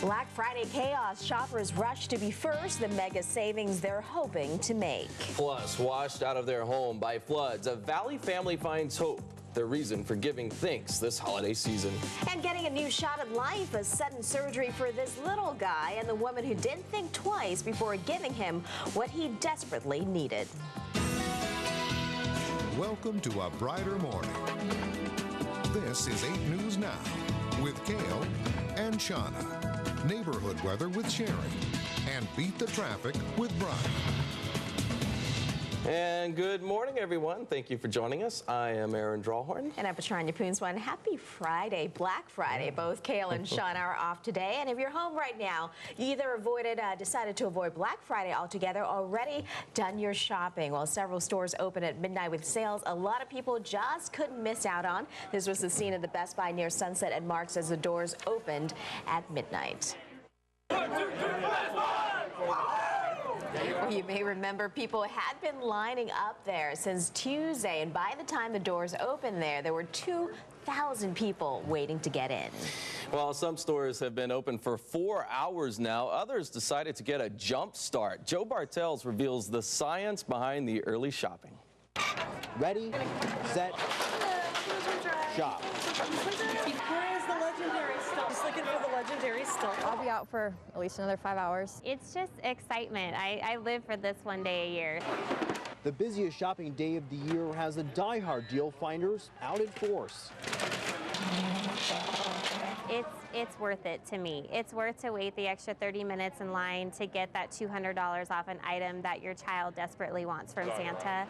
Black Friday chaos. Shoppers rush to be first. The mega savings they're hoping to make. Plus, washed out of their home by floods, a Valley family finds hope. Their reason for giving thanks this holiday season. And getting a new shot at life, a sudden surgery for this little guy and the woman who didn't think twice before giving him what he desperately needed. Welcome to a brighter morning. This is 8 News Now with Cale and Shauna. Neighborhood weather with Sherry. And Beat the Traffic with Brian. And good morning, everyone. Thank you for joining us. I am Aaron Drawhorn. And I'm Patranya and Bhoolsuwan. Happy Friday, Black Friday. Both Cale and Shauna are off today. And if you're home right now, you either decided to avoid Black Friday altogether, already done your shopping. Well, several stores open at midnight with sales a lot of people just couldn't miss out on. This was the scene at the Best Buy near Sunset and Marks as the doors opened at midnight. Well, you may remember people had been lining up there since Tuesday, and by the time the doors opened there were 2,000 people waiting to get in. Well, some stores have been open for 4 hours now. Others decided to get a jump start. Joe Bartels reveals the science behind the early shopping. Ready, set, shop. Where is the legendary stuff? Just looking for the legendary stuff. I'll be out for at least another 5 hours. It's just excitement. I live for this one day a year. The busiest shopping day of the year has the die-hard deal finders out in force. It's worth it to me. It's worth to wait the extra 30 minutes in line to get that $200 off an item that your child desperately wants from Santa.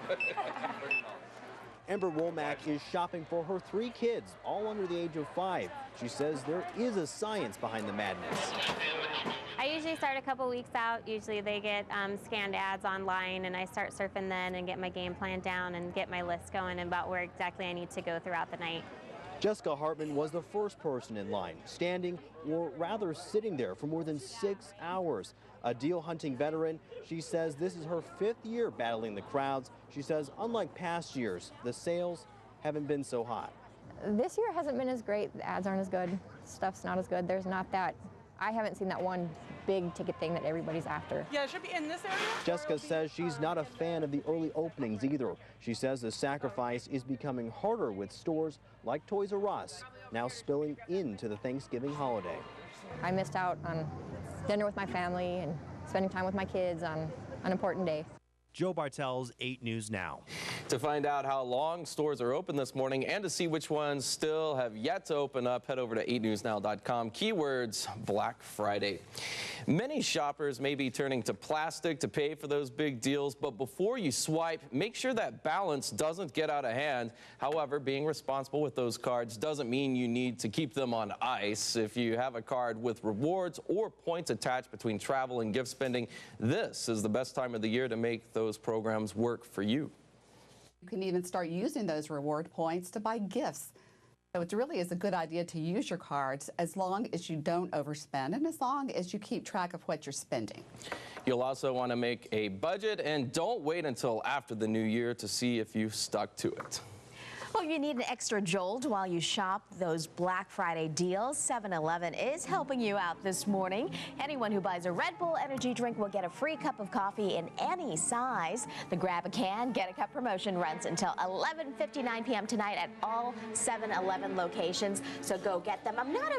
Amber Womack is shopping for her 3 kids, all under the age of 5. She says there is a science behind the madness. I usually start a couple weeks out. Usually they get scanned ads online, and I start surfing then and get my game plan down and get my list going about where exactly I need to go throughout the night. Jessica Hartman was the first person in line, standing or rather sitting there for more than 6 hours. A deal hunting veteran, she says this is her 5th year battling the crowds. She says unlike past years, the sales haven't been so hot. This year hasn't been as great. The ads aren't as good. Stuff's not as good. There's not that. I haven't seen that one big ticket thing that everybody's after. Yeah, it should be in this area. Jessica says she's not a fan of the early openings either. She says the sacrifice is becoming harder with stores like Toys R Us now spilling into the Thanksgiving holiday. I missed out on dinner with my family and spending time with my kids on an important day. Joe Bartels, 8 News Now. To find out how long stores are open this morning and to see which ones still have yet to open up, head over to 8newsnow.com. Keywords, Black Friday. Many shoppers may be turning to plastic to pay for those big deals, but before you swipe, make sure that balance doesn't get out of hand. However, being responsible with those cards doesn't mean you need to keep them on ice. If you have a card with rewards or points attached between travel and gift spending, this is the best time of the year to make those programs work for you. You can even start using those reward points to buy gifts. So it really is a good idea to use your cards as long as you don't overspend and as long as you keep track of what you're spending. You'll also want to make a budget and don't wait until after the new year to see if you've stuck to it. Well, you need an extra jolt while you shop those Black Friday deals. 7-Eleven is helping you out this morning. Anyone who buys a Red Bull energy drink will get a free cup of coffee in any size. The Grab a Can, Get a Cup promotion runs until 11:59 p.m. tonight at all 7-Eleven locations. So go get them. I'm not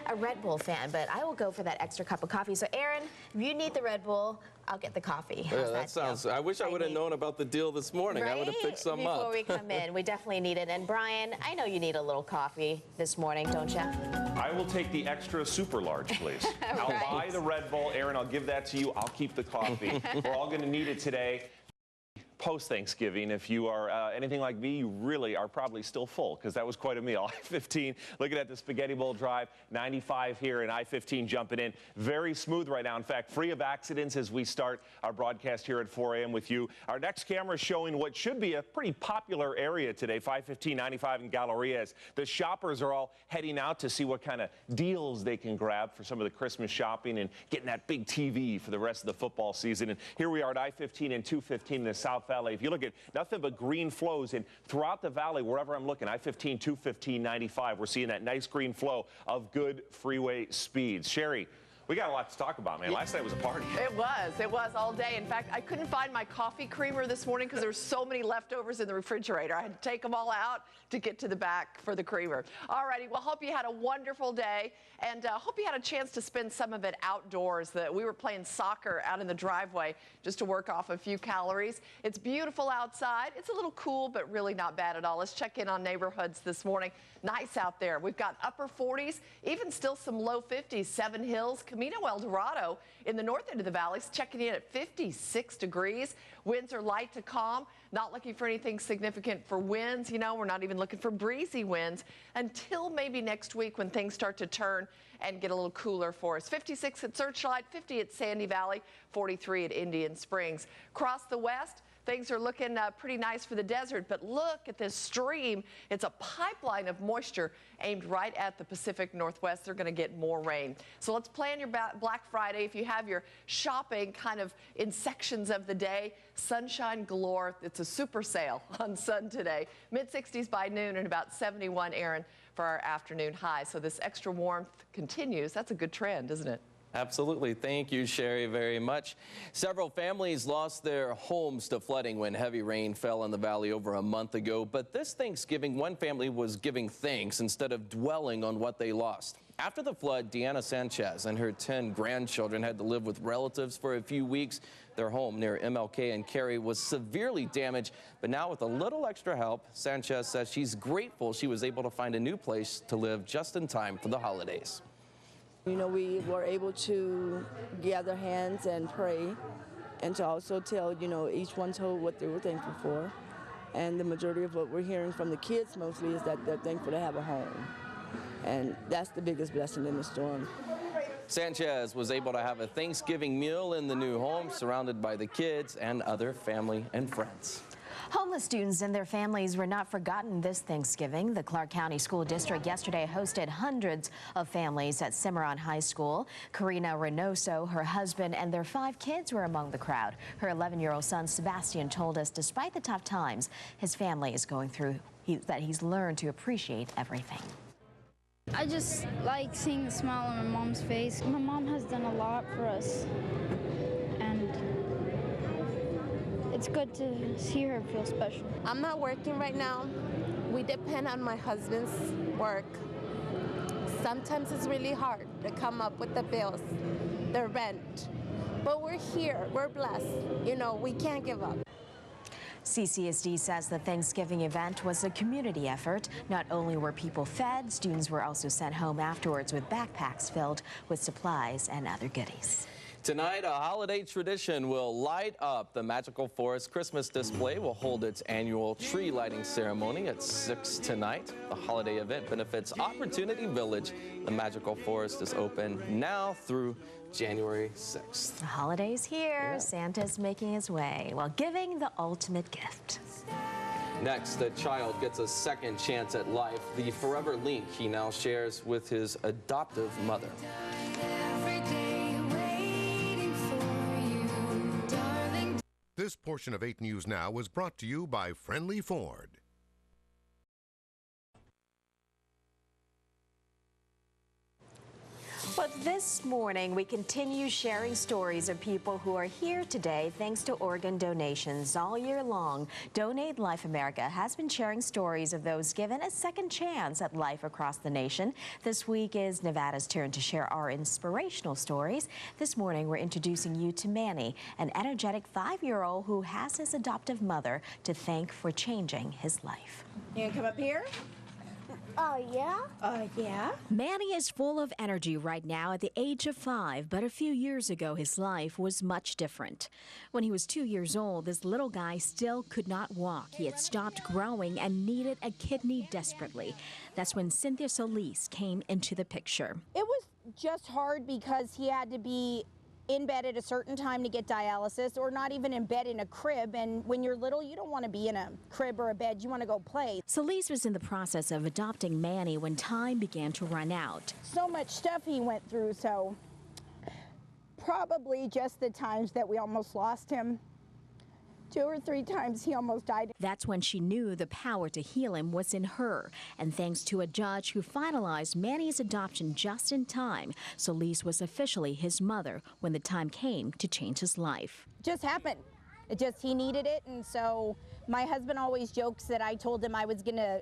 a Red Bull fan, but I will go for that extra cup of coffee. So, Aaron, if you need the Red Bull, I'll get the coffee. Yeah, that sounds. I wish I would have known about the deal this morning. Right? I would have picked some up. Before we come in, we definitely need it. And Brian, I know you need a little coffee this morning, don't you? I will take the extra super large, please. I'll buy the Red Bull. Aaron, I'll give that to you. I'll keep the coffee. We're all going to need it today. Post-Thanksgiving, if you are anything like me, you really are probably still full because that was quite a meal. I-15, looking at the Spaghetti Bowl drive, 95 here and I-15 jumping in. Very smooth right now. In fact, free of accidents as we start our broadcast here at 4 a.m. with you. Our next camera is showing what should be a pretty popular area today, 515, 95 in Galleria. The shoppers are all heading out to see what kind of deals they can grab for some of the Christmas shopping and getting that big TV for the rest of the football season. And here we are at I-15 and 215 in the south South Valley. If you look at nothing but green flows in throughout the valley, wherever I'm looking, I-15, 215, 95, we're seeing that nice green flow of good freeway speeds. Sherry, we got a lot to talk about, man. Last night was a party. It was all day. In fact, I couldn't find my coffee creamer this morning because there's so many leftovers in the refrigerator. I had to take them all out to get to the back for the creamer. All righty, well, hope you had a wonderful day, and hope you had a chance to spend some of it outdoors. We were playing soccer out in the driveway just to work off a few calories. It's beautiful outside. It's a little cool, but really not bad at all. Let's check in on neighborhoods this morning. Nice out there. We've got upper 40s, even still some low 50s. Seven Hills, Camino El Dorado in the north end of the valley is checking in at 56 degrees. Winds are light to calm. Not looking for anything significant for winds. You know, we're not even looking for breezy winds until maybe next week when things start to turn and get a little cooler for us. 56 at Searchlight, 50 at Sandy Valley, 43 at Indian Springs. Across the west, things are looking pretty nice for the desert, but look at this stream. It's a pipeline of moisture aimed right at the Pacific Northwest. They're going to get more rain. So let's plan your Black Friday. If you have your shopping kind of in sections of the day, sunshine galore. It's a super sale on Sun today. Mid-60s by noon and about 71, Aaron, for our afternoon high. So this extra warmth continues. That's a good trend, isn't it? Absolutely. Thank you, Sherry, very much. Several families lost their homes to flooding when heavy rain fell in the valley over a month ago. But this Thanksgiving, one family was giving thanks instead of dwelling on what they lost. After the flood, Deanna Sanchez and her 10 grandchildren had to live with relatives for a few weeks. Their home near MLK and Cary was severely damaged, but now with a little extra help, Sanchez says she's grateful she was able to find a new place to live just in time for the holidays. You know, we were able to gather hands and pray, and to also tell, you know, each one told what they were thankful for. And the majority of what we're hearing from the kids mostly is that they're thankful to have a home. And that's the biggest blessing in the storm. Sanchez was able to have a Thanksgiving meal in the new home, surrounded by the kids and other family and friends. Homeless students and their families were not forgotten this Thanksgiving. The Clark County School District yesterday hosted hundreds of families at Cimarron High School. Karina Reynoso, her husband, and their 5 kids were among the crowd. Her 11-year-old son, Sebastian, told us despite the tough times his family is going through, that he's learned to appreciate everything. I just like seeing the smile on my mom's face. My mom has done a lot for us, and it's good to see her feel special. I'm not working right now. We depend on my husband's work. Sometimes it's really hard to come up with the bills, the rent. But we're here, we're blessed. You know, we can't give up. CCSD says the Thanksgiving event was a community effort. Not only were people fed, students were also sent home afterwards with backpacks filled with supplies and other goodies. Tonight, a holiday tradition will light up. The Magical Forest Christmas display will hold its annual tree lighting ceremony at 6 tonight. The holiday event benefits Opportunity Village. The Magical Forest is open now through January 6th. The holiday's here. Yeah. Santa's making his way while giving the ultimate gift. Next, a child gets a second chance at life. The forever link he now shares with his adoptive mother. This portion of 8 News Now was brought to you by Friendly Ford. But this morning, we continue sharing stories of people who are here today thanks to organ donations all year long. Donate Life America has been sharing stories of those given a second chance at life across the nation. This week is Nevada's turn to share our inspirational stories. This morning, we're introducing you to Manny, an energetic 5-year-old who has his adoptive mother to thank for changing his life. You gonna come up here? Yeah. Manny is full of energy right now at the age of 5, but a few years ago his life was much different. When he was 2 years old, this little guy still could not walk. He had stopped growing and needed a kidney desperately. That's when Cynthia Solis came into the picture. It was just hard because he had to be in bed at a certain time to get dialysis, or not even in bed in a crib. And when you're little, you don't want to be in a crib or a bed. You want to go play. Solis was in the process of adopting Manny when time began to run out. So much stuff he went through, so probably just the times that we almost lost him 2 or 3 times he almost died. That's when she knew the power to heal him was in her. And thanks to a judge who finalized Manny's adoption just in time, Solis was officially his mother when the time came to change his life. It just happened. He needed it, and so my husband always jokes that I told him I was gonna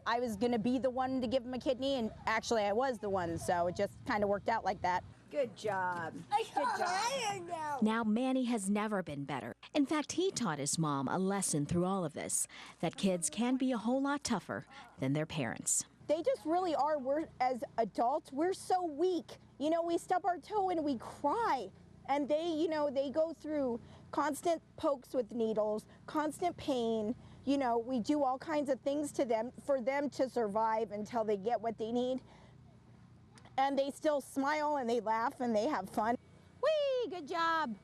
be the one to give him a kidney, and actually I was the one, so it just kind of worked out like that. Good job. Good job. Now Manny has never been better. In fact, he taught his mom a lesson through all of this, that kids can be a whole lot tougher than their parents. They just really are. As adults, we're so weak. You know, we stub our toe and we cry. And they, they go through constant pokes with needles, constant pain. We do all kinds of things to them for them to survive until they get what they need. And they still smile and they laugh and they have fun. Whee! Good job.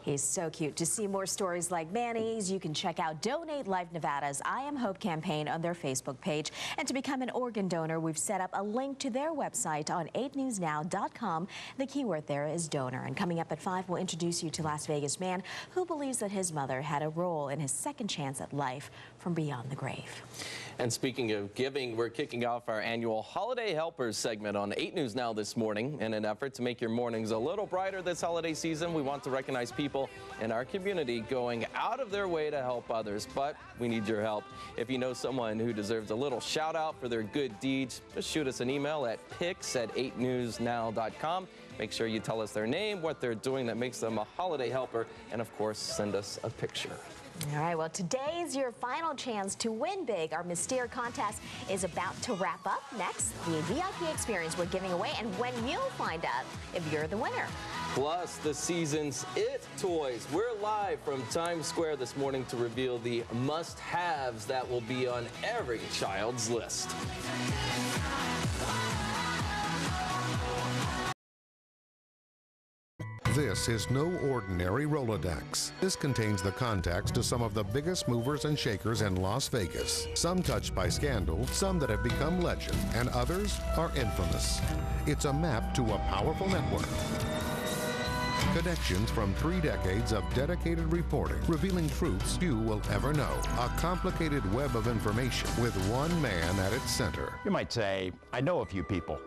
He's so cute. To see more stories like Manny's, you can check out Donate Life Nevada's I Am Hope campaign on their Facebook page. And to become an organ donor, we've set up a link to their website on 8newsnow.com. The keyword there is donor. And coming up at 5, we'll introduce you to Las Vegas man who believes that his mother had a role in his second chance at life from beyond the grave. And speaking of giving, we're kicking off our annual Holiday Helpers segment on 8 News Now this morning. In an effort to make your mornings a little brighter this holiday season, we want to recognize people in our community going out of their way to help others. But we need your help. If you know someone who deserves a little shout out for their good deeds, just shoot us an email at pics@8newsnow.com. Make sure you tell us their name, what they're doing that makes them a holiday helper, and of course, send us a picture. All right, well, today's your final chance to win big. Our Mystere contest is about to wrap up. Next, the VIP experience we're giving away, and when you'll find out if you're the winner. Plus, the season's It toys. We're live from Times Square this morning to reveal the must-haves that will be on every child's list. This is no ordinary Rolodex. This contains the contacts to some of the biggest movers and shakers in Las Vegas. Some touched by scandal, some that have become legend, and others are infamous. It's a map to a powerful network. Connections from 3 decades of dedicated reporting, revealing truths few will ever know. A complicated web of information with one man at its center. You might say, I know a few people.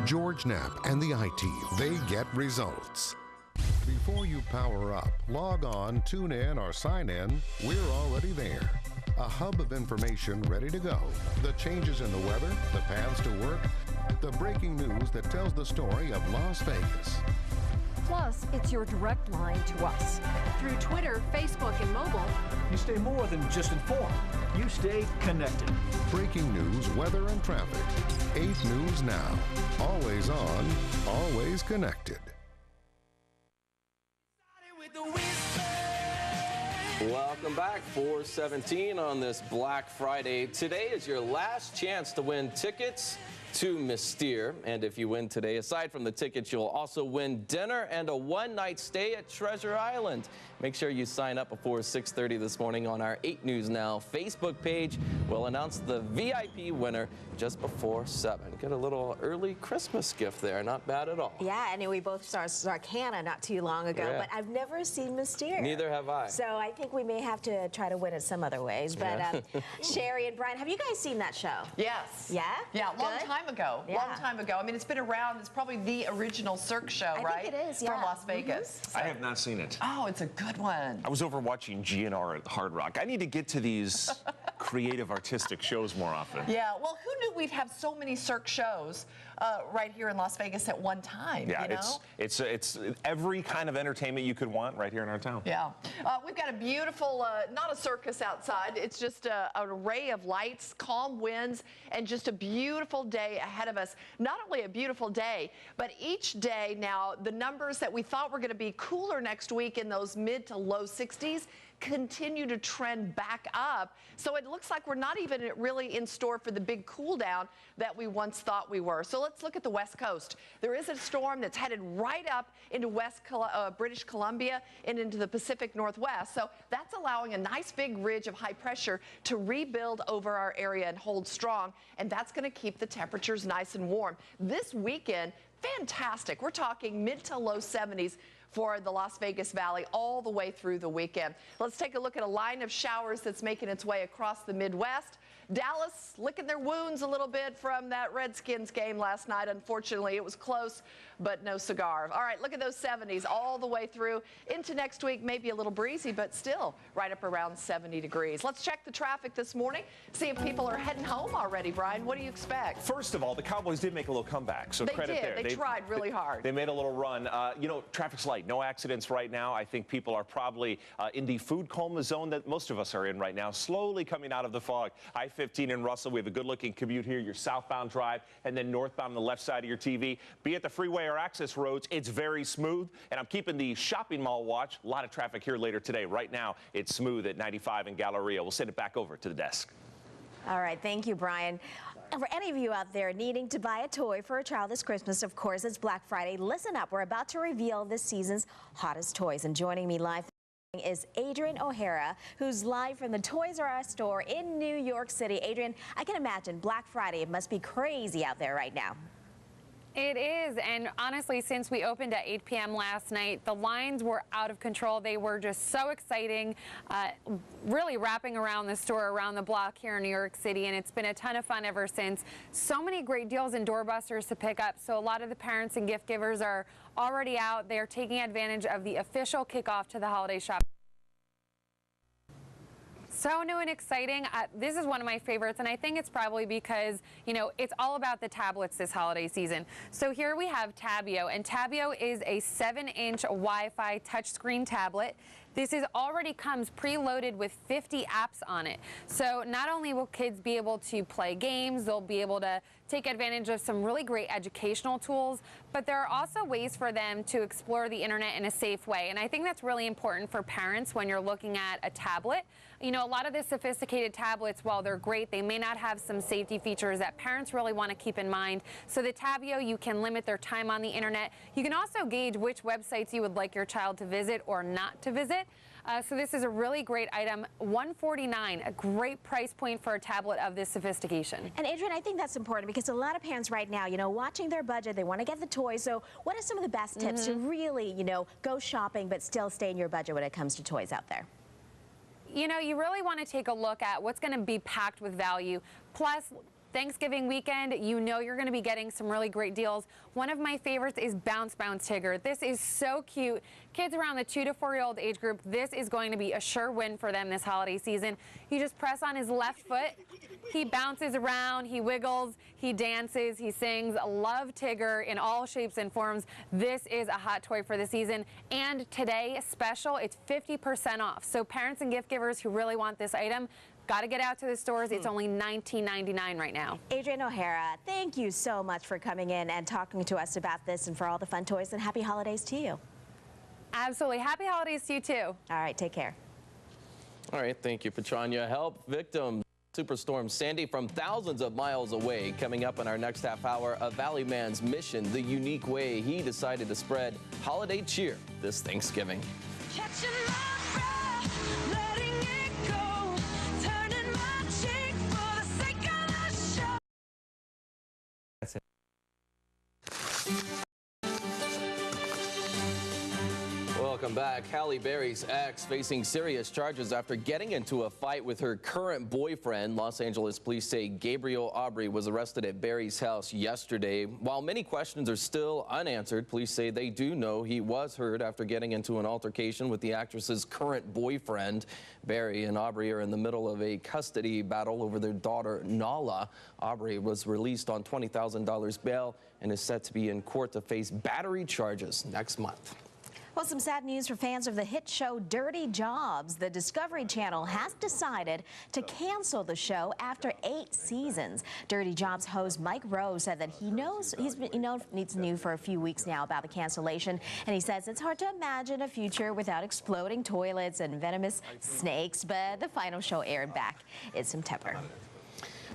George Knapp and the IT, they get results. Before you power up, log on, tune in, or sign in, we're already there. A hub of information ready to go. The changes in the weather, the paths to work, the breaking news that tells the story of Las Vegas. Plus, it's your direct line to us. Through Twitter, Facebook, and mobile, you stay more than just informed. You stay connected. Breaking news, weather, and traffic. 8 News Now. Always on, always connected. Welcome back. 4:17 on this Black Friday. Today is your last chance to win tickets to Mystere. And if you win today, aside from the tickets, you'll also win dinner and a one-night stay at Treasure Island. Make sure you sign up before 6:30 this morning on our 8 News Now Facebook page. We'll announce the VIP winner just before 7. Get a little early Christmas gift there. Not bad at all. Yeah, and we both saw Sarcana not too long ago, but I've never seen Mystere. Neither have I. So I think we may have to try to win it some other ways. But Sherry and Brian, have you guys seen that show? Yes. Yeah? Yeah, long time ago. Yeah. Long time ago. I mean, it's been around. It's probably the original Cirque show, right? I think it is, yeah. From Las Vegas. I have not seen it. Oh, it's a good one. I was over watching GNR at Hard Rock. I need to get to these creative, artistic shows more often. Yeah, well, who knew we'd have so many Cirque shows right here in Las Vegas at one time, Yeah, you know? it's every kind of entertainment you could want right here in our town. Yeah. We've got a beautiful, not a circus outside, it's just an array of lights, calm winds, and just a beautiful day ahead of us. Not only a beautiful day, but each day now, the numbers that we thought were going to be cooler next week in those mid to low 60s continue to trend back up. So it looks like we're not even really in store for the big cool down that we once thought we were. So let's look at the West Coast. There is a storm that's headed right up into British Columbia and into the Pacific Northwest. So that's allowing a nice big ridge of high pressure to rebuild over our area and hold strong. And that's going to keep the temperatures nice and warm. This weekend, fantastic. We're talking mid to low 70s for the Las Vegas Valley all the way through the weekend. Let's take a look at a line of showers that's making its way across the Midwest. Dallas licking their wounds a little bit from that Redskins game last night. Unfortunately, it was close, but no cigar. All right, look at those 70s all the way through into next week. Maybe a little breezy, but still right up around 70 degrees. Let's check the traffic this morning, see if people are heading home already. Brian, what do you expect? First of all, the Cowboys did make a little comeback, so credit there. They tried really hard. They made a little run. You know, traffic's light. No accidents right now. I think people are probably in the food coma zone that most of us are in right now, slowly coming out of the fog. I-15 in Russell, we have a good-looking commute here. Your southbound drive, and then northbound on the left side of your TV. Be it the freeway or access roads, it's very smooth. And I'm keeping the shopping mall watch. A lot of traffic here later today. Right now, it's smooth at 95 in Galleria. We'll send it back over to the desk. All right, thank you, Brian. And for any of you out there needing to buy a toy for a child this Christmas, of course, it's Black Friday. Listen up. We're about to reveal this season's hottest toys. And joining me live is Adrian O'Hara, who's live from the Toys R Us store in New York City. Adrian, I can imagine Black Friday, it must be crazy out there right now. It is, and honestly, since we opened at 8 p.m. last night, the lines were out of control. They were just so exciting, really wrapping around the store, around the block here in New York City, and it's been a ton of fun ever since. So many great deals and doorbusters to pick up, so a lot of the parents and gift givers are already out. They're taking advantage of the official kickoff to the holiday shop. So new and exciting. This is one of my favorites, and I think it's probably because, you know, it's all about the tablets this holiday season. So here we have Tabio, and Tabio is a 7-inch Wi-Fi touchscreen tablet. This already comes preloaded with 50 apps on it. So not only will kids be able to play games, they'll be able to take advantage of some really great educational tools, but there are also ways for them to explore the internet in a safe way. And I think that's really important for parents when you're looking at a tablet. You know, a lot of the sophisticated tablets, while they're great, they may not have some safety features that parents really want to keep in mind. So the Tabio, you can limit their time on the internet. You can also gauge which websites you would like your child to visit or not to visit. So this is a really great item, $149, a great price point for a tablet of this sophistication. And Adrian, I think that's important because a lot of parents right now, you know, watching their budget, they want to get the toys. So what are some of the best tips to really, you know, go shopping but still stay in your budget when it comes to toys out there? You know, you really want to take a look at what's going to be packed with value. Plus, Thanksgiving weekend, you know you're going to be getting some really great deals. One of my favorites is Bounce Bounce Tigger. This is so cute. Kids around the 2 to 4-year-old age group, this is going to be a sure win for them this holiday season. You just press on his left foot. He bounces around, he wiggles, he dances, he sings. Love Tigger in all shapes and forms. This is a hot toy for the season. And today, special, it's 50% off. So parents and gift givers who really want this item, got to get out to the stores. It's only $19.99 right now. Adrian O'Hara, thank you so much for coming in and talking to us about this and for all the fun toys, and happy holidays to you. Absolutely. Happy holidays to you, too. All right, take care. All right, thank you, Patranya. Help victims Superstorm Sandy from thousands of miles away. Coming up in our next half hour, a Valley man's mission, the unique way he decided to spread holiday cheer this Thanksgiving. Welcome back. Halle Berry's ex facing serious charges after getting into a fight with her current boyfriend. Los Angeles police say Gabriel Aubry was arrested at Berry's house yesterday. While many questions are still unanswered, police say they do know he was hurt after getting into an altercation with the actress's current boyfriend. Berry and Aubry are in the middle of a custody battle over their daughter, Nala. Aubry was released on $20,000 bail and is set to be in court to face battery charges next month. Well, some sad news for fans of the hit show Dirty Jobs. The Discovery Channel has decided to cancel the show after 8 seasons. Dirty Jobs host Mike Rowe said that he knows needs new for a few weeks now about the cancellation, and he says it's hard to imagine a future without exploding toilets and venomous snakes, but the final show aired back in September.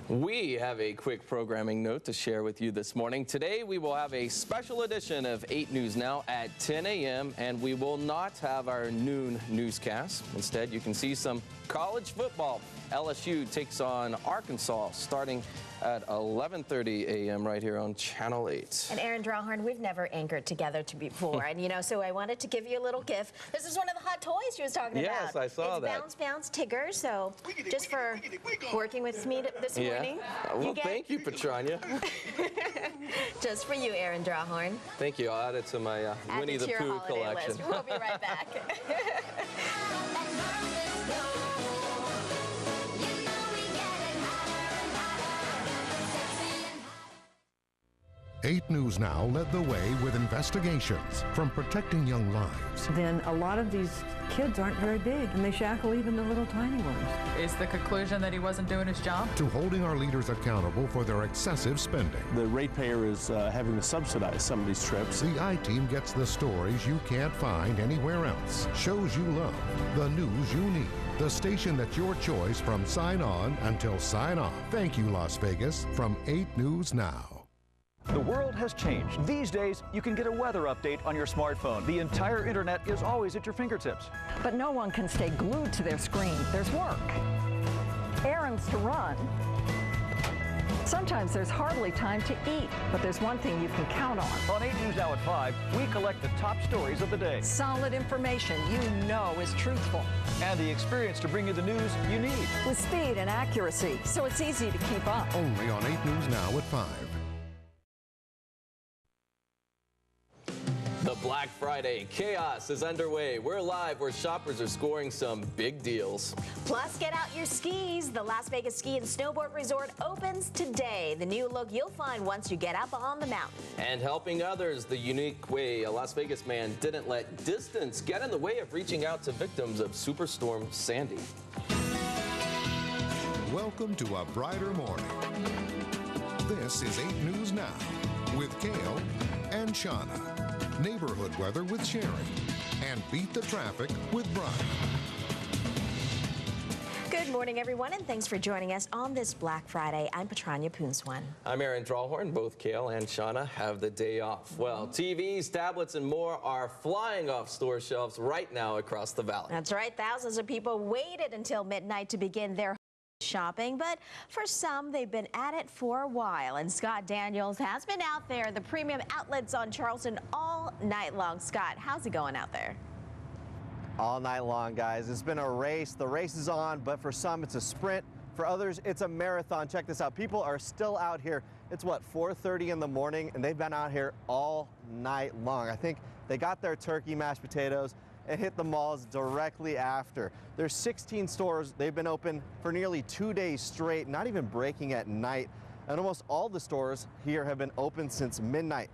We have a quick programming note to share with you this morning. Today, we will have a special edition of 8 News Now at 10 a.m., and we will not have our noon newscast. Instead, you can see some College football, LSU takes on Arkansas starting at 11:30 a.m. right here on Channel 8. And Aaron Drawhorn, we've never anchored together before, and so I wanted to give you a little gift. This is one of the hot toys you was talking about. Yes, I saw that. It's Bounce Tigger, so just for working with me this morning. Well, thank you, Patranya. Just for you, Aaron Drawhorn. Thank you. I'll add it to my Winnie the Pooh collection. List. We'll be right back. 8 News Now led the way with investigations from protecting young lives. Then a lot of these kids aren't very big, and they shackle even the little tiny ones. Is the conclusion that he wasn't doing his job? To holding our leaders accountable for their excessive spending. The ratepayer is having to subsidize some of these trips. The I-Team gets the stories you can't find anywhere else. Shows you love. The news you need. The station that's your choice from sign on until sign off. Thank you, Las Vegas, from 8 News Now. The world has changed. These days, you can get a weather update on your smartphone. The entire internet is always at your fingertips. But no one can stay glued to their screen. There's work, errands to run. Sometimes there's hardly time to eat, but there's one thing you can count on. On 8 News Now at 5, we collect the top stories of the day. Solid information you know is truthful. And the experience to bring you the news you need. With speed and accuracy, so it's easy to keep up. Only on 8 News Now at 5. The Black Friday chaos is underway. We're live where shoppers are scoring some big deals. Plus, get out your skis. The Las Vegas Ski and Snowboard Resort opens today. The new look you'll find once you get up on the mountain. And helping others the unique way a Las Vegas man didn't let distance get in the way of reaching out to victims of Superstorm Sandy. Welcome to a brighter morning. This is 8 News Now with Cale and Shauna. Neighborhood weather with Sherry, and beat the traffic with Brian. Good morning, everyone, and thanks for joining us on this Black Friday. I'm Patranya and Aaron. I'm Aaron Drawhorn. Both Cale and Shauna have the day off. Well, TVs, tablets, and more are flying off store shelves right now across the valley. That's right. Thousands of people waited until midnight to begin their shopping, but for some, they've been at it for a while. And Scott Daniels has been out there at the premium outlets on Charleston all night long. Scott, how's it going out there? All night long, guys. It's been a race. The race is on, but for some, it's a sprint. For others, it's a marathon. Check this out. People are still out here. It's what, 4:30 in the morning, and they've been out here all night long. I think they got their turkey, mashed potatoes, and hit the malls directly after. There's 16 stores. They've been open for nearly 2 days straight, not even breaking at night. And almost all the stores here have been open since midnight.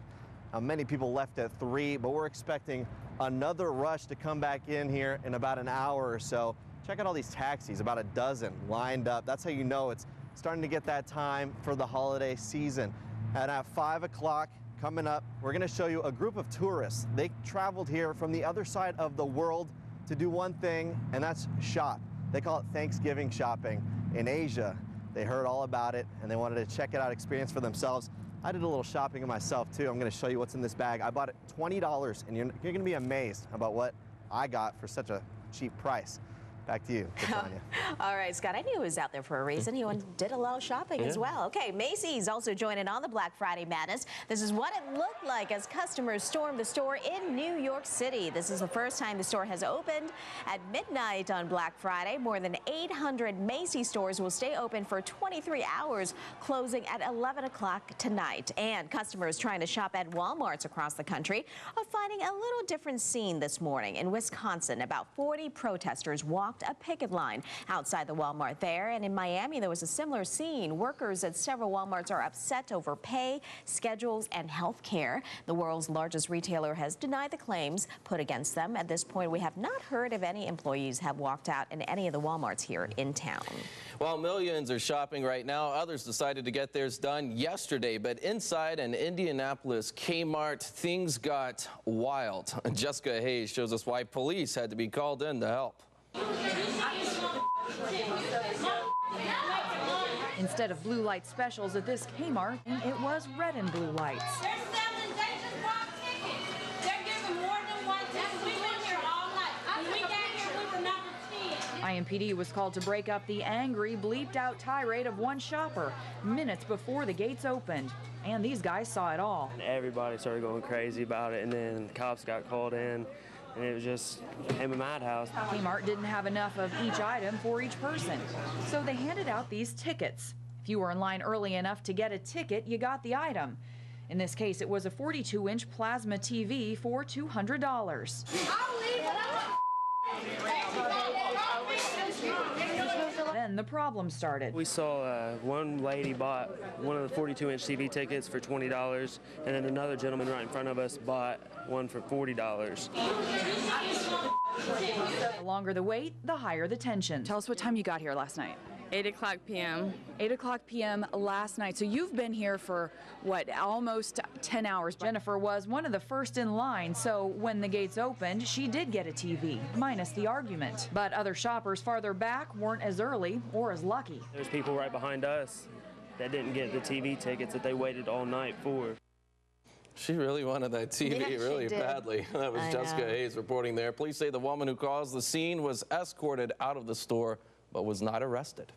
Now, many people left at 3, but we're expecting another rush to come back in here in about an hour or so. Check out all these taxis, about a dozen lined up. That's how you know it's starting to get that time for the holiday season. And at 5 o'clock, coming up, we're going to show you a group of tourists. They traveled here from the other side of the world to do one thing, and that's shop. They call it Thanksgiving shopping. In Asia, they heard all about it, and they wanted to check it out, experience for themselves. I did a little shopping myself, too. I'm going to show you what's in this bag. I bought it $20, and you're going to be amazed about what I got for such a cheap price. Back to you, Patranya. All right, Scott, I knew he was out there for a reason. He did a lot of shopping as well. Okay, Macy's also joining on the Black Friday madness. This is what it looked like as customers stormed the store in New York City. This is the first time the store has opened at midnight on Black Friday. More than 800 Macy's stores will stay open for 23 hours, closing at 11 o'clock tonight. And customers trying to shop at Walmarts across the country are finding a little different scene this morning. In Wisconsin, about 40 protesters walked a picket line outside the Walmart there, and in Miami there was a similar scene. Workers at several Walmarts are upset over pay, schedules, and health care. The world's largest retailer has denied the claims put against them. At this point, we have not heard if any employees have walked out in any of the Walmarts here in town. While millions are shopping right now, others decided to get theirs done yesterday. But inside an Indianapolis Kmart, things got wild. Jessica Hayes shows us why police had to be called in to help. Instead of blue light specials at this Kmart, it was red and blue lights. They're selling, they just bought tickets. They're giving more than one ticket. We've been here all night. When we got here, we were number 10. I Zion PD was called to break up the angry, bleeped-out tirade of one shopper minutes before the gates opened. And these guys saw it all. Everybody started going crazy about it, and then the cops got called in, and it was just became a madhouse. Kmart didn't have enough of each item for each person, so they handed out these tickets. If you were in line early enough to get a ticket, you got the item. In this case, it was a 42-inch plasma TV for $200. Then the problem started. We saw one lady bought one of the 42-inch TV tickets for $20, and then another gentleman right in front of us bought one for $40. The longer the wait, the higher the tension. Tell us what time you got here last night. 8 o'clock p.m. 8 o'clock p.m. last night. So you've been here for, what, almost 10 hours. Jennifer was one of the first in line, so when the gates opened, she did get a TV, minus the argument. But other shoppers farther back weren't as early or as lucky. There's people right behind us that didn't get the TV tickets that they waited all night for. She really wanted that TV really badly. That was Jessica Hayes reporting there. Police say the woman who caused the scene was escorted out of the store, but was not arrested.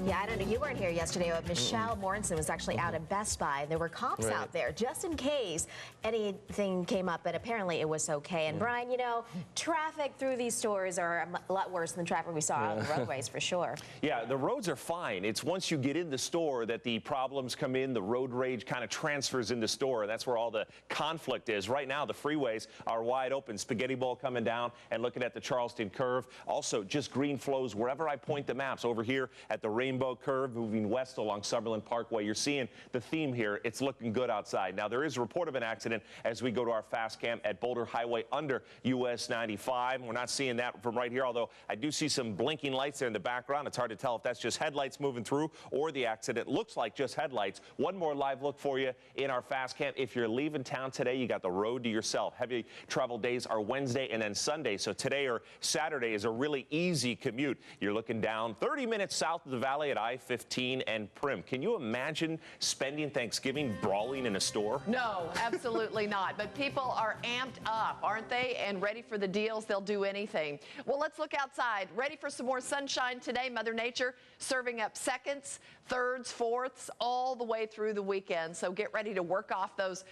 Yeah, I don't know. You weren't here yesterday, but Michelle Morrison was actually out at Best Buy. There were cops out there just in case anything came up, but apparently it was okay. And Brian, you know, traffic through these stores are a lot worse than traffic we saw on the roadways for sure. Yeah, the roads are fine. It's once you get in the store that the problems come in, the road rage kind of transfers in the store. That's where all the conflict is. Right now, the freeways are wide open. Spaghetti Bowl coming down and looking at the Charleston curve. Also, just green flows wherever I point the maps. Over here at the Rainbow curve moving west along Summerlin Parkway. You're seeing the theme here. It's looking good outside. Now, there is a report of an accident as we go to our fast cam at Boulder Highway under US 95. We're not seeing that from right here, although I do see some blinking lights there in the background. It's hard to tell if that's just headlights moving through or the accident. Looks like just headlights. One more live look for you in our fast cam. If you're leaving town today, you got the road to yourself. Heavy travel days are Wednesday and then Sunday. So today or Saturday is a really easy commute. You're looking down 30 minutes south of the valley at I-15 and Prim. Can you imagine spending Thanksgiving brawling in a store? No, absolutely not. But people are amped up, aren't they? And ready for the deals. They'll do anything. Well, let's look outside. Ready for some more sunshine today. Mother Nature serving up seconds, thirds, fourths, all the way through the weekend. So get ready to work off those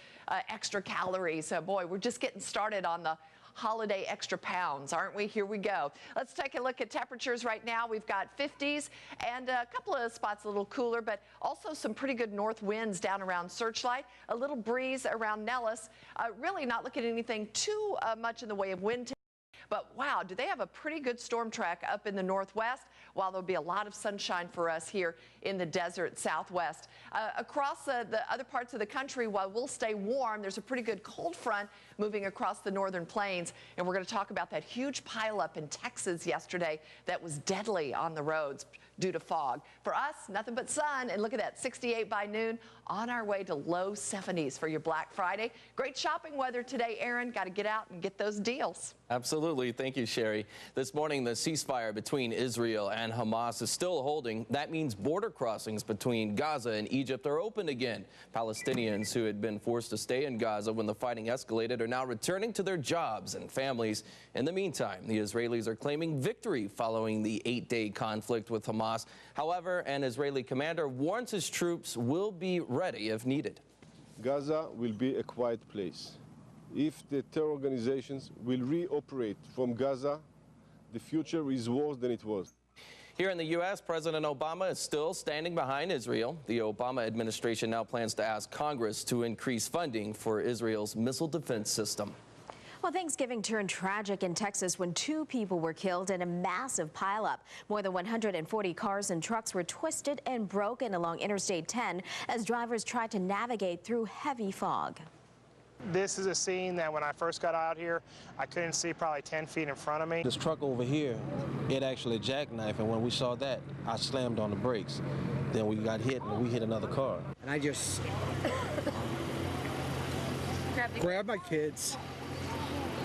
extra calories. Boy, we're just getting started on the holiday extra pounds, aren't we? Here we go. Let's take a look at temperatures right now. We've got 50s and a couple of spots a little cooler, but also some pretty good north winds down around Searchlight, a little breeze around Nellis. Really not looking at anything too much in the way of wind. But wow, do they have a pretty good storm track up in the northwest, while there'll be a lot of sunshine for us here in the desert southwest. Across the other parts of the country, while we'll stay warm, there's a pretty good cold front moving across the northern plains. And we're going to talk about that huge pileup in Texas yesterday that was deadly on the roads due to fog. For us, nothing but sun, and look at that, 68 by noon, on our way to low 70s for your Black Friday. Great shopping weather today, Aaron. Got to get out and get those deals. Absolutely. Thank you, Sherry. This morning, the ceasefire between Israel and Hamas is still holding. That means border crossings between Gaza and Egypt are open again. Palestinians who had been forced to stay in Gaza when the fighting escalated are now returning to their jobs and families. In the meantime, the Israelis are claiming victory following the 8-day conflict with Hamas. However, an Israeli commander warns his troops will be ready if needed. Gaza will be a quiet place. If the terror organizations will reoperate from Gaza, the future is worse than it was. Here in the U.S., President Obama is still standing behind Israel. The Obama administration now plans to ask Congress to increase funding for Israel's missile defense system. Well, Thanksgiving turned tragic in Texas when 2 people were killed in a massive pileup. More than 140 cars and trucks were twisted and broken along Interstate 10 as drivers tried to navigate through heavy fog. This is a scene that when I first got out here, I couldn't see probably 10 feet in front of me. This truck over here, it actually jackknifed, and when we saw that, I slammed on the brakes. Then we got hit, and we hit another car. And I just grabbed my kids,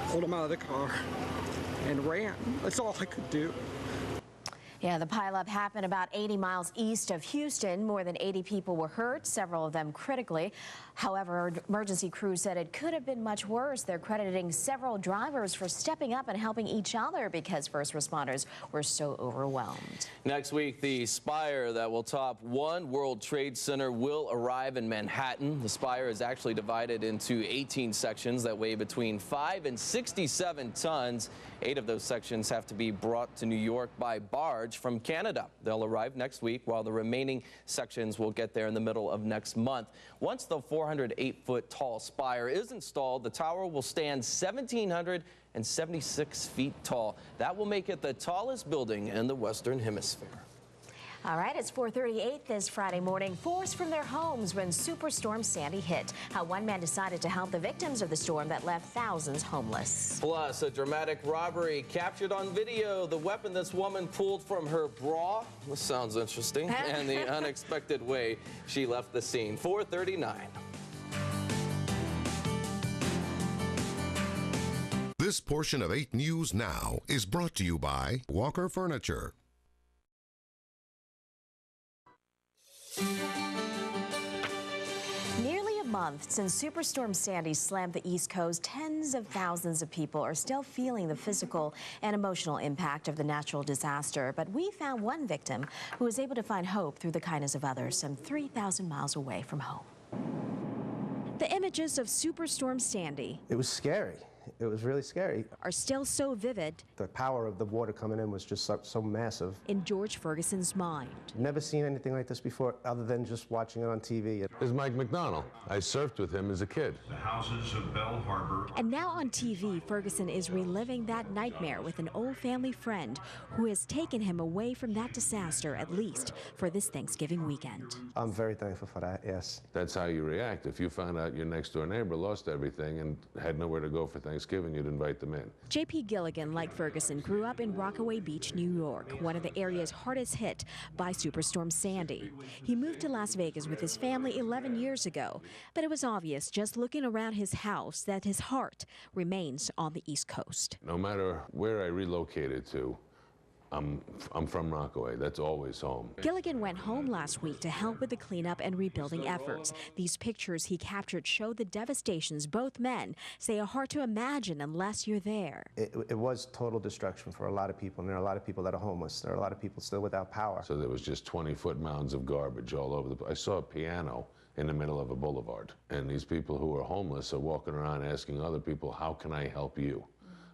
pulled them out of the car, and ran. That's all I could do. Yeah, the pileup happened about 80 miles east of Houston. More than 80 people were hurt, several of them critically. However, emergency crews said it could have been much worse. They're crediting several drivers for stepping up and helping each other because first responders were so overwhelmed. Next week, the spire that will top One World Trade Center will arrive in Manhattan. The spire is actually divided into 18 sections that weigh between 5 and 67 tons. 8 of those sections have to be brought to New York by barge from Canada. They'll arrive next week, while the remaining sections will get there in the middle of next month. Once the 408-foot tall spire is installed, the tower will stand 1,776 feet tall. That will make it the tallest building in the Western Hemisphere. All right, it's 4:38 this Friday morning. Forced from their homes when Superstorm Sandy hit. How one man decided to help the victims of the storm that left thousands homeless. Plus, a dramatic robbery captured on video. The weapon this woman pulled from her bra. This sounds interesting. And the unexpected way she left the scene. 4:39. This portion of 8 News Now is brought to you by Walker Furniture. Nearly a month since Superstorm Sandy slammed the East Coast, tens of thousands of people are still feeling the physical and emotional impact of the natural disaster. But we found one victim who was able to find hope through the kindness of others some 3,000 miles away from home. The images of Superstorm Sandy. It was scary. It was really scary. Are still so vivid. The power of the water coming in was just so massive. In George Ferguson's mind. Never seen anything like this before other than just watching it on TV. This is Mike McDonald. I surfed with him as a kid. The houses of Bell Harbor. And now on TV, Ferguson is reliving that nightmare with an old family friend who has taken him away from that disaster, at least for this Thanksgiving weekend. I'm very thankful for that, yes. That's how you react. If you found out your next door neighbor lost everything and had nowhere to go for Thanksgiving, you'd invite them in. J.P. Gilligan, like Ferguson, grew up in Rockaway Beach, New York, one of the area's hardest hit by Superstorm Sandy. He moved to Las Vegas with his family 11 years ago, but it was obvious just looking around his house that his heart remains on the East Coast. No matter where I relocated to, I'm from Rockaway. That's always home. Gilligan went home last week to help with the cleanup and rebuilding efforts. These pictures he captured show the devastations both men say are hard to imagine unless you're there. It was total destruction for a lot of people, and there are a lot of people that are homeless. There are a lot of people still without power. So there was just 20-foot mounds of garbage all over the place. I saw a piano in the middle of a boulevard, and these people who are homeless are walking around asking other people, how can I help you?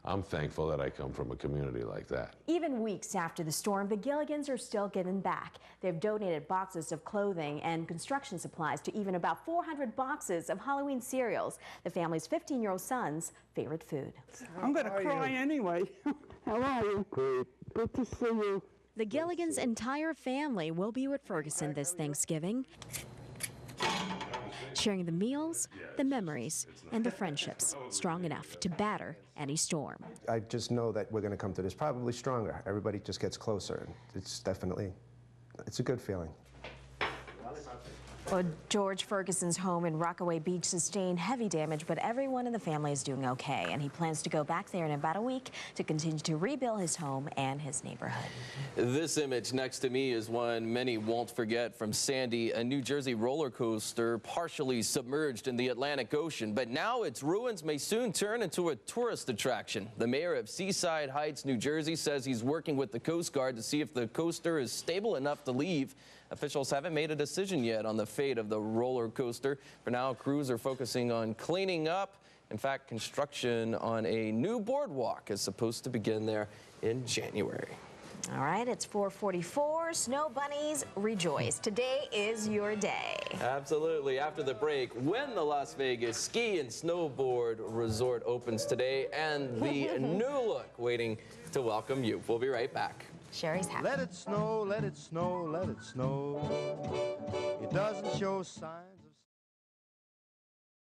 I'm thankful that I come from a community like that. Even weeks after the storm, the Gilligans are still giving back. They've donated boxes of clothing and construction supplies to even about 400 boxes of Halloween cereals, the family's 15-year-old son's favorite food. I'm going to cry anyway. How are you? Great. Good to see you. The Gilligans' entire family will be with Ferguson this Thanksgiving, sharing the meals, the memories, and the friendships strong enough to batter any storm. I just know that we're going to come to this probably stronger. Everybody just gets closer. It's a good feeling. Well, George Ferguson's home in Rockaway Beach sustained heavy damage, but everyone in the family is doing okay, and he plans to go back there in about a week to continue to rebuild his home and his neighborhood. This image next to me is one many won't forget from Sandy, a New Jersey roller coaster partially submerged in the Atlantic Ocean, but now its ruins may soon turn into a tourist attraction. The mayor of Seaside Heights, New Jersey, says he's working with the Coast Guard to see if the coaster is stable enough to leave. Officials haven't made a decision yet on the fate of the roller coaster. For now, crews are focusing on cleaning up. In fact, construction on a new boardwalk is supposed to begin there in January. All right, it's 4:44. Snow bunnies, rejoice. Today is your day. Absolutely. After the break, when the Las Vegas Ski and Snowboard Resort opens today and the new look waiting to welcome you. We'll be right back. Sherry's happy. Let it snow, let it snow, let it snow. It doesn't show signs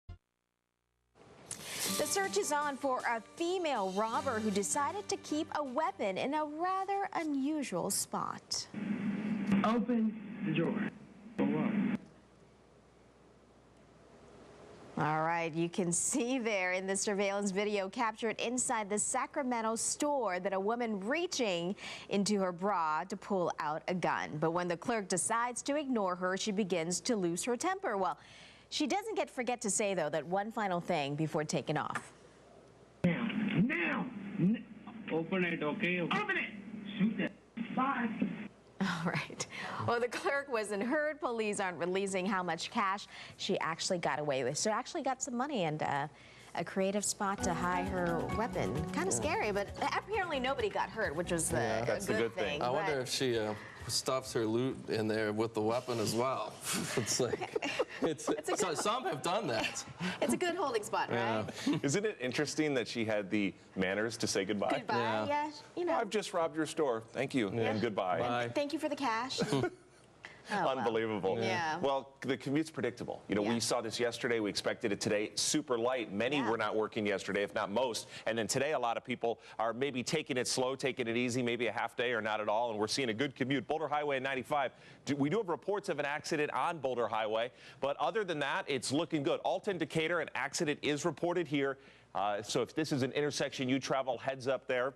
of... The search is on for a female robber who decided to keep a weapon in a rather unusual spot. Open the door. All right. right, you can see there in the surveillance video captured inside the Sacramento store that a woman reaching into her bra to pull out a gun. But when the clerk decides to ignore her, she begins to lose her temper. Well, she doesn't forget to say, though, that one final thing before taking off. Now! Open it, okay? Open it! Shoot it. Bye. All right. Well, the clerk wasn't heard. Police aren't releasing how much cash she actually got away with. She actually got some money and a creative spot to hide her weapon. Kind of scary, but apparently nobody got hurt, which was that's a good thing. I wonder if she stuffs her loot in there with the weapon as well. It's like, some have done that. It's a good holding spot, right? Isn't it interesting that she had the manners to say goodbye? Goodbye, yeah. You know. I've just robbed your store. Thank you, and goodbye. And thank you for the cash. Unbelievable. Well. Yeah. Well, the commute's predictable. You know, we saw this yesterday. We expected it today. Super light. Many were not working yesterday, if not most. And then today, a lot of people are maybe taking it slow, taking it easy, maybe a half day or not at all. And we're seeing a good commute. Boulder Highway and 95. We do have reports of an accident on Boulder Highway. But other than that, it's looking good. Alton, Decatur, an accident is reported here. So if this is an intersection you travel, heads up there.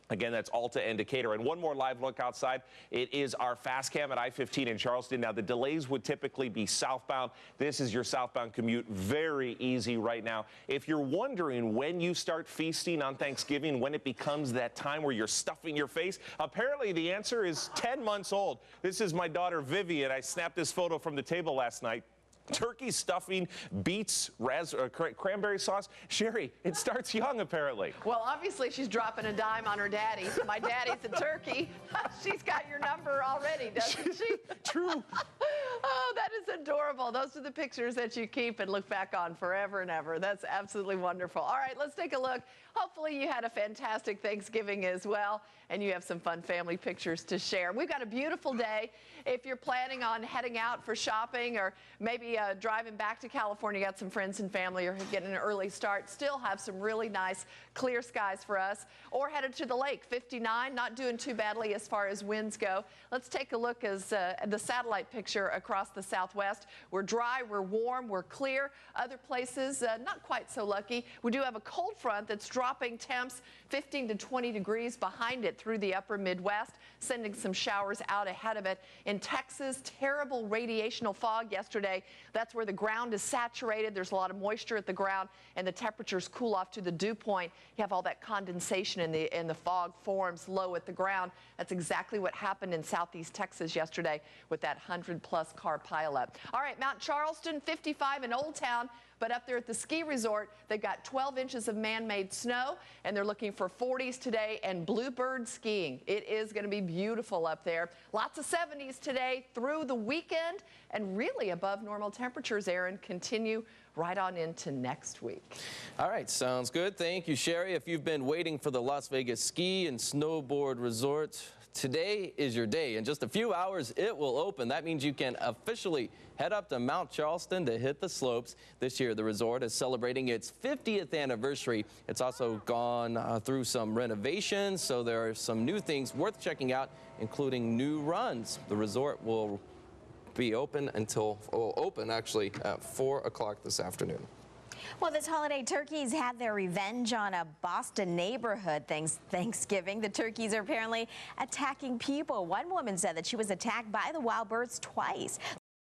Again, that's Alta and Decatur. And one more live look outside. It is our fast cam at I-15 in Charleston. Now, the delays would typically be southbound. This is your southbound commute. Very easy right now. If you're wondering when you start feasting on Thanksgiving, when it becomes that time where you're stuffing your face, apparently the answer is 10 months old. This is my daughter, Vivian. I snapped this photo from the table last night. Turkey stuffing, beets, cranberry sauce. Sherry, it starts young, apparently. Well, obviously, she's dropping a dime on her daddy. My daddy's a turkey. She's got your number already, doesn't she? True. Oh, that is adorable. Those are the pictures that you keep and look back on forever and ever. That's absolutely wonderful. All right, let's take a look. Hopefully, you had a fantastic Thanksgiving as well, and you have some fun family pictures to share. We've got a beautiful day. If you're planning on heading out for shopping or maybe driving back to California, got some friends and family or getting an early start, still have some really nice clear skies for us. Or headed to the lake, 59, not doing too badly as far as winds go. Let's take a look at the satellite picture across the southwest. We're dry, we're warm, we're clear. Other places, not quite so lucky. We do have a cold front that's dropping temps 15 to 20 degrees behind it through the upper Midwest, sending some showers out ahead of it. In Texas, terrible radiational fog yesterday. That's where the ground is saturated. There's a lot of moisture at the ground, and the temperatures cool off to the dew point. You have all that condensation and the fog forms low at the ground. That's exactly what happened in southeast Texas yesterday with that 100-plus car pileup. All right, Mount Charleston, 55 in Old Town. But up there at the ski resort, they've got 12 inches of man-made snow, and they're looking for 40s today and bluebird skiing. It is going to be beautiful up there. Lots of 70s today through the weekend, and really above normal temperatures, Aaron, continue right on into next week. All right, sounds good. Thank you, Sherry. If you've been waiting for the Las Vegas ski and snowboard resort, today is your day. In just a few hours, it will open. That means you can officially head up to Mount Charleston to hit the slopes. This year, the resort is celebrating its 50th anniversary. It's also gone through some renovations, so there are some new things worth checking out, including new runs. The resort will be open actually at 4 o'clock this afternoon. Well, this holiday, turkeys had their revenge on a Boston neighborhood Thanksgiving. The turkeys are apparently attacking people. One woman said that she was attacked by the wild birds twice.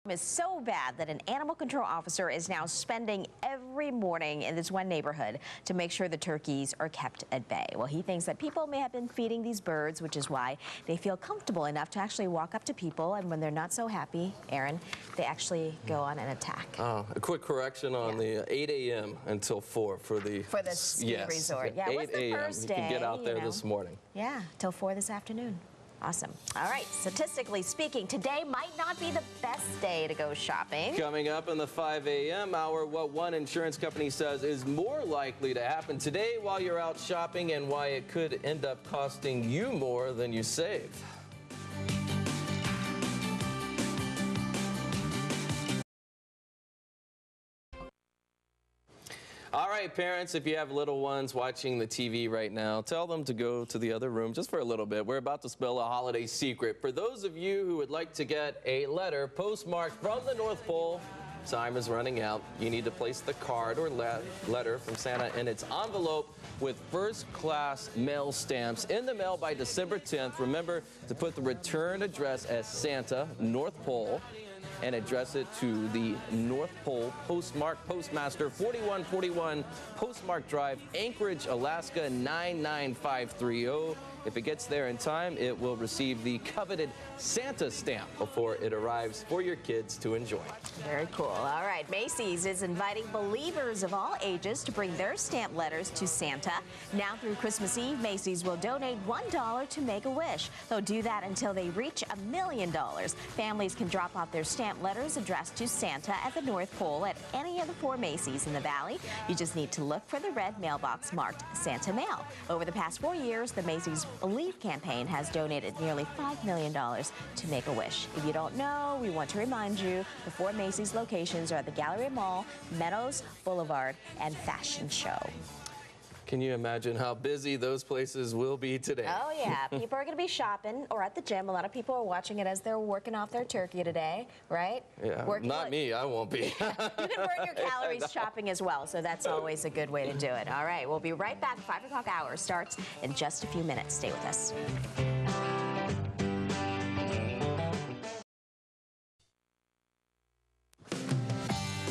Is so bad that an animal control officer is now spending every morning in this one neighborhood to make sure the turkeys are kept at bay. Well, he thinks that people may have been feeding these birds, which is why they feel comfortable enough to actually walk up to people, and when they're not so happy, Aaron, they actually go on an attack. A quick correction on the 8 a.m. until 4 for the ski resort. Yeah, 8 a.m. You can get out there this morning. Yeah, till 4 this afternoon. Awesome. All right, statistically speaking, today might not be the best day to go shopping. Coming up in the 5 a.m. hour, what one insurance company says is more likely to happen today while you're out shopping and why it could end up costing you more than you save. All right, parents, if you have little ones watching the TV right now, tell them to go to the other room just for a little bit. We're about to spill a holiday secret. For those of you who would like to get a letter postmarked from the North Pole time is running out. You need to place the card or letter from Santa in its envelope with first-class mail stamps in the mail by December 10th. Remember to put the return address as Santa, North Pole, and address it to the North Pole Postmark Postmaster, 4141 Postmark Drive, Anchorage, Alaska, 99530. If it gets there in time, it will receive the coveted Santa stamp before it arrives for your kids to enjoy. Very cool. All right, Macy's is inviting believers of all ages to bring their stamp letters to Santa. Now through Christmas Eve, Macy's will donate $1 to Make-A-Wish. They'll do that until they reach $1 million. Families can drop off their stamp letters addressed to Santa at the North Pole at any of the 4 Macy's in the Valley. You just need to look for the red mailbox marked Santa Mail. Over the past 4 years, the Macy's Believe campaign has donated nearly $5 million to Make-A-Wish. If you don't know, we want to remind you the 4 Macy's locations are at the Galleria Mall, Meadows Boulevard, and Fashion Show. Can you imagine how busy those places will be today? Oh, yeah. People are going to be shopping or at the gym. A lot of people are watching it as they're working off their turkey today, right? Yeah, not me. I won't be. You can burn your calories shopping as well, so that's always a good way to do it. All right, we'll be right back. 5 o'clock hour starts in just a few minutes. Stay with us.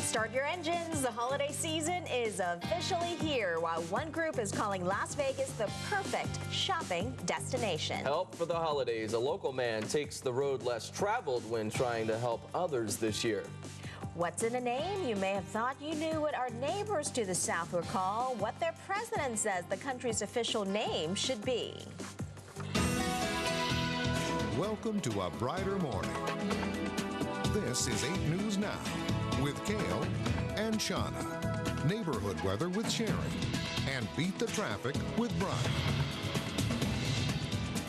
Start your engines. The holiday season is officially here, while one group is calling Las Vegas the perfect shopping destination. Help for the holidays. A local man takes the road less traveled when trying to help others this year. What's in a name? You may have thought you knew what our neighbors to the south would call what their president says the country's official name should be. Welcome to a brighter morning. This is 8 News Now with Cale and Shauna. Neighborhood weather with Sherry. And Beat the Traffic with Brian.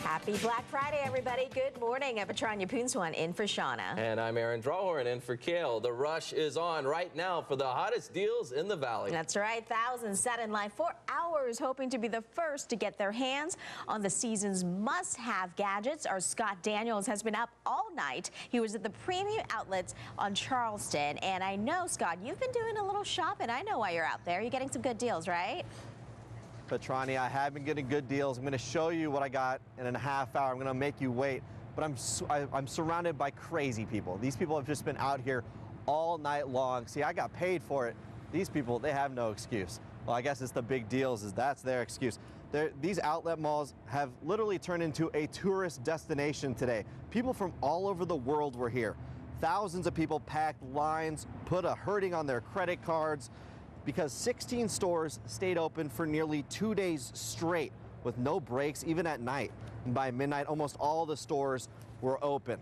Happy Black Friday, everybody. Good morning. I'm Patranya and Aaron in for Shauna. And I'm Aaron Drawhorn in for Cale. The rush is on right now for the hottest deals in the Valley. That's right. Thousands sat in line for hours hoping to be the first to get their hands on the season's must-have gadgets. Our Scott Daniels has been up all night. He was at the premium outlets on Charleston. And I know, Scott, you've been doing a little shopping. I know why you're out there. You're getting some good deals, right? Patranya, I have been getting good deals. I'm going to show you what I got in a half hour. I'm going to make you wait. But I'm surrounded by crazy people. These people have just been out here all night long. See, I got paid for it. These people, they have no excuse. Well, I guess it's the big deals, that's their excuse. These outlet malls have literally turned into a tourist destination today. People from all over the world were here. Thousands of people packed lines, put a hurting on their credit cards, because 16 stores stayed open for nearly 2 days straight with no breaks, even at night. And by midnight, almost all the stores were open.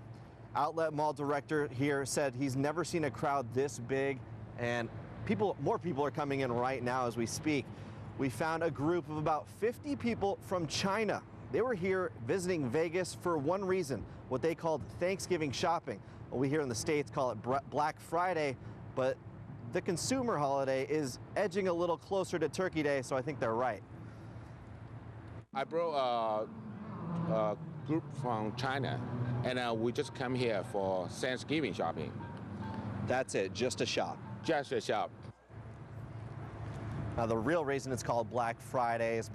Outlet mall director here said he's never seen a crowd this big, and more people are coming in right now as we speak. We found a group of about 50 people from China. They were here visiting Vegas for one reason, what they called Thanksgiving shopping. Well, we here in the States call it Black Friday, but the consumer holiday is edging a little closer to Turkey Day, so I think they're right. I brought a group from China, and we just come here for Thanksgiving shopping. That's it, just a shop? Just a shop. Now, the real reason it's called Black Friday is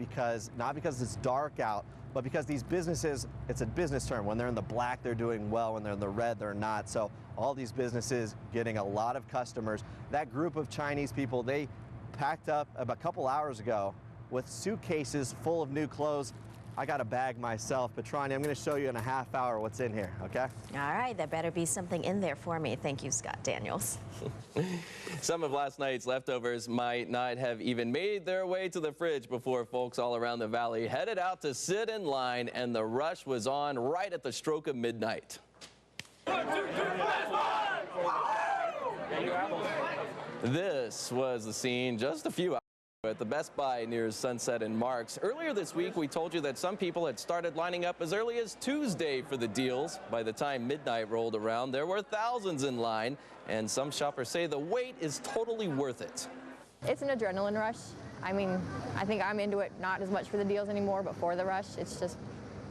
not because it's dark out, but because these businesses, it's a business term. When they're in the black, they're doing well. When they're in the red, they're not. So all these businesses getting a lot of customers. That group of Chinese people, they packed up a couple hours ago with suitcases full of new clothes. I got a bag myself. Patranya, I'm going to show you in a half hour what's in here, okay? All right, there better be something in there for me. Thank you, Scott Daniels. Some of last night's leftovers might not have even made their way to the fridge before folks all around the Valley headed out to sit in line, and the rush was on right at the stroke of midnight. 1, 2, 3, This was the scene just a few hours at the Best Buy near Sunset and Marks. Earlier this week, we told you that some people had started lining up as early as Tuesday for the deals. By the time midnight rolled around, there were thousands in line, and some shoppers say the wait is totally worth it. It's an adrenaline rush. I mean, I think I'm into it not as much for the deals anymore, but for the rush. It's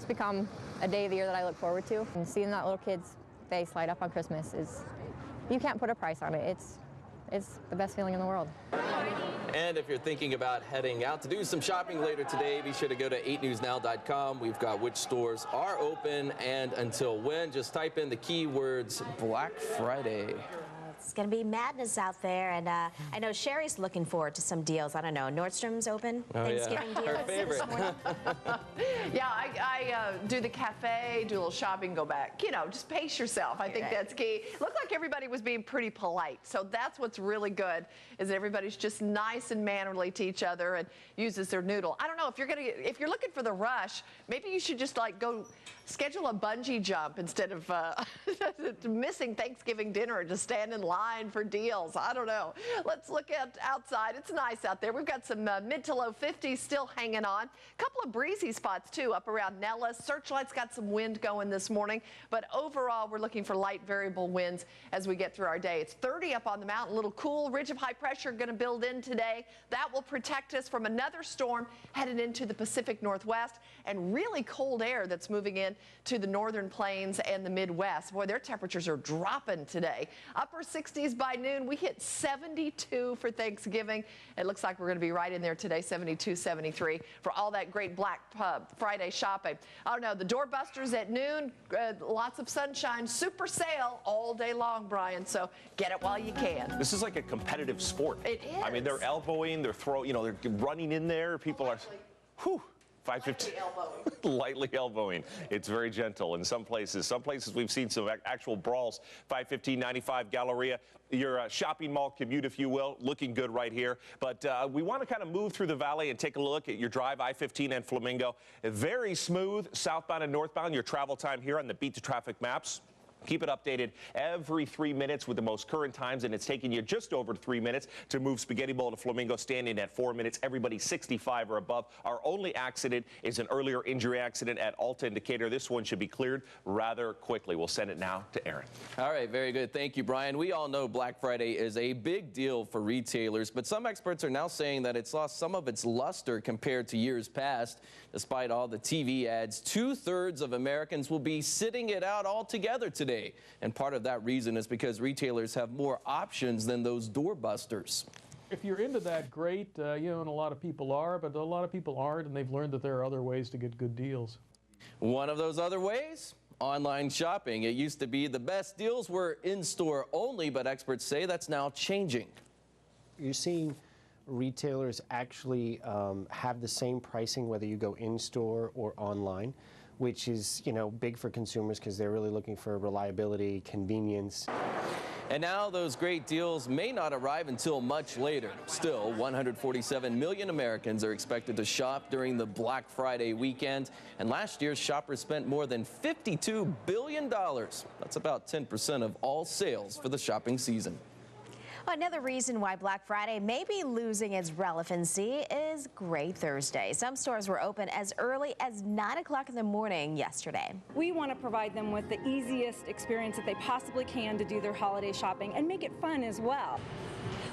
become a day of the year that I look forward to. And seeing that little kid's face light up on Christmas you can't put a price on it. it's the best feeling in the world. And if you're thinking about heading out to do some shopping later today, be sure to go to 8newsnow.com. We've got which stores are open and until when. Just type in the keywords Black Friday. It's going to be madness out there, and I know Sherry's looking forward to some deals. I don't know, Nordstrom's open? Thanksgiving deals? Her favorite. Yeah, I do the cafe, do a little shopping, go back. You know, just pace yourself. I think that's key. Looked like everybody was being pretty polite, so that's what's really good, is that everybody's just nice and mannerly to each other and uses their noodle. I don't know, if you're looking for the rush, maybe you should just like go schedule a bungee jump instead of missing Thanksgiving dinner or just stand in line for deals. I don't know. Let's look at outside. It's nice out there. We've got some mid to low 50s still hanging on. A couple of breezy spots too up around Nellis. Searchlight's got some wind going this morning, but overall we're looking for light variable winds as we get through our day. It's 30 up on the mountain, a little cool. Ridge of high pressure going to build in today. That will protect us from another storm headed into the Pacific Northwest and really cold air that's moving in to the northern plains and the Midwest. Boy, their temperatures are dropping today. Upper 60s by noon. We hit 72 for Thanksgiving. It looks like we're going to be right in there today, 72, 73 for all that great Black Friday shopping. I don't know, the doorbusters at noon, lots of sunshine, super sale all day long, Brian. So get it while you can. This is like a competitive sport. It is. I mean, they're elbowing, they're throwing, you know, they're running in there. People are, whew. 5:15. Lightly elbowing. It's very gentle in some places. Some places we've seen some actual brawls. 515, 95 Galleria. Your shopping mall commute, if you will, looking good right here. But we want to kind of move through the valley and take a look at your drive, I-15 and Flamingo. Very smooth southbound and northbound. Your travel time here on the Beat the Traffic maps. Keep it updated every 3 minutes with the most current times, and it's taking you just over 3 minutes to move Spaghetti Bowl to Flamingo, standing at 4 minutes. Everybody 65 or above. Our only accident is an earlier injury accident at Alta and Decatur. This one should be cleared rather quickly. We'll send it now to Aaron. All right, very good. Thank you, Brian. We all know Black Friday is a big deal for retailers, but some experts are now saying that it's lost some of its luster compared to years past. Despite all the TV ads, 2/3 of Americans will be sitting it out altogether today. And part of that reason is because retailers have more options than those doorbusters. If you're into that, great, you know, and a lot of people are, but a lot of people aren't, and they've learned that there are other ways to get good deals. One of those other ways? Online shopping. It used to be the best deals were in-store only, but experts say that's now changing. You're seeing retailers actually have the same pricing whether you go in-store or online, which is, you know, big for consumers because they're really looking for reliability, convenience. And now those great deals may not arrive until much later. Still, 147 million Americans are expected to shop during the Black Friday weekend. And last year, shoppers spent more than $52 billion. That's about 10% of all sales for the shopping season. Another reason why Black Friday may be losing its relevancy is Gray Thursday. Some stores were open as early as 9 o'clock in the morning yesterday. We want to provide them with the easiest experience that they possibly can to do their holiday shopping and make it fun as well.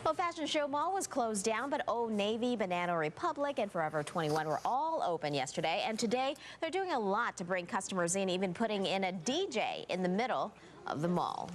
Well, Fashion Show Mall was closed down, but Old Navy, Banana Republic, and Forever 21 were all open yesterday. And today, they're doing a lot to bring customers in, even putting in a DJ in the middle of the mall.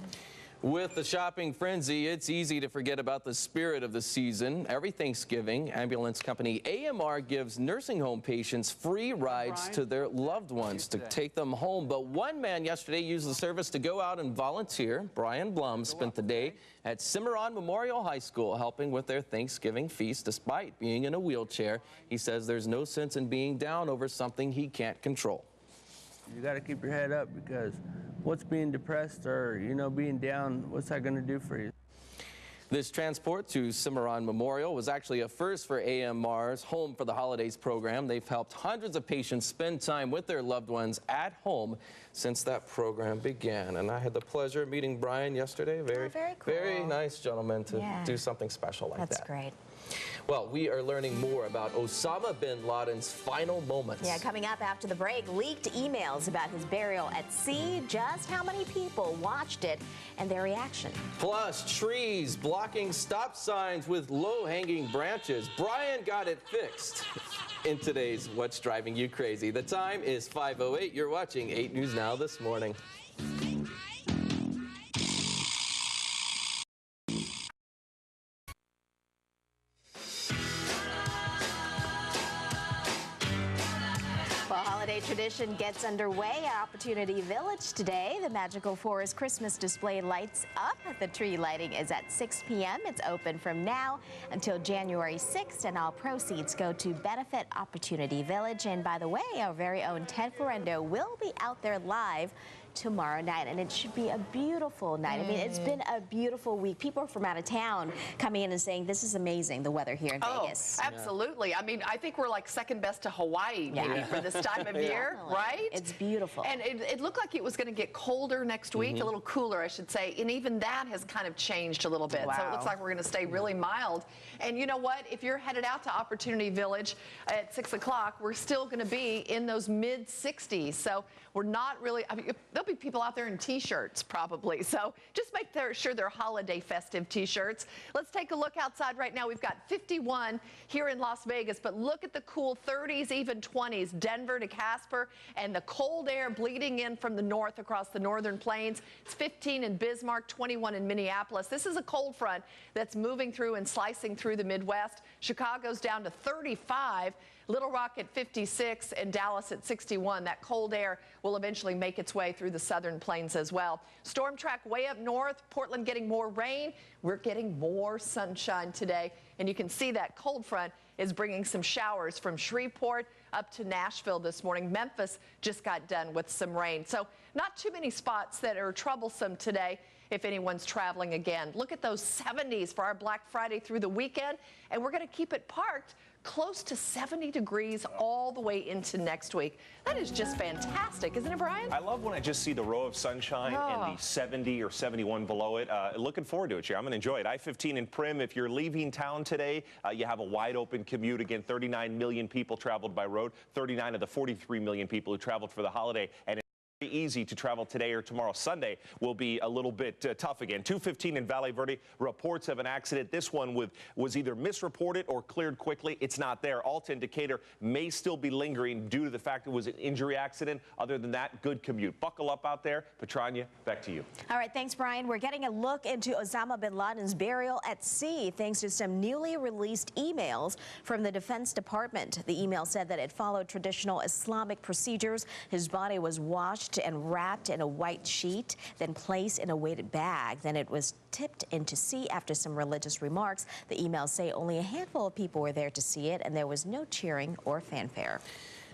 With the shopping frenzy, it's easy to forget about the spirit of the season. Every Thanksgiving, ambulance company AMR gives nursing home patients free rides to their loved ones to take them home. But one man yesterday used the service to go out and volunteer. Brian Blum spent the day at Cimarron Memorial High School helping with their Thanksgiving feast despite being in a wheelchair. He says there's no sense in being down over something he can't control. You got to keep your head up because what's being depressed or, you know, being down, what's that going to do for you? This transport to Cimarron Memorial was actually a first for AMR's Home for the Holidays program. They've helped hundreds of patients spend time with their loved ones at home since that program began. And I had the pleasure of meeting Brian yesterday. Very cool. Very nice gentleman to do something special like that. That's great. Well, we are learning more about Osama bin Laden's final moments. Yeah, coming up after the break, leaked emails about his burial at sea, just how many people watched it, and their reaction. Plus, trees blocking stop signs with low-hanging branches. Brian got it fixed in today's What's Driving You Crazy. The time is 5:08. You're watching 8 News Now this morning. tradition gets underway at Opportunity Village today. The Magical Forest Christmas display lights up. The tree lighting is at 6 p.m. It's open from now until January 6th, and all proceeds go to benefit Opportunity Village. And by the way, our very own Ted Ferrando will be out there live tomorrow night, and it should be a beautiful night. I mean, it's been a beautiful week. People from out of town coming in and saying, this is amazing, the weather here in Vegas. Absolutely. I mean, I think we're like second best to Hawaii maybe for this time of year, right? It's beautiful. And it looked like it was going to get colder next week, a little cooler, I should say, and even that has kind of changed a little bit. So it looks like we're going to stay really mild. And you know what? If you're headed out to Opportunity Village at 6 o'clock, we're still going to be in those mid-60s. So we're not really, I mean, there'll be people out there in T-shirts probably. So just make sure they're holiday festive T-shirts. Let's take a look outside right now. We've got 51 here in Las Vegas, but look at the cool 30s, even 20s, Denver to Casper, and the cold air bleeding in from the north across the northern plains. It's 15 in Bismarck, 21 in Minneapolis. This is a cold front that's moving through and slicing through the Midwest. Chicago's down to 35. Little Rock at 56 and Dallas at 61. That cold air will eventually make its way through the southern plains as well. Storm track way up north. Portland getting more rain. We're getting more sunshine today. And you can see that cold front is bringing some showers from Shreveport up to Nashville this morning. Memphis just got done with some rain. So not too many spots that are troublesome today if anyone's traveling again. Look at those 70s for our Black Friday through the weekend. And we're going to keep it parked close to 70 degrees all the way into next week. That is just fantastic, isn't it, Brian? I love when I just see the row of sunshine and the 70 or 71 below it. Looking forward to it, I'm going to enjoy it. I-15 in Prim, if you're leaving town today, you have a wide open commute. Again, 39 million people traveled by road, 39 of the 43 million people who traveled for the holiday. And easy to travel today or tomorrow. Sunday will be a little bit tough again. 215 in Valle Verde, reports of an accident. This one was either misreported or cleared quickly. It's not there. Alta indicator may still be lingering due to the fact it was an injury accident. Other than that, good commute. Buckle up out there. Patranya, back to you. All right, thanks, Brian. We're getting a look into Osama bin Laden's burial at sea thanks to some newly released emails from the Defense Department. The email said that it followed traditional Islamic procedures. His body was washed and wrapped in a white sheet, then placed in a weighted bag. Then it was tipped into sea after some religious remarks. The emails say only a handful of people were there to see it, and there was no cheering or fanfare.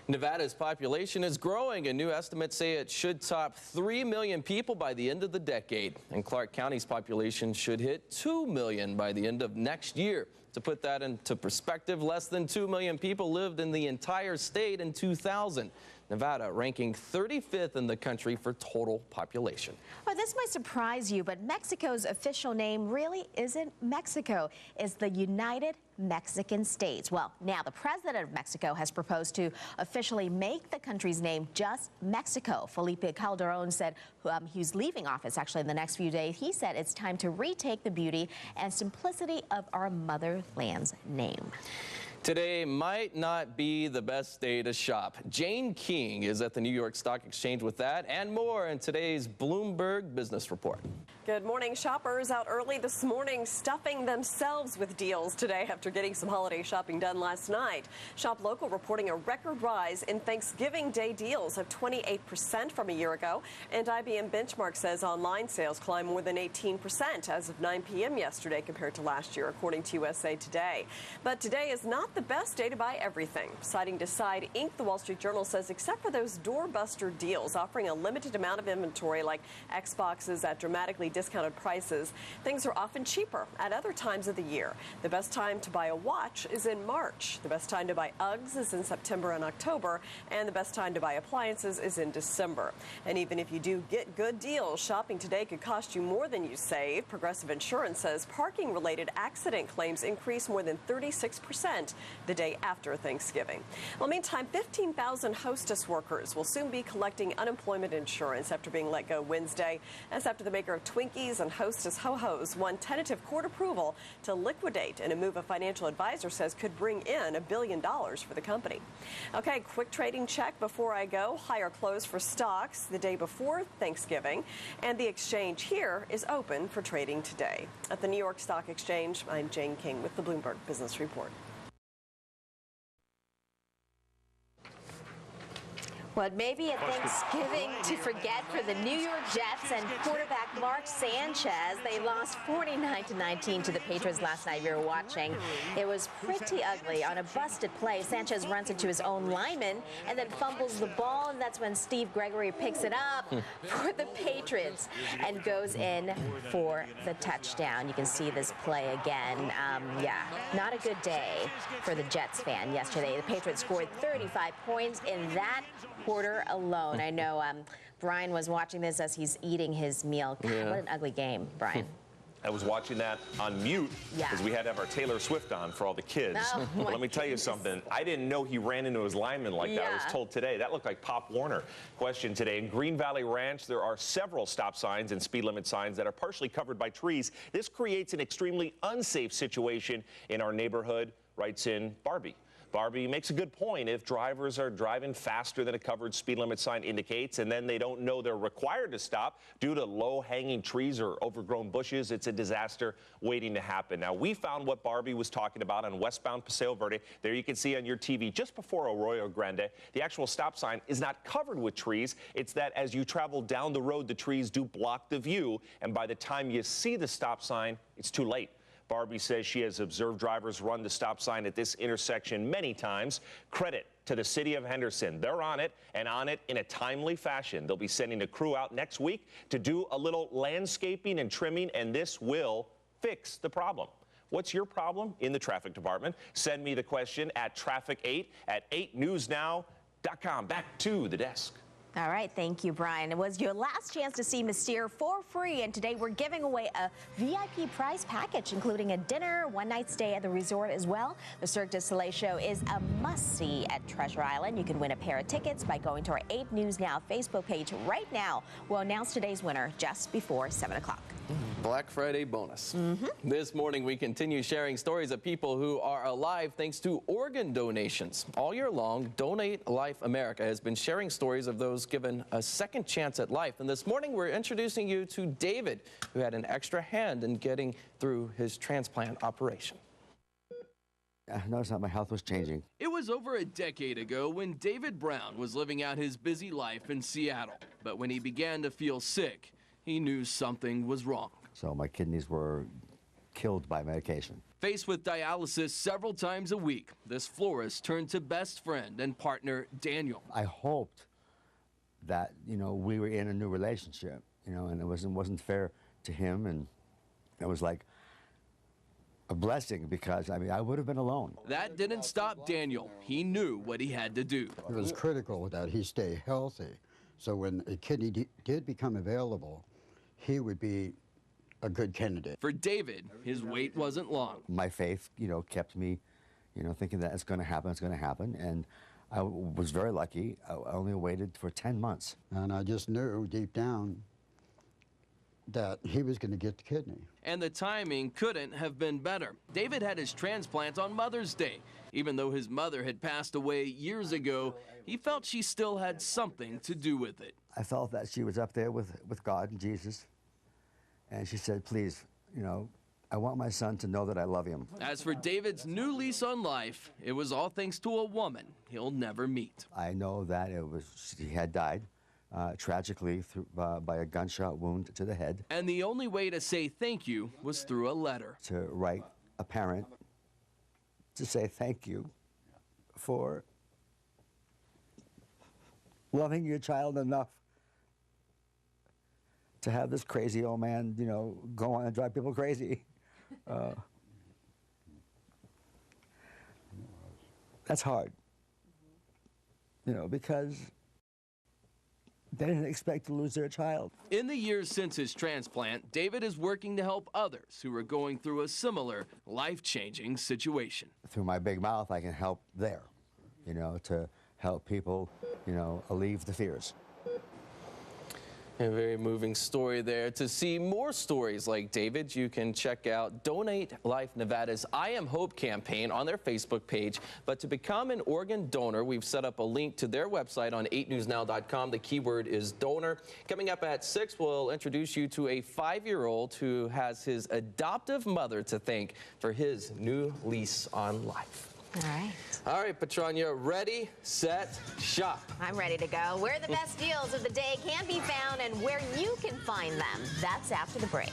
Nevada's population is growing, and new estimates say it should top 3 million people by the end of the decade. And Clark County's population should hit 2 million by the end of next year. To put that into perspective, less than 2 million people lived in the entire state in 2000. Nevada ranking 35th in the country for total population. Well, this might surprise you, but Mexico's official name really isn't Mexico. It's the United Mexican States. Well, now the president of Mexico has proposed to officially make the country's name just Mexico. Felipe Calderon said he's leaving office actually in the next few days. He said it's time to retake the beauty and simplicity of our motherland's name. Today might not be the best day to shop. Jane King is at the New York Stock Exchange with that and more in today's Bloomberg Business Report. Good morning. Shoppers out early this morning stuffing themselves with deals today after getting some holiday shopping done last night. Shop Local reporting a record rise in Thanksgiving Day deals of 28% from a year ago. And IBM Benchmark says online sales climbed more than 18% as of 9 p.m. yesterday compared to last year, according to USA Today. But today is not the best day to buy everything. Citing Decide Inc., the Wall Street Journal says except for those doorbuster deals offering a limited amount of inventory like Xboxes at dramatically discounted prices, things are often cheaper at other times of the year. The best time to buy a watch is in March. The best time to buy Uggs is in September and October. And the best time to buy appliances is in December. And even if you do get good deals, shopping today could cost you more than you save. Progressive Insurance says parking-related accident claims increased more than 36% the day after Thanksgiving. Well, meantime, 15,000 Hostess workers will soon be collecting unemployment insurance after being let go Wednesday. That's after the maker of Twinkies and Hostess Ho-Hos won tentative court approval to liquidate in a move a financial advisor says could bring in $1 billion for the company. Okay, quick trading check before I go. Higher close for stocks the day before Thanksgiving, and the exchange here is open for trading today. At the New York Stock Exchange, I'm Jane King with the Bloomberg Business Report. Well, maybe a Thanksgiving to forget for the New York Jets and quarterback Mark Sanchez. They lost 49-19 to the Patriots last night. You were watching. It was pretty ugly. On a busted play, Sanchez runs into his own lineman and then fumbles the ball, and that's when Steve Gregory picks it up for the Patriots and goes in for the touchdown. You can see this play again. Yeah, not a good day for the Jets fan yesterday. The Patriots scored 35 points in that quarter alone. I know Brian was watching this as he's eating his meal. God, what an ugly game, Brian. I was watching that on mute because we had to have our Taylor Swift on for all the kids. But let me tell you something. I didn't know he ran into his lineman like that. I was told today. That looked like Pop Warner. Question today. In Green Valley Ranch, there are several stop signs and speed limit signs that are partially covered by trees. This creates an extremely unsafe situation in our neighborhood, writes in Barbie. Barbie makes a good point. If drivers are driving faster than a covered speed limit sign indicates and then they don't know they're required to stop due to low-hanging trees or overgrown bushes, it's a disaster waiting to happen. Now, we found what Barbie was talking about on westbound Paseo Verde. There you can see on your TV just before Arroyo Grande. The actual stop sign is not covered with trees. It's that as you travel down the road, the trees do block the view, and by the time you see the stop sign, it's too late. Barbie says she has observed drivers run the stop sign at this intersection many times. Credit to the city of Henderson. They're on it, and on it in a timely fashion. They'll be sending a crew out next week to do a little landscaping and trimming, and this will fix the problem. What's your problem in the traffic department? Send me the question at traffic8@8newsnow.com. Back to the desk. All right, thank you, Brian. It was your last chance to see Mystere for free, and today we're giving away a VIP prize package, including a dinner, one-night stay at the resort as well. The Cirque du Soleil show is a must-see at Treasure Island. You can win a pair of tickets by going to our 8 News Now Facebook page right now. We'll announce today's winner just before 7 o'clock. Black Friday bonus. This morning, we continue sharing stories of people who are alive thanks to organ donations. All year long, Donate Life America has been sharing stories of those given a second chance at life. And this morning, we're introducing you to David, who had an extra hand in getting through his transplant operation. I noticed that my health was changing. It was over a decade ago when David Brown was living out his busy life in Seattle. But when he began to feel sick, he knew something was wrong. So my kidneys were killed by medication. Faced with dialysis several times a week, this florist turned to best friend and partner Daniel. I hoped that, we were in a new relationship, and it wasn't fair to him, and it was like a blessing because, I would have been alone. That didn't stop Daniel. He knew what he had to do. It was critical that he stay healthy, so when a kidney did become available, he would be a good candidate. For David, his wait wasn't long. My faith, kept me, thinking that it's going to happen, and I was very lucky. I only waited for 10 months. And I just knew deep down that he was going to get the kidney. And the timing couldn't have been better. David had his transplant on Mother's Day. Even though his mother had passed away years ago, he felt she still had something to do with it. I felt that she was up there with God and Jesus. And she said, please, I want my son to know that I love him. As for David's new lease on life, it was all thanks to a woman he'll never meet. I know that he had died tragically by a gunshot wound to the head. And the only way to say thank you was through a letter. To write a parent to say thank you for loving your child enough to have this crazy old man, go on and drive people crazy. That's hard, because they didn't expect to lose their child. In the years since his transplant, David is working to help others who are going through a similar life-changing situation. Through my big mouth, I can help there, to help people, alleviate the fears. A very moving story there. To see more stories like David, you can check out Donate Life Nevada's I Am Hope campaign on their Facebook page. But to become an organ donor, we've set up a link to their website on 8newsnow.com. The keyword is donor. Coming up at 6, we'll introduce you to a 5-year-old who has his adoptive mother to thank for his new lease on life. All right. All right, Patranya, ready, set, shop. I'm ready to go. Where the best deals of the day can be found and where you can find them. That's after the break.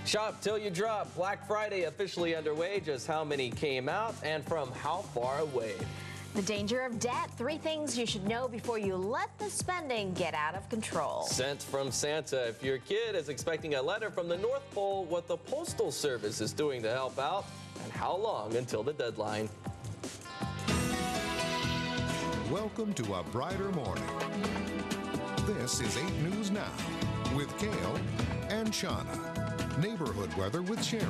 Shop till you drop. Black Friday officially underway. Just how many came out and from how far away? The danger of debt. 3 things you should know before you let the spending get out of control. Sent from Santa. If your kid is expecting a letter from the North Pole, what the Postal Service is doing to help out, and how long until the deadline. Welcome to a brighter morning. This is 8 News Now with Cale and Shauna. Neighborhood weather with Sherry.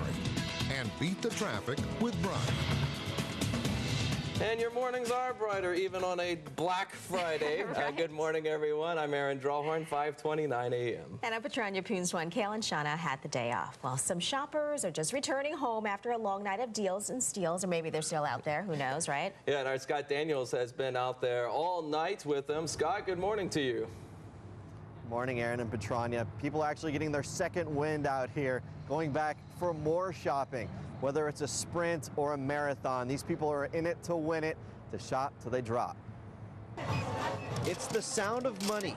And beat the traffic with Brian. And your mornings are brighter even on a Black Friday. Right. Good morning, everyone. I'm Aaron Drawhorn, 5:29 a.m. And I'm Patranya, Bhoolsuwan, Cale and Shauna had the day off. Well, some shoppers are just returning home after a long night of deals and steals, or maybe they're still out there. Who knows, right? Yeah, and our Scott Daniels has been out there all night with them. Scott, good morning to you. Morning, Aaron and Patranya. People are actually getting their second wind out here, going back for more shopping. Whether it's a sprint or a marathon, these people are in it to win it, to shop till they drop. It's the sound of money.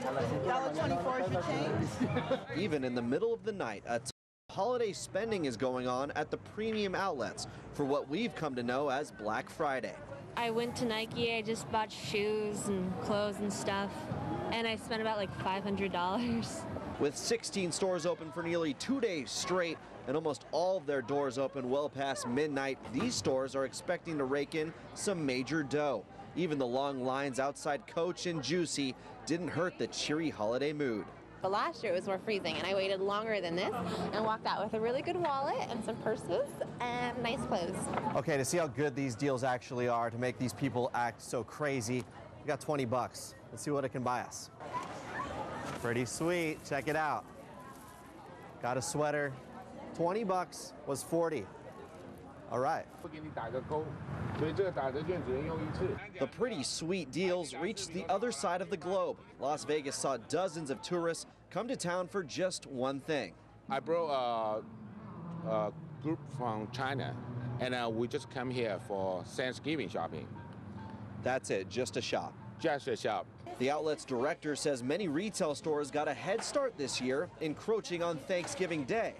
$1.24 for change. Even in the middle of the night, a ton of holiday spending is going on at the premium outlets for what we've come to know as Black Friday. I went to Nike, I just bought shoes and clothes and stuff, and I spent about like $500. With 16 stores open for nearly 2 days straight and almost all of their doors open well past midnight, these stores are expecting to rake in some major dough. Even the long lines outside Coach and Juicy didn't hurt the cheery holiday mood. But last year it was more freezing, and I waited longer than this and walked out with a really good wallet and some purses and nice clothes. Okay, to see how good these deals actually are, to make these people act so crazy, we got 20 bucks. Let's see what it can buy us. Pretty sweet, check it out. Got a sweater, 20 bucks was 40. All right. The pretty sweet deals reached the other side of the globe. Las Vegas saw dozens of tourists come to town for just one thing. I brought a group from China, and we just come here for Thanksgiving shopping. That's it, just a shop. Just a shop. The outlet's director says many retail stores got a head start this year, encroaching on Thanksgiving Day.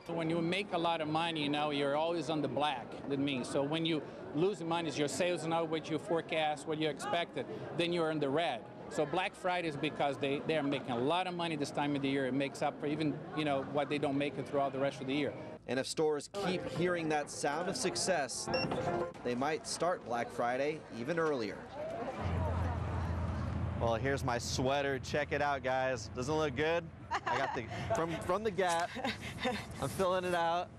When you make a lot of money, you know, you're always on the black, that means. So when you lose money, your sales are not what you forecast, what you expected, then you're in the red. So Black Friday is because they're making a lot of money this time of the year. It makes up for even, you know, what they don't make it throughout the rest of the year. And if stores keep hearing that sound of success, they might start Black Friday even earlier. Well, here's my sweater. Check it out, guys. Doesn't it look good? I got the from the Gap. I'm filling it out.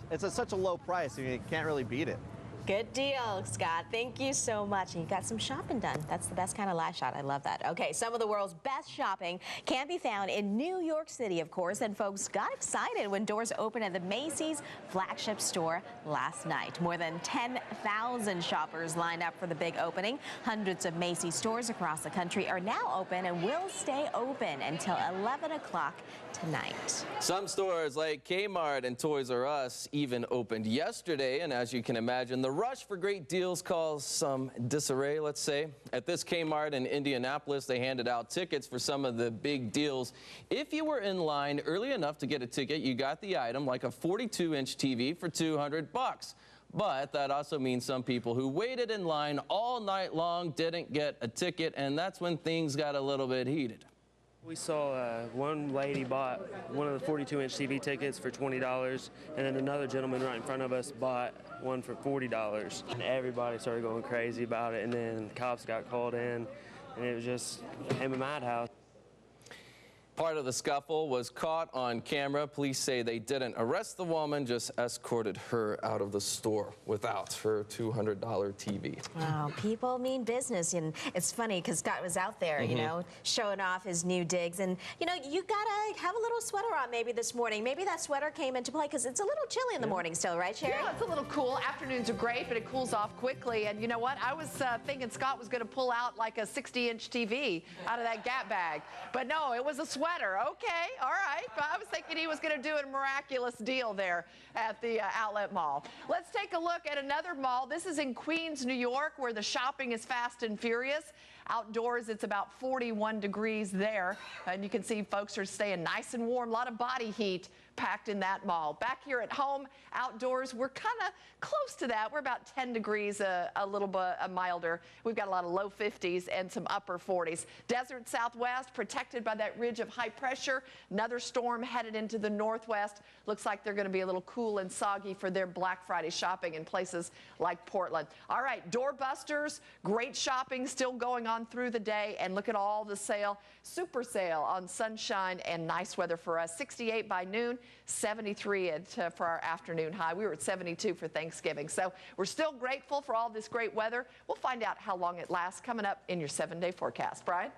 It's at such a low price, you can't really beat it. Good deal, Scott. Thank you so much. And you got some shopping done. That's the best kind of live shot. I love that. Okay, some of the world's best shopping can be found in New York City, of course. And folks got excited when doors opened at the Macy's flagship store last night. More than 10,000 shoppers lined up for the big opening. Hundreds of Macy's stores across the country are now open and will stay open until 11 o'clock tonight. Some stores like Kmart and Toys R Us even opened yesterday. And as you can imagine, the rush for great deals caused some disarray, let's say. At this Kmart in Indianapolis, they handed out tickets for some of the big deals. If you were in line early enough to get a ticket, you got the item, like a 42-inch TV for $200. But that also means some people who waited in line all night long didn't get a ticket, and that's when things got a little bit heated. We saw one lady bought one of the 42-inch TV tickets for $20, and then another gentleman right in front of us bought one for $40. And everybody started going crazy about it, and then cops got called in, and it was just became a madhouse. Part of the scuffle was caught on camera. Police say they didn't arrest the woman, just escorted her out of the store without her $200 TV. Wow, people mean business. And it's funny because Scott was out there, you know, showing off his new digs. And, you know, you got to have a little sweater on maybe this morning. Maybe that sweater came into play because it's a little chilly in the morning still, right, Sherry? Yeah, it's a little cool. Afternoons are great, but it cools off quickly. And you know what? I was thinking Scott was going to pull out like a 60-inch TV out of that Gap bag. But no, it was a sweater. Okay, all right. But I was thinking he was going to do a miraculous deal there at the outlet mall. Let's take a look at another mall. This is in Queens, New York, where the shopping is fast and furious. Outdoors, it's about 41 degrees there. And you can see folks are staying nice and warm. A lot of body heat packed in that mall. Back here at home, outdoors, we're kind of close to that. We're about 10 degrees, a little bit milder. We've got a lot of low 50s and some upper 40s. Desert Southwest, protected by that ridge of high pressure. Another storm headed into the northwest. Looks like they're going to be a little cool and soggy for their Black Friday shopping in places like Portland. All right, doorbusters, great shopping still going on through the day. And look at all the sale, super sale on sunshine and nice weather for us. 68 by noon. 73 for our afternoon high. We were at 72 for Thanksgiving. So we're still grateful for all this great weather. We'll find out how long it lasts coming up in your 7-day forecast. Brian?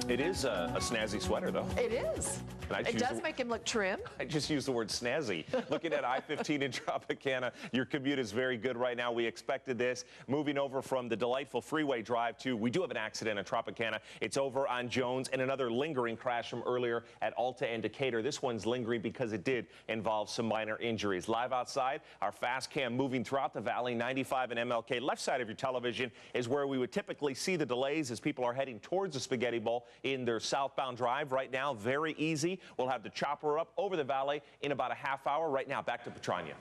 It is a snazzy sweater, though. It is. It does make him look trim. I just used the word snazzy. Looking at I-15 in Tropicana, your commute is very good right now. We expected this. Moving over from the delightful freeway drive to, we do have an accident in Tropicana. It's over on Jones, and another lingering crash from earlier at Alta and Decatur. This one's lingering because it did involve some minor injuries. Live outside, our fast cam moving throughout the valley, 95 and MLK. Left side of your television is where we would typically see the delays as people are heading towards the Spaghetti Bowl in their southbound drive. Right now, very easy. We'll have the chopper up over the valley in about a half hour. Right now, back to Patranya.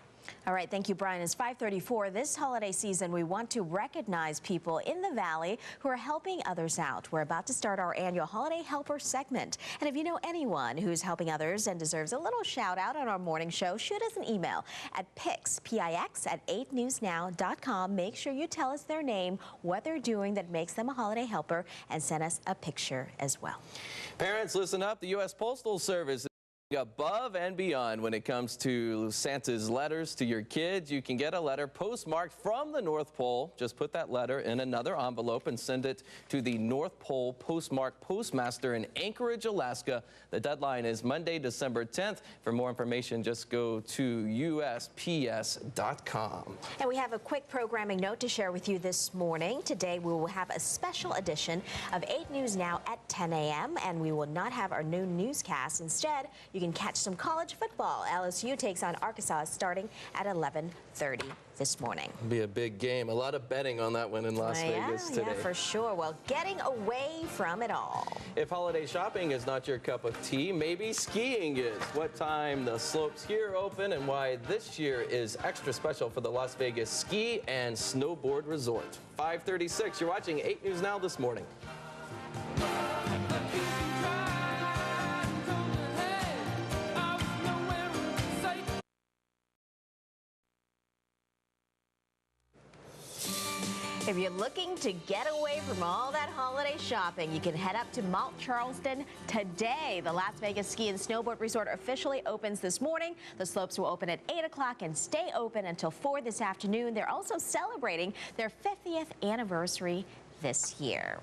All right, thank you, Brian. It's 5:34. This holiday season, we want to recognize people in the Valley who are helping others out. We're about to start our annual Holiday Helper segment. And if you know anyone who's helping others and deserves a little shout out on our morning show, shoot us an email at pix, P-I-X, at 8newsnow.com. Make sure you tell us their name, what they're doing that makes them a holiday helper, and send us a picture as well. Parents, listen up. The U.S. Postal Service above and beyond when it comes to Santa's letters to your kids. You can get a letter postmarked from the North Pole. Just put that letter in another envelope and send it to the North Pole Postmark Postmaster in Anchorage, Alaska. The deadline is Monday, December 10th. For more information, just go to USPS.com. And we have a quick programming note to share with you this morning. Today, we will have a special edition of 8 News Now at 10 a.m. and we will not have our new newscast. Instead, you can catch some college football. LSU takes on Arkansas starting at 11:30 this morning. It'll be a big game. A lot of betting on that one in Las Vegas today. Yeah, for sure. Well, getting away from it all. If holiday shopping is not your cup of tea, maybe skiing is. What time the slopes here open and why this year is extra special for the Las Vegas Ski and Snowboard Resort. 5:36. You're watching 8 News Now this morning. If you're looking to get away from all that holiday shopping, you can head up to Mount Charleston today. The Las Vegas Ski and Snowboard Resort officially opens this morning. The slopes will open at 8 o'clock and stay open until 4 this afternoon. They're also celebrating their 50th anniversary this year.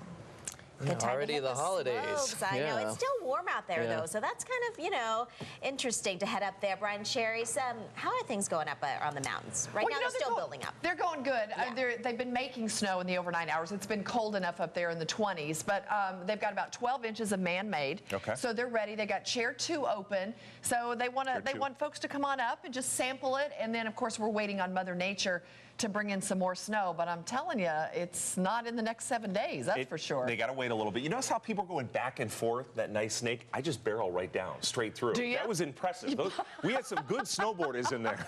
Yeah, already the holidays. I know. It's still warm out there, though, so that's kind of, you know, interesting to head up there. Brian, Sherry, how are things going up on the mountains? Right now, they're still building up. They're going good. Yeah. They've been making snow in the overnight hours. It's been cold enough up there in the 20s, but they've got about 12 inches of man-made. Okay. So they're ready. They got Chair 2 open, so they want folks to come on up and just sample it, and then, of course, we're waiting on Mother Nature to bring in some more snow, but I'm telling you, it's not in the next 7 days, that's for sure. They got to wait a little bit. You notice how people are going back and forth, that nice snake? I just barrel right down, straight through. Do you? That was impressive. We had some good snowboarders in there.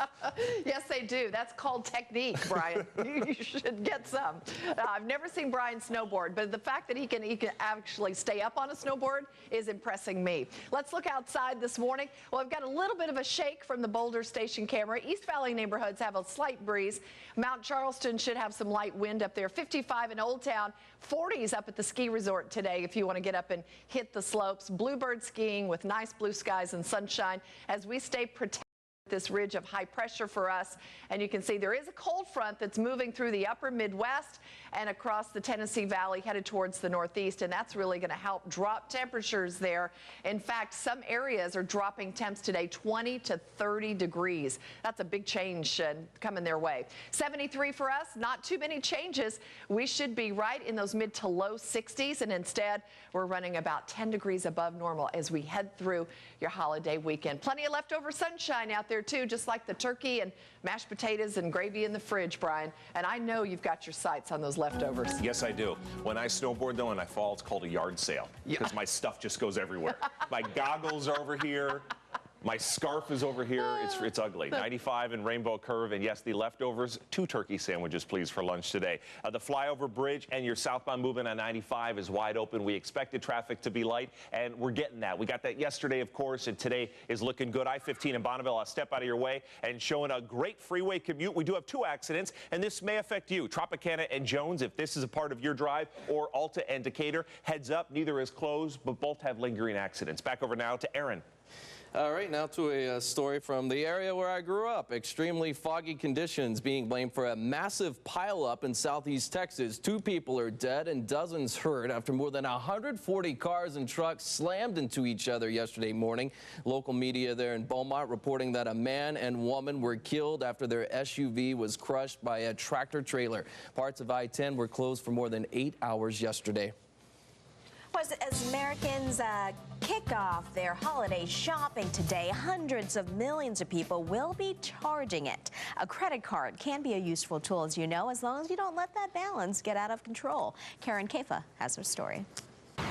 Yes, they do. That's called technique, Brian. You should get some. I've never seen Brian snowboard, but the fact that he can actually stay up on a snowboard is impressing me. Let's look outside this morning. Well, I've got a little bit of a shake from the Boulder Station camera. East Valley neighborhoods have a slight breeze. Mount Charleston should have some light wind up there. 55 in Old Town, 40s up at the ski resort today if you want to get up and hit the slopes. Bluebird skiing with nice blue skies and sunshine as we stay protected. This ridge of high pressure for us, and you can see there is a cold front that's moving through the upper Midwest and across the Tennessee Valley headed towards the Northeast, and that's really going to help drop temperatures there. In fact, some areas are dropping temps today 20 to 30 degrees. That's a big change coming their way. 73 for us, not too many changes. We should be right in those mid to low 60s, and instead we're running about 10 degrees above normal as we head through your holiday weekend. Plenty of leftover sunshine out there too, just like the turkey and mashed potatoes and gravy in the fridge, Brian. And I know you've got your sights on those leftovers. Yes, I do. When I snowboard, though, and I fall, it's called a yard sale because my stuff just goes everywhere. My goggles are over here. My scarf is over here. It's ugly. 95 in Rainbow Curve, and yes, the leftovers. 2 turkey sandwiches, please, for lunch today. The flyover bridge and your southbound movement on 95 is wide open. We expected traffic to be light, and we're getting that. We got that yesterday, of course, and today is looking good. I-15 in Bonneville, I'll step out of your way, and showing a great freeway commute. We do have 2 accidents, and this may affect you. Tropicana and Jones, if this is a part of your drive, or Alta and Decatur. Heads up, neither is closed, but both have lingering accidents. Back over now to Aaron. All right, now to a story from the area where I grew up. Extremely foggy conditions being blamed for a massive pileup in southeast Texas. 2 people are dead and dozens hurt after more than 140 cars and trucks slammed into each other yesterday morning. Local media there in Beaumont reporting that a man and woman were killed after their SUV was crushed by a tractor trailer. Parts of I-10 were closed for more than 8 hours yesterday. As Americans kick off their holiday shopping today, hundreds of millions of people will be charging it. A credit card can be a useful tool, as you know, as long as you don't let that balance get out of control. Karen Kafa has her story.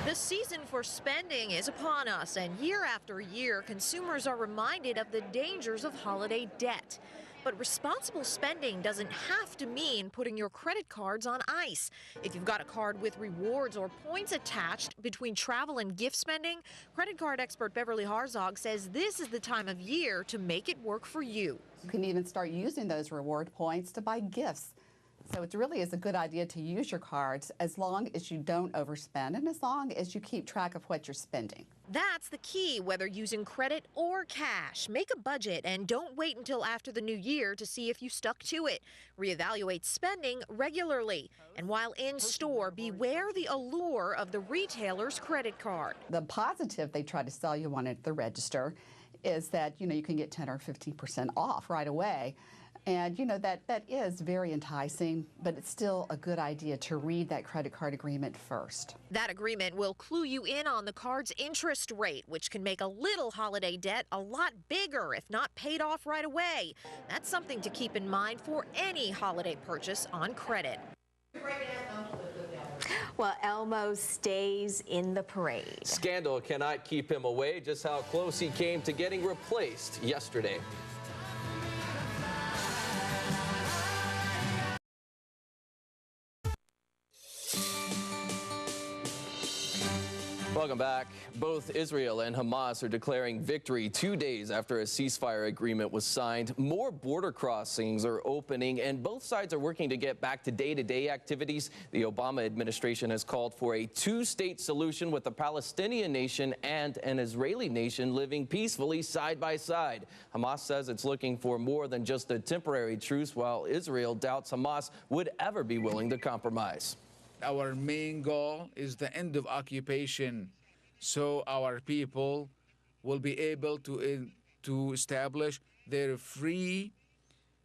The season for spending is upon us, and year after year, consumers are reminded of the dangers of holiday debt. But responsible spending doesn't have to mean putting your credit cards on ice. If you've got a card with rewards or points attached between travel and gift spending, credit card expert Beverly Harzog says this is the time of year to make it work for you. You can even start using those reward points to buy gifts. So it really is a good idea to use your cards as long as you don't overspend and as long as you keep track of what you're spending. That's the key, whether using credit or cash. Make a budget and don't wait until after the new year to see if you stuck to it. Reevaluate spending regularly. And while in store, beware the allure of the retailer's credit card. The positive they try to sell you on at the register is that, you can get 10 or 15% off right away. And, that is very enticing, but it's still a good idea to read that credit card agreement first. That agreement will clue you in on the card's interest rate, which can make a little holiday debt a lot bigger if not paid off right away. That's something to keep in mind for any holiday purchase on credit. Well, Elmo stays in the parade. Scandal cannot keep him away. Just how close he came to getting replaced yesterday. Welcome back. Both Israel and Hamas are declaring victory 2 days after a ceasefire agreement was signed. More border crossings are opening, and both sides are working to get back to day-to-day activities. The Obama administration has called for a 2-state solution with a Palestinian nation and an Israeli nation living peacefully side by side. Hamas says it's looking for more than just a temporary truce, while Israel doubts Hamas would ever be willing to compromise. Our main goal is the end of occupation, so our people will be able to establish their free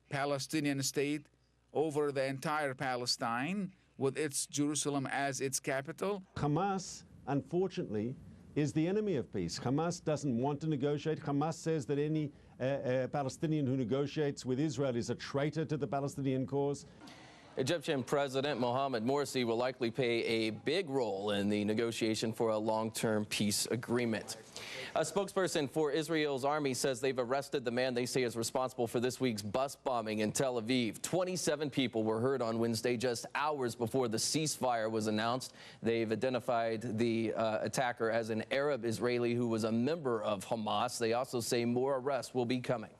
Palestinian state over the entire Palestine, with its Jerusalem as its capital. Hamas, unfortunately, is the enemy of peace. Hamas doesn't want to negotiate. Hamas says that any Palestinian who negotiates with Israel is a traitor to the Palestinian cause. Egyptian President Mohamed Morsi will likely play a big role in the negotiation for a long-term peace agreement. A spokesperson for Israel's army says they've arrested the man they say is responsible for this week's bus bombing in Tel Aviv. 27 people were hurt on Wednesday, just hours before the ceasefire was announced. They've identified the attacker as an Arab Israeli who was a member of Hamas. They also say more arrests will be coming.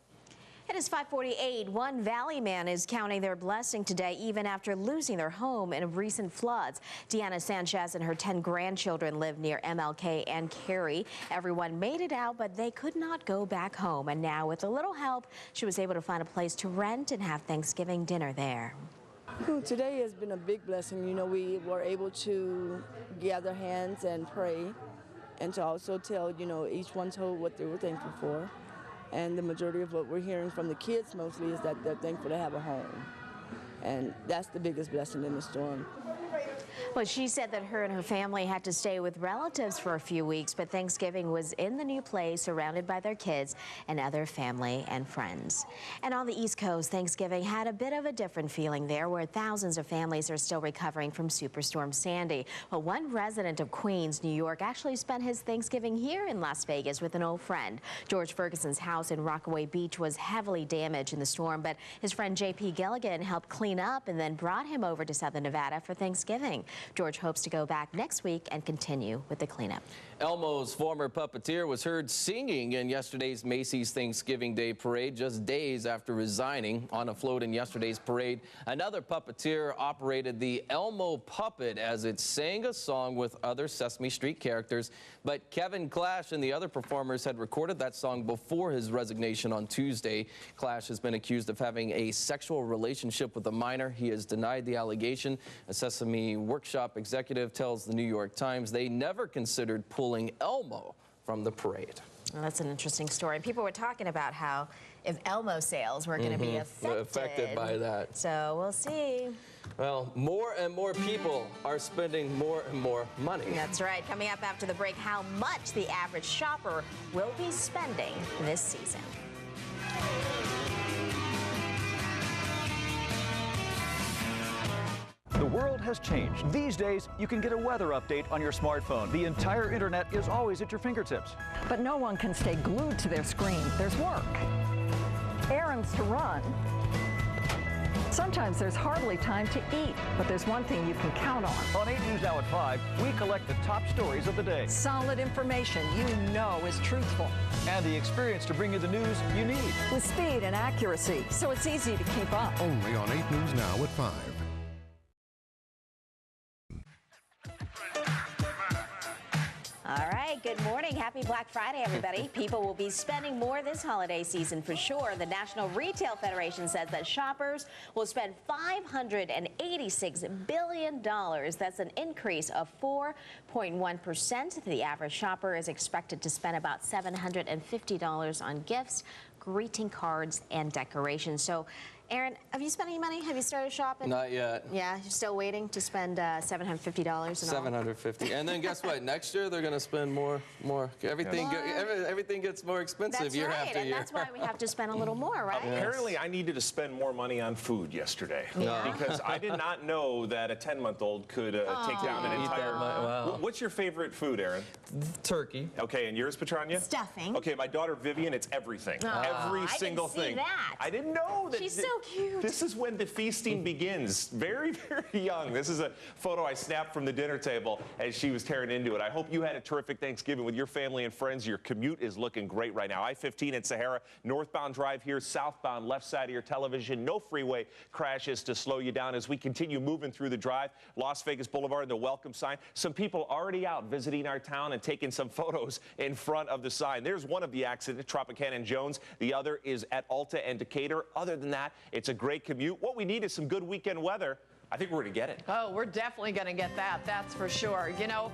It is 5:48. One Valley man is counting their blessing today, even after losing their home in recent floods. Deanna Sanchez and her 10 grandchildren live near MLK and Cary. Everyone made it out, but they could not go back home. And now, with a little help, she was able to find a place to rent and have Thanksgiving dinner there. Today has been a big blessing. You know, we were able to gather hands and pray, and to also tell, you know, each one told what they were thankful for. And the majority of what we're hearing from the kids mostly is that they're thankful to have a home. And that's the biggest blessing in the storm. Well, she said that her and her family had to stay with relatives for a few weeks, but Thanksgiving was in the new place, surrounded by their kids and other family and friends. And on the East Coast, Thanksgiving had a bit of a different feeling there, where thousands of families are still recovering from Superstorm Sandy. Well, one resident of Queens, New York, actually spent his Thanksgiving here in Las Vegas with an old friend. George Ferguson's house in Rockaway Beach was heavily damaged in the storm, but his friend J.P. Gilligan helped clean up and then brought him over to Southern Nevada for Thanksgiving. George hopes to go back next week and continue with the cleanup. Elmo's former puppeteer was heard singing in yesterday's Macy's Thanksgiving Day Parade, just days after resigning. On a float in yesterday's parade, another puppeteer operated the Elmo puppet as it sang a song with other Sesame Street characters. But Kevin Clash and the other performers had recorded that song before his resignation on Tuesday. Clash has been accused of having a sexual relationship with a minor. He has denied the allegation. A Sesame Workshop executive tells the New York Times they never considered pulling Elmo from the parade. Well, that's an interesting story. People were talking about how if Elmo sales were going to be affected by that. So we'll see. Well, more and more people are spending more and more money. That's right. Coming up after the break, how much the average shopper will be spending this season. The world has changed. These days, you can get a weather update on your smartphone. The entire internet is always at your fingertips. But no one can stay glued to their screen. There's work, errands to run. Sometimes there's hardly time to eat, but there's one thing you can count on. On 8 News Now at 5, we collect the top stories of the day. Solid information you know is truthful. And the experience to bring you the news you need. With speed and accuracy, so it's easy to keep up. Only on 8 News Now at 5. All right, good morning. Happy Black Friday, everybody. People will be spending more this holiday season for sure. The National Retail Federation says that shoppers will spend $586 billion. That's an increase of 4.1%. The average shopper is expected to spend about $750 on gifts, greeting cards, and decorations. So, Aaron, have you spent any money? Have you started shopping? Not yet. Yeah, you're still waiting to spend $750 and all? $750. And then guess what? Next year they're going to spend more. Everything gets more expensive year after year. That's why we have to spend a little more, right? Apparently, I needed to spend more money on food yesterday because I did not know that a 10-month-old could take down an entire. Wow. What's your favorite food, Aaron? Turkey. Okay, and yours, Patranya? Stuffing. Okay, my daughter Vivian, it's everything. Every single thing. I didn't know that. She's so cute. This is when the feasting begins. Very, very young. This is a photo I snapped from the dinner table as she was tearing into it. I hope you had a terrific Thanksgiving with your family and friends. Your commute is looking great right now. I-15 at Sahara, northbound drive here, southbound left side of your television. No freeway crashes to slow you down as we continue moving through the drive. Las Vegas Boulevard, the welcome sign. Some people already out visiting our town and taking some photos in front of the sign. There's one of the accidents, Tropicana and Jones. The other is at Alta and Decatur. Other than that, it's a great commute. What we need is some good weekend weather. I think we're going to get it. Oh, we're definitely going to get that. That's for sure. You know,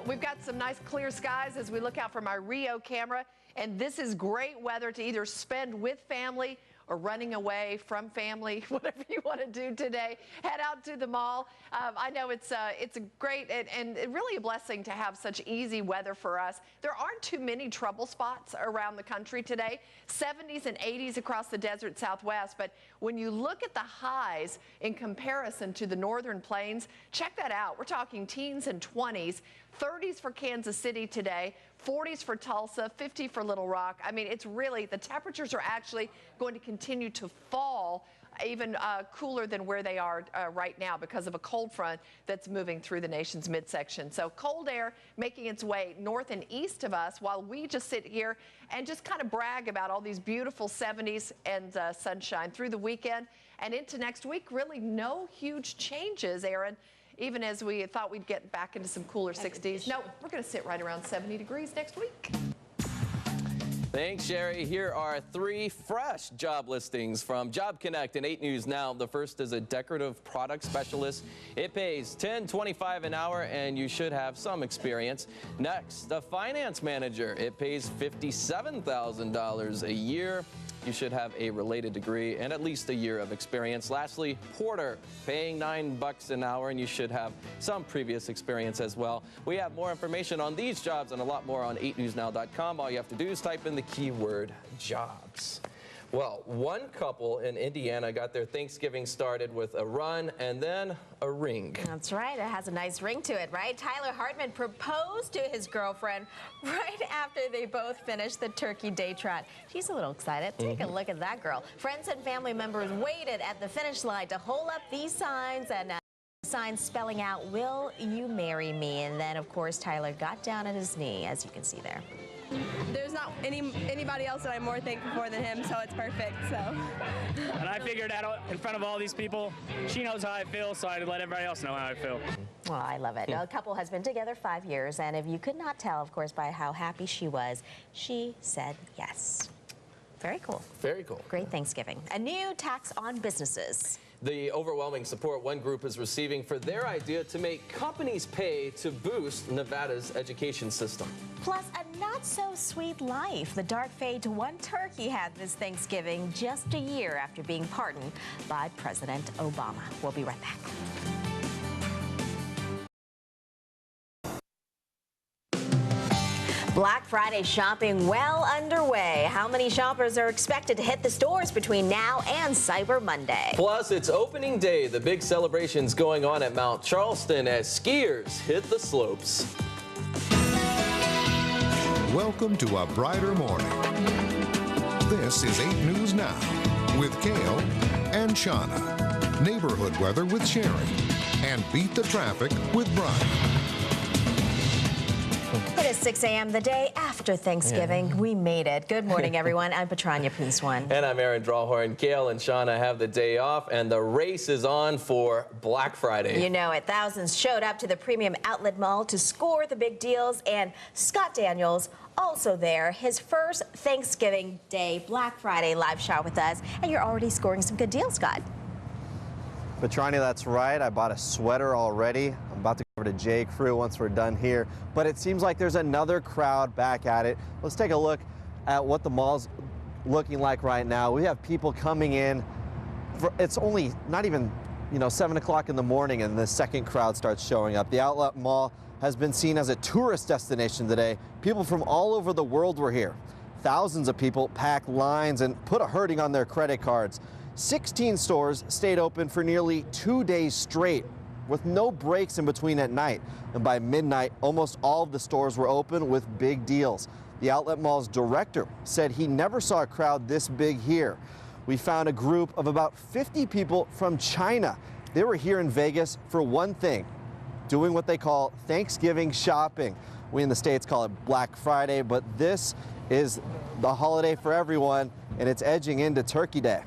we've got some nice clear skies as we look out from our Rio camera. And this is great weather to either spend with family or running away from family, whatever you want to do today. Head out to the mall. I know it's a great and really a blessing to have such easy weather for us. There aren't too many trouble spots around the country today. 70s and 80s across the desert Southwest. But when you look at the highs in comparison to the northern plains, check that out. We're talking teens and 20s. 30s for Kansas City today, 40s for Tulsa, 50 for Little Rock. I mean, it's really, the temperatures are actually going to continue to fall even cooler than where they are right now because of a cold front that's moving through the nation's midsection. So cold air making its way north and east of us while we just sit here and just kind of brag about all these beautiful 70s and sunshine through the weekend and into next week. Really no huge changes, Aaron. Even as we thought we'd get back into some cooler 60s. No, we're going to sit right around 70 degrees next week. Thanks, Sherry. Here are 3 fresh job listings from Job Connect and 8 News Now. The first is a decorative product specialist. It pays $10.25 an hour, and you should have some experience. Next, a finance manager. It pays $57,000 a year. You should have a related degree and at least a year of experience. Lastly, porter, paying $9 an hour, and you should have some previous experience as well. We have more information on these jobs and a lot more on 8newsnow.com. All you have to do is type in the keyword jobs. Well, one couple in Indiana got their Thanksgiving started with a run and then a ring. That's right. It has a nice ring to it, right? Tyler Hartman proposed to his girlfriend right after they both finished the turkey day trot. She's a little excited. Take a look at that girl. Friends and family members waited at the finish line to hold up these signs and signs spelling out, "Will you marry me?" And then, of course, Tyler got down on his knee, as you can see there. There's not anybody else that I'm more thankful for than him, so it's perfect. So. And I figured out in front of all these people, she knows how I feel, so I'd let everybody else know how I feel. Well, I love it. The couple has been together 5 years, and if you could not tell, of course, by how happy she was, she said yes. Very cool. Very cool. Great Thanksgiving. A new tax on businesses. The overwhelming support one group is receiving for their idea to make companies pay to boost Nevada's education system. Plus, a not-so-sweet life the dark fate one turkey had this Thanksgiving just a year after being pardoned by President Obama. We'll be right back. Black Friday shopping well underway. How many shoppers are expected to hit the stores between now and Cyber Monday? Plus, it's opening day. The big celebrations going on at Mount Charleston as skiers hit the slopes. Welcome to a brighter morning. This is 8 News Now with Cale and Shauna. Neighborhood weather with Sherry. And Beat the Traffic with Brian. It is 6 a.m. the day after Thanksgiving. Yeah. We made it. Good morning, everyone. I'm Patranya and Bhoolsuwan. And I'm Aaron Drawhorn. Cale and Shauna have the day off, and the race is on for Black Friday. You know it. Thousands showed up to the Premium Outlet Mall to score the big deals, and Scott Daniels also there. His first Thanksgiving Day Black Friday live shot with us, and you're already scoring some good deals, Scott. Patranya, that's right. I bought a sweater already. I'm about to go over to J. Crew once we're done here. But it seems like there's another crowd back at it. Let's take a look at what the mall's looking like right now. We have people coming in. It's only not even, 7 o'clock in the morning, and the second crowd starts showing up. The Outlet Mall has been seen as a tourist destination today. People from all over the world were here. Thousands of people packed lines and put a hurting on their credit cards. 16 stores stayed open for nearly 2 days straight, with no breaks in between at night. And by midnight, almost all of the stores were open with big deals. The Outlet Mall's director said he never saw a crowd this big here. We found a group of about 50 people from China. They were here in Vegas for one thing, doing what they call Thanksgiving shopping. We in the States call it Black Friday, but this is the holiday for everyone, and it's edging into Turkey Day.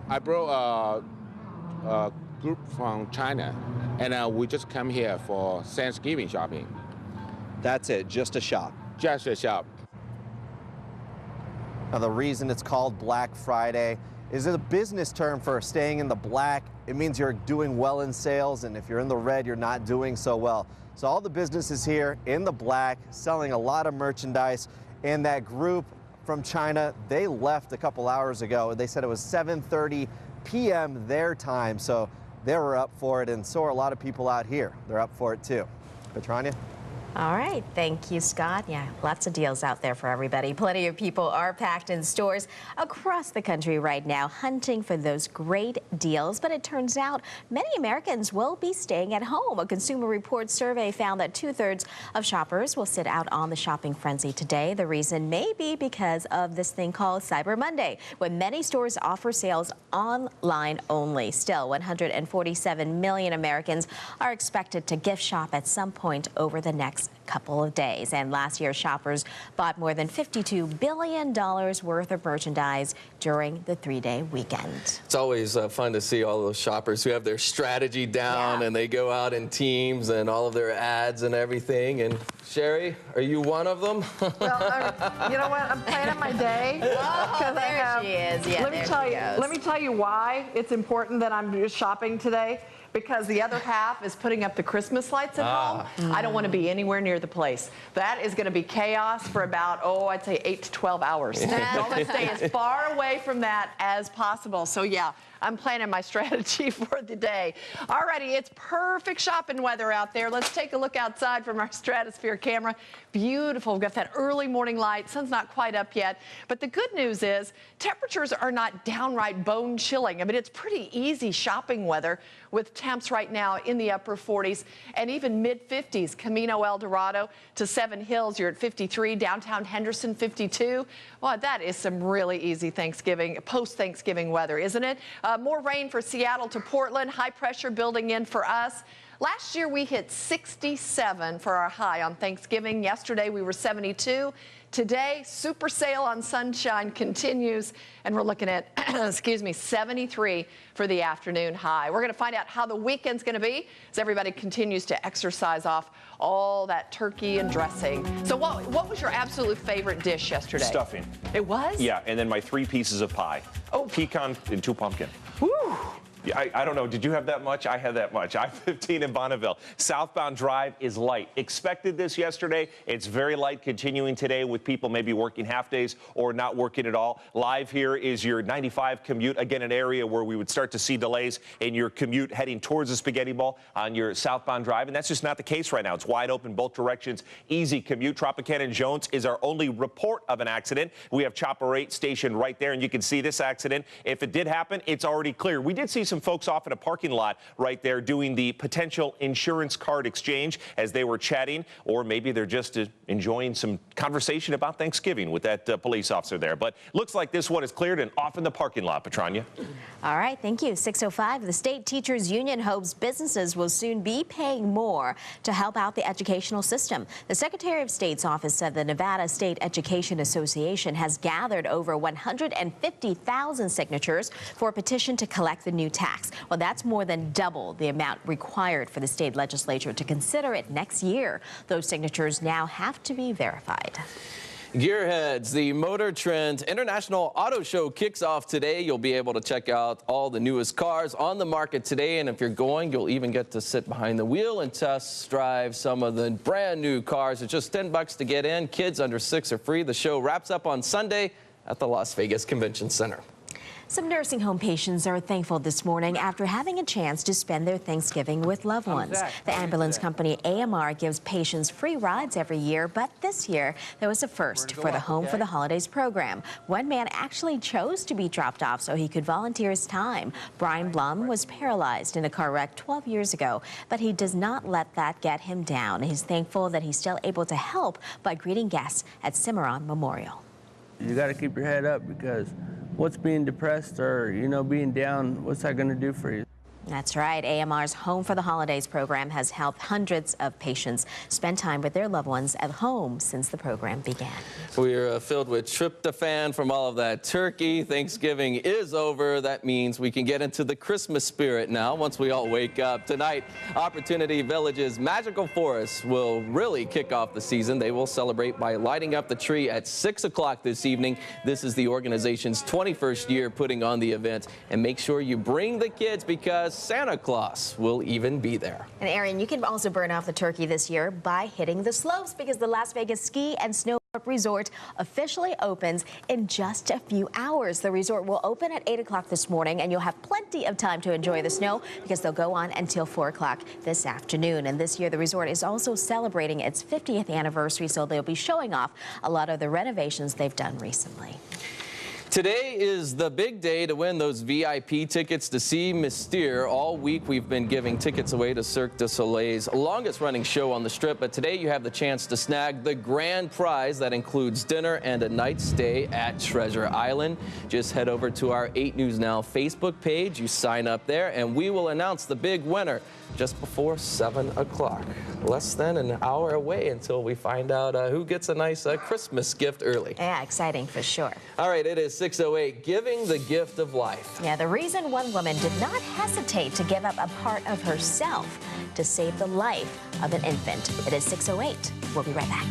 I brought a group from China, and we just come here for Thanksgiving shopping. That's it, just a shop? Just a shop. Now, the reason it's called Black Friday is a business term for staying in the black. It means you're doing well in sales, and if you're in the red, you're not doing so well. So all the businesses here in the black, selling a lot of merchandise, and that group from China, they left a couple hours ago. They said it was 7:30 p.m. their time, so they were up for it, and so are a lot of people out here. They're up for it too. Patranya? All right. Thank you, Scott. Yeah, lots of deals out there for everybody. Plenty of people are packed in stores across the country right now, hunting for those great deals. But it turns out many Americans will be staying at home. A Consumer Reports survey found that 2/3 of shoppers will sit out on the shopping frenzy today. The reason may be because of this thing called Cyber Monday, when many stores offer sales online only. Still, 147 million Americans are expected to gift shop at some point over the next couple of days. And last year, shoppers bought more than $52 billion worth of merchandise during the 3-day weekend. It's always fun to see all those shoppers who have their strategy down and they go out in teams and all of their ads and everything. And Sherry, are you one of them? Well, you know what? I'm planning my day. Oh, there she is. Yeah, Let me tell you why it's important that I'm shopping today. Because the other half is putting up the Christmas lights at home. I don't want to be anywhere near the place. That is going to be chaos for about, I'd say 8 to 12 hours. I want to stay as far away from that as possible. So yeah, I'm planning my strategy for the day. Alrighty, it's perfect shopping weather out there. Let's take a look outside from our stratosphere camera. Beautiful. We've got that early morning light. Sun's not quite up yet. But the good news is temperatures are not downright bone chilling. I mean, it's pretty easy shopping weather with temps right now in the upper 40s and even mid 50s. Camino El Dorado to Seven Hills, you're at 53. Downtown Henderson, 52. Well, that is some really easy post-Thanksgiving weather, isn't it? More rain for Seattle to Portland. High pressure building in for us. Last year, we hit 67 for our high on Thanksgiving. Yesterday, we were 72. Today, super sale on sunshine continues, and we're looking at, 73 for the afternoon high. We're going to find out how the weekend's going to be as everybody continues to exercise off all that turkey and dressing. So what was your absolute favorite dish yesterday? Stuffing. It was? Yeah, and then my 3 pieces of pie. Oh. Pecan and 2 pumpkin. Woo! Yeah, I don't know. Did you have that much? I had that much. I-15 in Bonneville. Southbound drive is light. Expected this yesterday. It's very light continuing today with people maybe working half days or not working at all. Live here is your 95 commute. Again, an area where we would start to see delays in your commute heading towards the Spaghetti Bowl on your southbound drive. And that's just not the case right now. It's wide open both directions. Easy commute. Tropicana and Jones is our only report of an accident. We have Chopper 8 stationed right there, and you can see this accident. If it did happen, it's already clear. We did see some folks off in a parking lot right there doing the potential insurance card exchange as they were chatting, or maybe they're just enjoying some conversation about Thanksgiving with that police officer there. But looks like this one is cleared and off in the parking lot. Patranya. All right, thank you. 6:05. The State Teachers Union hopes businesses will soon be paying more to help out the educational system. The Secretary of State's office said the Nevada State Education Association has gathered over 150,000 signatures for a petition to collect the new tax. Well, that's more than double the amount required for the state legislature to consider it next year. Those signatures now have to be verified. Gearheads, the Motor Trend International Auto Show kicks off today. You'll be able to check out all the newest cars on the market today. And if you're going, you'll even get to sit behind the wheel and test drive some of the brand new cars. It's just $10 to get in. Kids under 6 are free. The show wraps up on Sunday at the Las Vegas Convention Center. Some nursing home patients are thankful this morning after having a chance to spend their Thanksgiving with loved ones. The ambulance company AMR gives patients free rides every year, but this year there was a first for the Home for the Holidays program. One man actually chose to be dropped off so he could volunteer his time. Brian Blum was paralyzed in a car wreck 12 years ago, but he does not let that get him down. He's thankful that he's still able to help by greeting guests at Cimarron Memorial. You got to keep your head up, because what's being depressed or, being down, what's that going to do for you? That's right. AMR's Home for the Holidays program has helped hundreds of patients spend time with their loved ones at home since the program began. We're filled with tryptophan from all of that turkey. Thanksgiving is over. That means we can get into the Christmas spirit now once we all wake up. Tonight, Opportunity Village's Magical Forest will really kick off the season. They will celebrate by lighting up the tree at 6 o'clock this evening. This is the organization's 21st year putting on the event. And make sure you bring the kids, because Santa Claus will even be there. And Aaron, you can also burn off the turkey this year by hitting the slopes, because the Las Vegas Ski and Snow Resort officially opens in just a few hours. The resort will open at 8 o'clock this morning, and you'll have plenty of time to enjoy the snow because they'll go on until 4 o'clock this afternoon. And this year, the resort is also celebrating its 50th anniversary, so they'll be showing off a lot of the renovations they've done recently. Today is the big day to win those VIP tickets to see Mystere. All week we've been giving tickets away to Cirque du Soleil's longest running show on the Strip, but today you have the chance to snag the grand prize that includes dinner and a night stay at Treasure Island. Just head over to our 8 News Now Facebook page. You sign up there and we will announce the big winner just before 7 o'clock. Less than an hour away until we find out who gets a nice Christmas gift early. Yeah, exciting for sure. All right, it is 6:08, giving the gift of life. Yeah, the reason one woman did not hesitate to give up a part of herself to save the life of an infant. It is 6:08. We'll be right back.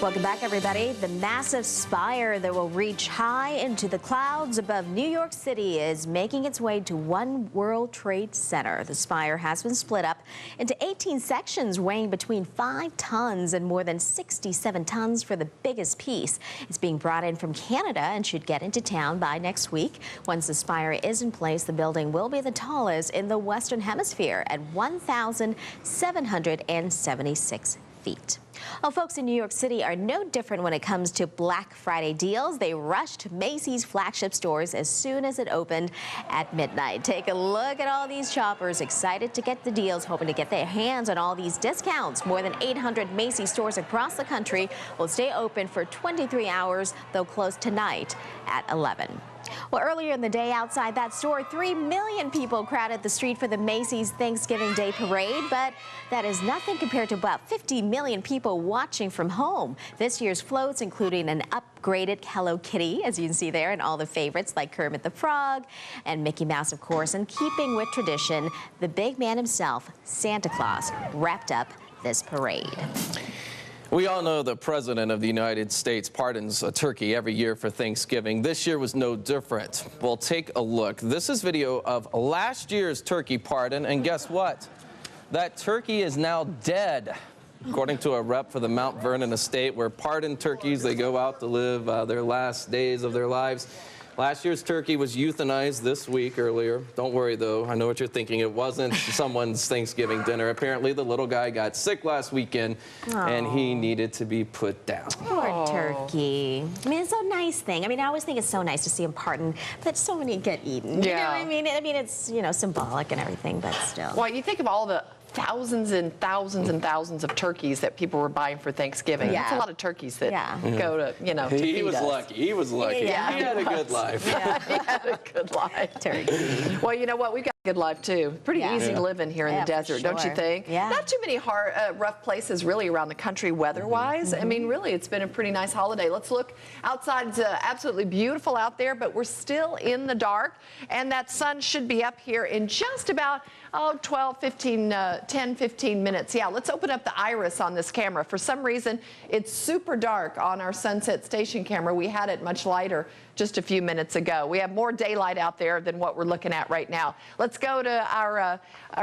Welcome back, everybody. The massive spire that will reach high into the clouds above New York City is making its way to One World Trade Center. The spire has been split up into 18 sections weighing between 5 tons and more than 67 tons for the biggest piece. It's being brought in from Canada and should get into town by next week. Once the spire is in place, the building will be the tallest in the Western Hemisphere at 1,776 feet. Well, folks in New York City are no different when it comes to Black Friday deals. They rushed to Macy's flagship stores as soon as it opened at midnight. Take a look at all these shoppers excited to get the deals, hoping to get their hands on all these discounts. More than 800 Macy's stores across the country will stay open for 23 hours. They'll close tonight at 11. Well, earlier in the day outside that store, 3 million people crowded the street for the Macy's Thanksgiving Day Parade, but that is nothing compared to about 50 million people watching from home. This year's floats, including an upgraded Hello Kitty, as you can see there, and all the favorites like Kermit the Frog and Mickey Mouse, of course. And keeping with tradition, the big man himself, Santa Claus, wrapped up this parade. We all know the President of the United States pardons a turkey every year for Thanksgiving. This year was no different. Well, take a look. This is video of last year's turkey pardon, and guess what? That turkey is now dead. According to a rep for the Mount Vernon estate, where pardoned turkeys, they go out to live their last days of their lives. Last year's turkey was euthanized this week earlier. Don't worry, though. I know what you're thinking. It wasn't someone's Thanksgiving dinner. Apparently, the little guy got sick last weekend, and he needed to be put down. Poor turkey. I mean, it's a nice thing. I mean, I always think it's so nice to see him pardoned, but so many get eaten. You know what I mean? I mean, it's, you know, symbolic and everything, but still. Well, you think of all the thousands and thousands and thousands of turkeys that people were buying for Thanksgiving. Yeah. That's a lot of turkeys that go to, you know, to He was feed us. lucky. He was lucky. Yeah, he had a good life. Yeah, he had a good life. Turkey. Well, you know what? We've got a good life, too. Pretty easy to live in here in the desert, don't you think? Yeah. Not too many rough places really around the country weather-wise. I mean, really, it's been a pretty nice holiday. Let's look outside. It's absolutely beautiful out there, but we're still in the dark, and that sun should be up here in just about 10, 15 minutes. Yeah, let's open up the iris on this camera. For some reason, it's super dark on our Sunset Station camera. We had it much lighter just a few minutes ago. We have more daylight out there than what we're looking at right now. Let's go to our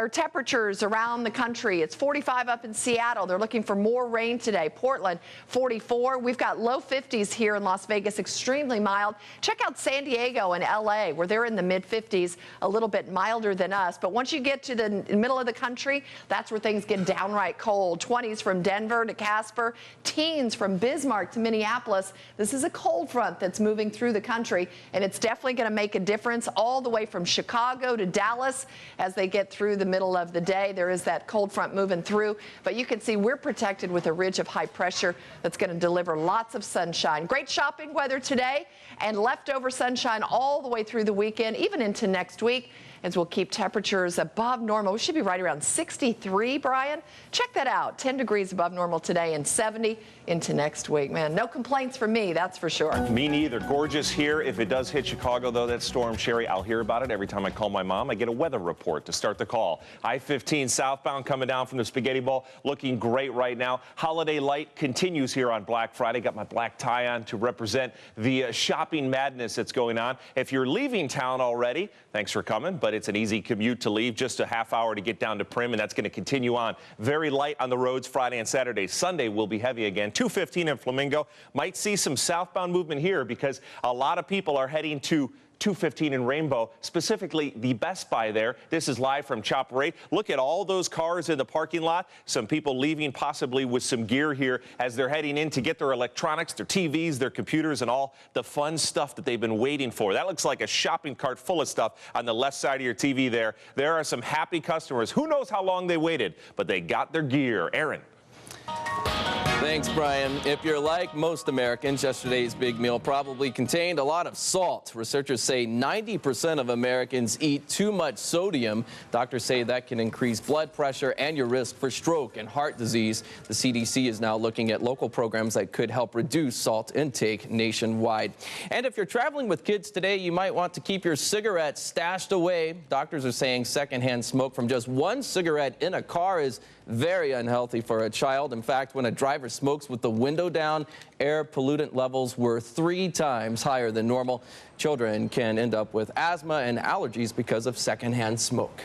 temperatures around the country. It's 45 up in Seattle. They're looking for more rain today. Portland, 44. We've got low 50s here in Las Vegas, extremely mild. Check out San Diego and LA, where they're in the mid 50s, a little bit milder than us. But once you get to the middle of the country, that's where things get downright cold. 20s from Denver to Casper, teens from Bismarck to Minneapolis. This is a cold front that's moving through the country, and it's definitely going to make a difference all the way from Chicago to Dallas as they get through the middle of the day. There is that cold front moving through, but you can see we're protected with a ridge of high pressure that's going to deliver lots of sunshine. Great shopping weather today, and leftover sunshine all the way through the weekend, even into next week, as we'll keep temperatures above normal. We should be right around 63, Brian. Check that out. 10 degrees above normal today and 70 into next week. Man, no complaints from me, that's for sure. Me neither. Gorgeous here. If it does hit Chicago, though, that storm, Sherry, I'll hear about it every time I call my mom. I get a weather report to start the call. I-15 southbound coming down from the Spaghetti Bowl, looking great right now. Holiday light continues here on Black Friday. Got my black tie on to represent the shopping madness that's going on. If you're leaving town already, thanks for coming. But but it's an easy commute to leave, just a half hour to get down to Prim, and that's going to continue on. Very light on the roads Friday and Saturday. Sunday will be heavy again. 215 in Flamingo. Might see some southbound movement here because a lot of people are heading to 215 in Rainbow, specifically the Best Buy there. This is live from Chopper 8. Look at all those cars in the parking lot. Some people leaving possibly with some gear here as they're heading in to get their electronics, their TVs, their computers, and all the fun stuff that they've been waiting for. That looks like a shopping cart full of stuff on the left side of your TV there. There are some happy customers. Who knows how long they waited, but they got their gear. Aaron. Thanks, Brian. If you're like most Americans, yesterday's big meal probably contained a lot of salt. Researchers say 90% of Americans eat too much sodium. Doctors say that can increase blood pressure and your risk for stroke and heart disease. The CDC is now looking at local programs that could help reduce salt intake nationwide. And if you're traveling with kids today, you might want to keep your cigarettes stashed away. Doctors are saying secondhand smoke from just one cigarette in a car is very unhealthy for a child. In fact, when a driver smokes with the window down, air pollutant levels were 3 times higher than normal. Children can end up with asthma and allergies because of secondhand smoke.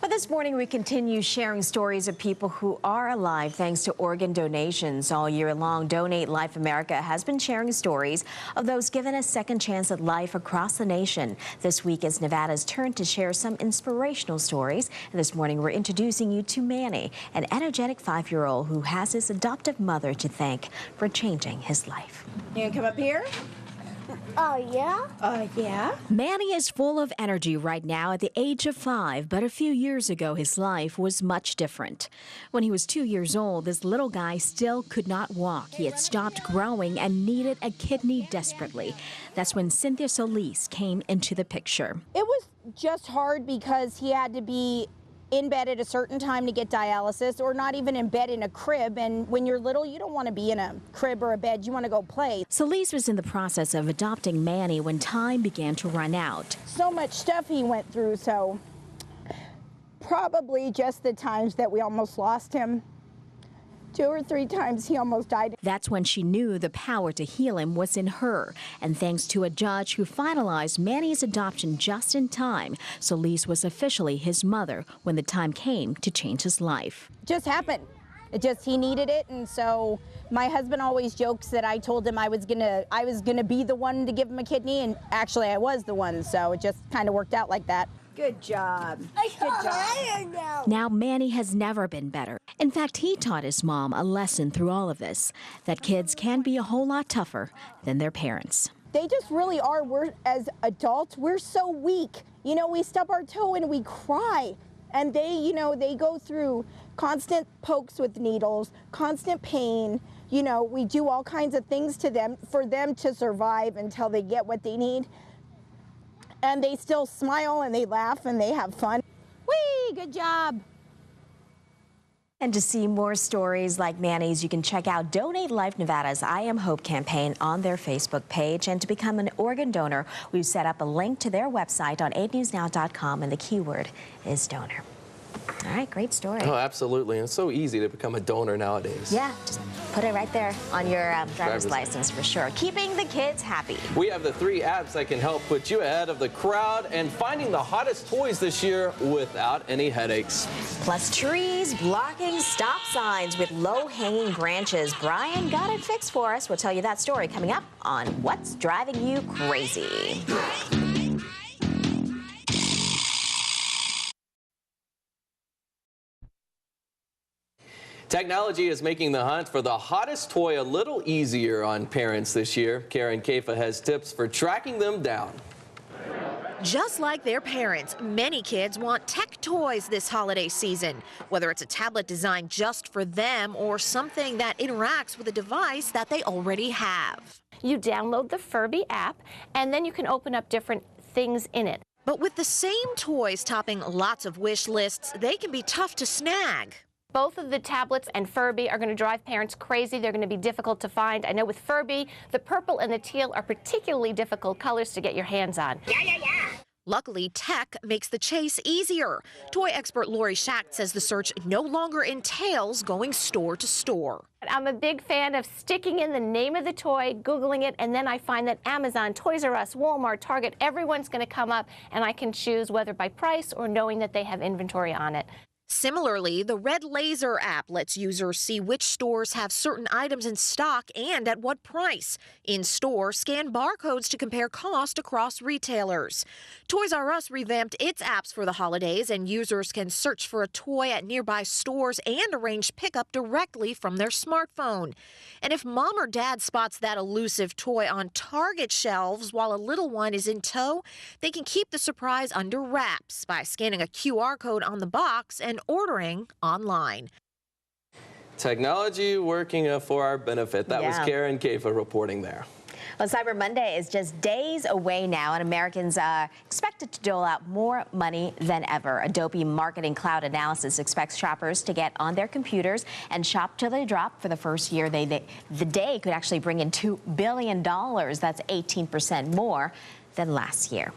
But this morning, we continue sharing stories of people who are alive thanks to organ donations. All year long, Donate Life America has been sharing stories of those given a second chance at life across the nation. This week is Nevada's turn to share some inspirational stories. And this morning, we're introducing you to Manny, an energetic 5-year-old who has his adoptive mother to thank for changing his life. You gonna come up here? Yeah. Manny is full of energy right now at the age of 5, but a few years ago, his life was much different. When he was 2 years old, this little guy still could not walk. He had stopped growing and needed a kidney desperately. That's when Cynthia Solis came into the picture. It was just hard because he had to be in bed at a certain time to get dialysis, or not even in bed in a crib. And when you're little, you don't want to be in a crib or a bed. You want to go play. Solis was in the process of adopting Manny when time began to run out. So much stuff he went through, so probably just the times that we almost lost him. 2 or 3 times he almost died. That's when she knew the power to heal him was in her. And thanks to a judge who finalized Manny's adoption just in time, Solis was officially his mother when the time came to change his life. It just happened. He needed it, and so my husband always jokes that I told him I was gonna be the one to give him a kidney, and actually I was the one, so it just kind of worked out like that. Good job. Good job. Now Manny has never been better. In fact, he taught his mom a lesson through all of this, that kids can be a whole lot tougher than their parents. They just really are. As adults, we're so weak. You know, we stub our toe and we cry. And they go through constant pokes with needles, constant pain. You know, we do all kinds of things to them for them to survive until they get what they need. And they still smile and they laugh and they have fun. Whee! Good job. And to see more stories like Manny's, you can check out Donate Life Nevada's I Am Hope campaign on their Facebook page. And to become an organ donor, we've set up a link to their website on 8newsnow.com, and the keyword is donor. All right, great story. Oh, absolutely. And it's so easy to become a donor nowadays. Yeah, just put it right there on your driver's license for sure. Keeping the kids happy. We have the 3 apps that can help put you ahead of the crowd and finding the hottest toys this year without any headaches. Plus trees blocking stop signs with low-hanging branches. Brian got it fixed for us. We'll tell you that story coming up on What's Driving You Crazy. Technology is making the hunt for the hottest toy a little easier on parents this year. Karen Kafa has tips for tracking them down. Just like their parents, many kids want tech toys this holiday season, whether it's a tablet designed just for them or something that interacts with a device that they already have. You download the Furby app, and then you can open up different things in it. But with the same toys topping lots of wish lists, they can be tough to snag. Both of the tablets and Furby are going to drive parents crazy. They're going to be difficult to find. I know with Furby, the purple and the teal are particularly difficult colors to get your hands on. Luckily, tech makes the chase easier. Toy expert Lori Schacht says the search no longer entails going store to store. I'm a big fan of sticking in the name of the toy, Googling it, and then I find that Amazon, Toys R Us, Walmart, Target, everyone's going to come up, and I can choose whether by price or knowing that they have inventory on it. Similarly, the Red Laser app lets users see which stores have certain items in stock and at what price. In store, scan barcodes to compare cost across retailers. Toys R Us revamped its apps for the holidays, and users can search for a toy at nearby stores and arrange pickup directly from their smartphone. And if mom or dad spots that elusive toy on Target shelves while a little one is in tow, they can keep the surprise under wraps by scanning a QR code on the box and ordering online. Technology working for our benefit. That was Karen Kafa reporting there. Well, Cyber Monday is just days away now, and Americans are expected to dole out more money than ever. Adobe Marketing Cloud Analysis expects shoppers to get on their computers and shop till they drop. For the first year, the day could actually bring in $2 billion. That's 18% more than last year.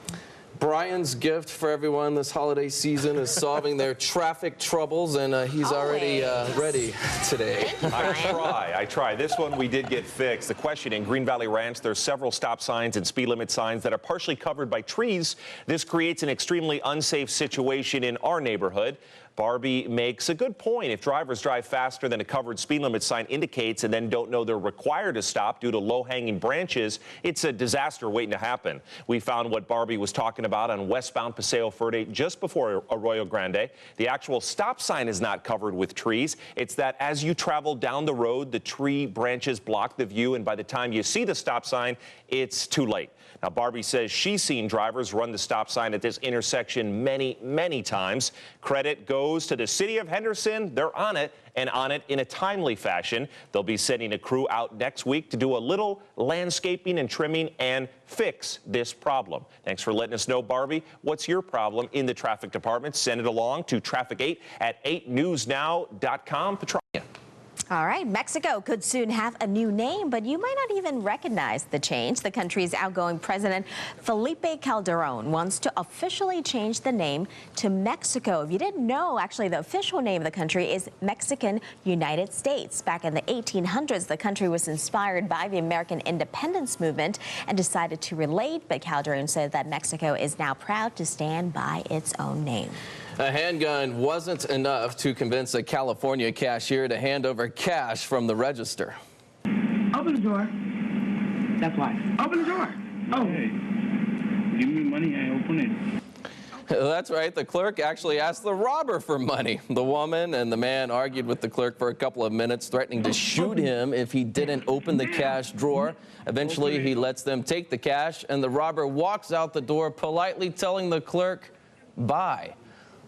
Brian's gift for everyone this holiday season is solving their traffic troubles, and he's already ready today. I try. This one we did get fixed. The question in Green Valley Ranch, there's several stop signs and speed limit signs that are partially covered by trees. This creates an extremely unsafe situation in our neighborhood. Barbie makes a good point. If drivers drive faster than a covered speed limit sign indicates and then don't know they're required to stop due to low-hanging branches, it's a disaster waiting to happen. We found what Barbie was talking about on westbound Paseo Verde just before Arroyo Grande. The actual stop sign is not covered with trees. It's that as you travel down the road, the tree branches block the view, and by the time you see the stop sign, it's too late. Now, Barbie says she's seen drivers run the stop sign at this intersection many, many times. Credit goes to the city of Henderson. They're on it, and on it in a timely fashion. They'll be sending a crew out next week to do a little landscaping and trimming and fix this problem. Thanks for letting us know, Barbie. What's your problem in the traffic department? Send it along to traffic8@8newsnow.com. Patranya. All right, Mexico could soon have a new name, but you might not even recognize the change. The country's outgoing president, Felipe Calderon, wants to officially change the name to Mexico. If you didn't know, actually, the official name of the country is Mexican United States. Back in the 1800s, the country was inspired by the American independence movement and decided to relate, but Calderon said that Mexico is now proud to stand by its own name. A handgun wasn't enough to convince a California cashier to hand over cash from the register. Open the door. That's why. Open the door. Oh. Hey, give me money, I open it. That's right. The clerk actually asked the robber for money. The woman and the man argued with the clerk for a couple of minutes, threatening to shoot him if he didn't open the cash drawer. Eventually, he lets them take the cash, and the robber walks out the door, politely telling the clerk, bye.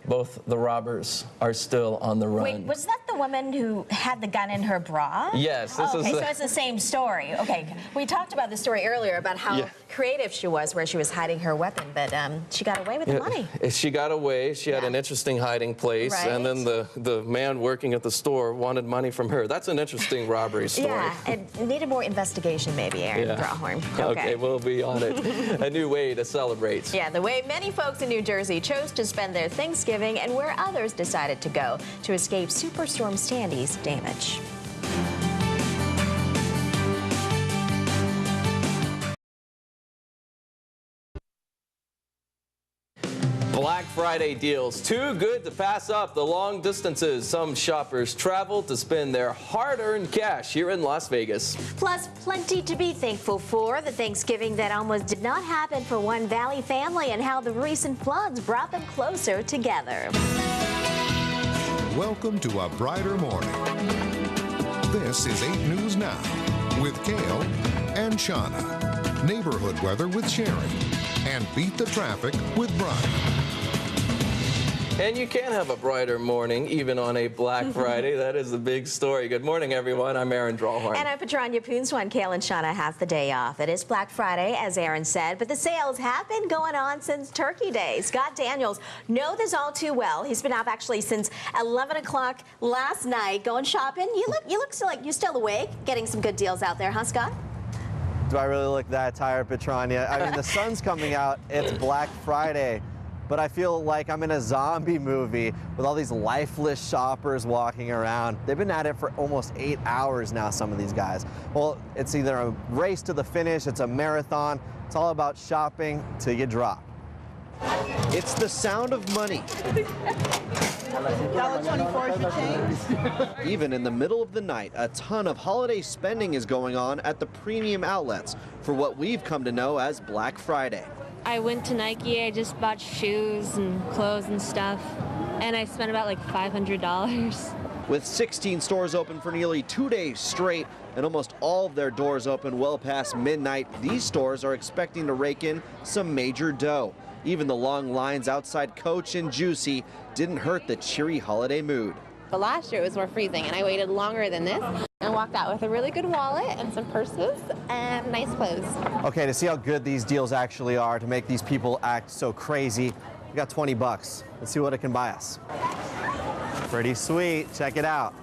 Both the robbers are still on the run. Wait, was that the woman who had the gun in her bra? Yes. So it's the same story. Okay, we talked about the story earlier about how creative she was, where she was hiding her weapon, but she got away with the money. She got away. She had an interesting hiding place, and then the man working at the store wanted money from her. That's an interesting robbery story. Yeah, it needed more investigation, maybe, Aaron Drawhorn. Okay, we'll be on it. A new way to celebrate. Yeah, the way many folks in New Jersey chose to spend their Thanksgiving and where others decided to go to escape Superstorm Sandy's damage. Black Friday deals, too good to pass up. The long distances some shoppers travel to spend their hard-earned cash here in Las Vegas. Plus, plenty to be thankful for. The Thanksgiving that almost did not happen for one Valley family and how the recent floods brought them closer together. Welcome to a brighter morning. This is 8 News Now with Cale and Shauna. Neighborhood weather with Sherry. And beat the traffic with Brian. And you can have a brighter morning, even on a Black Friday. That is the big story. Good morning, everyone. I'm Aaron Drawhorn. And I'm Patranya. Bhoolsuwan, Cale, and Shauna have the day off. It is Black Friday, as Aaron said, but the sales have been going on since Turkey Day. Scott Daniels knows this all too well. He's been up actually since 11 o'clock last night going shopping. You look still like you're still awake, getting some good deals out there, huh, Scott? Do I really look that tired, Patranya? I mean, the sun's coming out. It's Black Friday, but I feel like I'm in a zombie movie with all these lifeless shoppers walking around. They've been at it for almost 8 hours now, some of these guys. Well, it's either a race to the finish, it's a marathon. It's all about shopping till you drop. It's the sound of money. $1.24 for change. Even in the middle of the night, a ton of holiday spending is going on at the premium outlets for what we've come to know as Black Friday. I went to Nike, I just bought shoes and clothes and stuff, and I spent about like $500. With 16 stores open for nearly 2 days straight and almost all of their doors open well past midnight, these stores are expecting to rake in some major dough. Even the long lines outside Coach and Juicy didn't hurt the cheery holiday mood. But last year it was more freezing, and I waited longer than this and walked out with a really good wallet and some purses and nice clothes. Okay, to see how good these deals actually are, to make these people act so crazy, we got 20 bucks. Let's see what it can buy us. Pretty sweet. Check it out.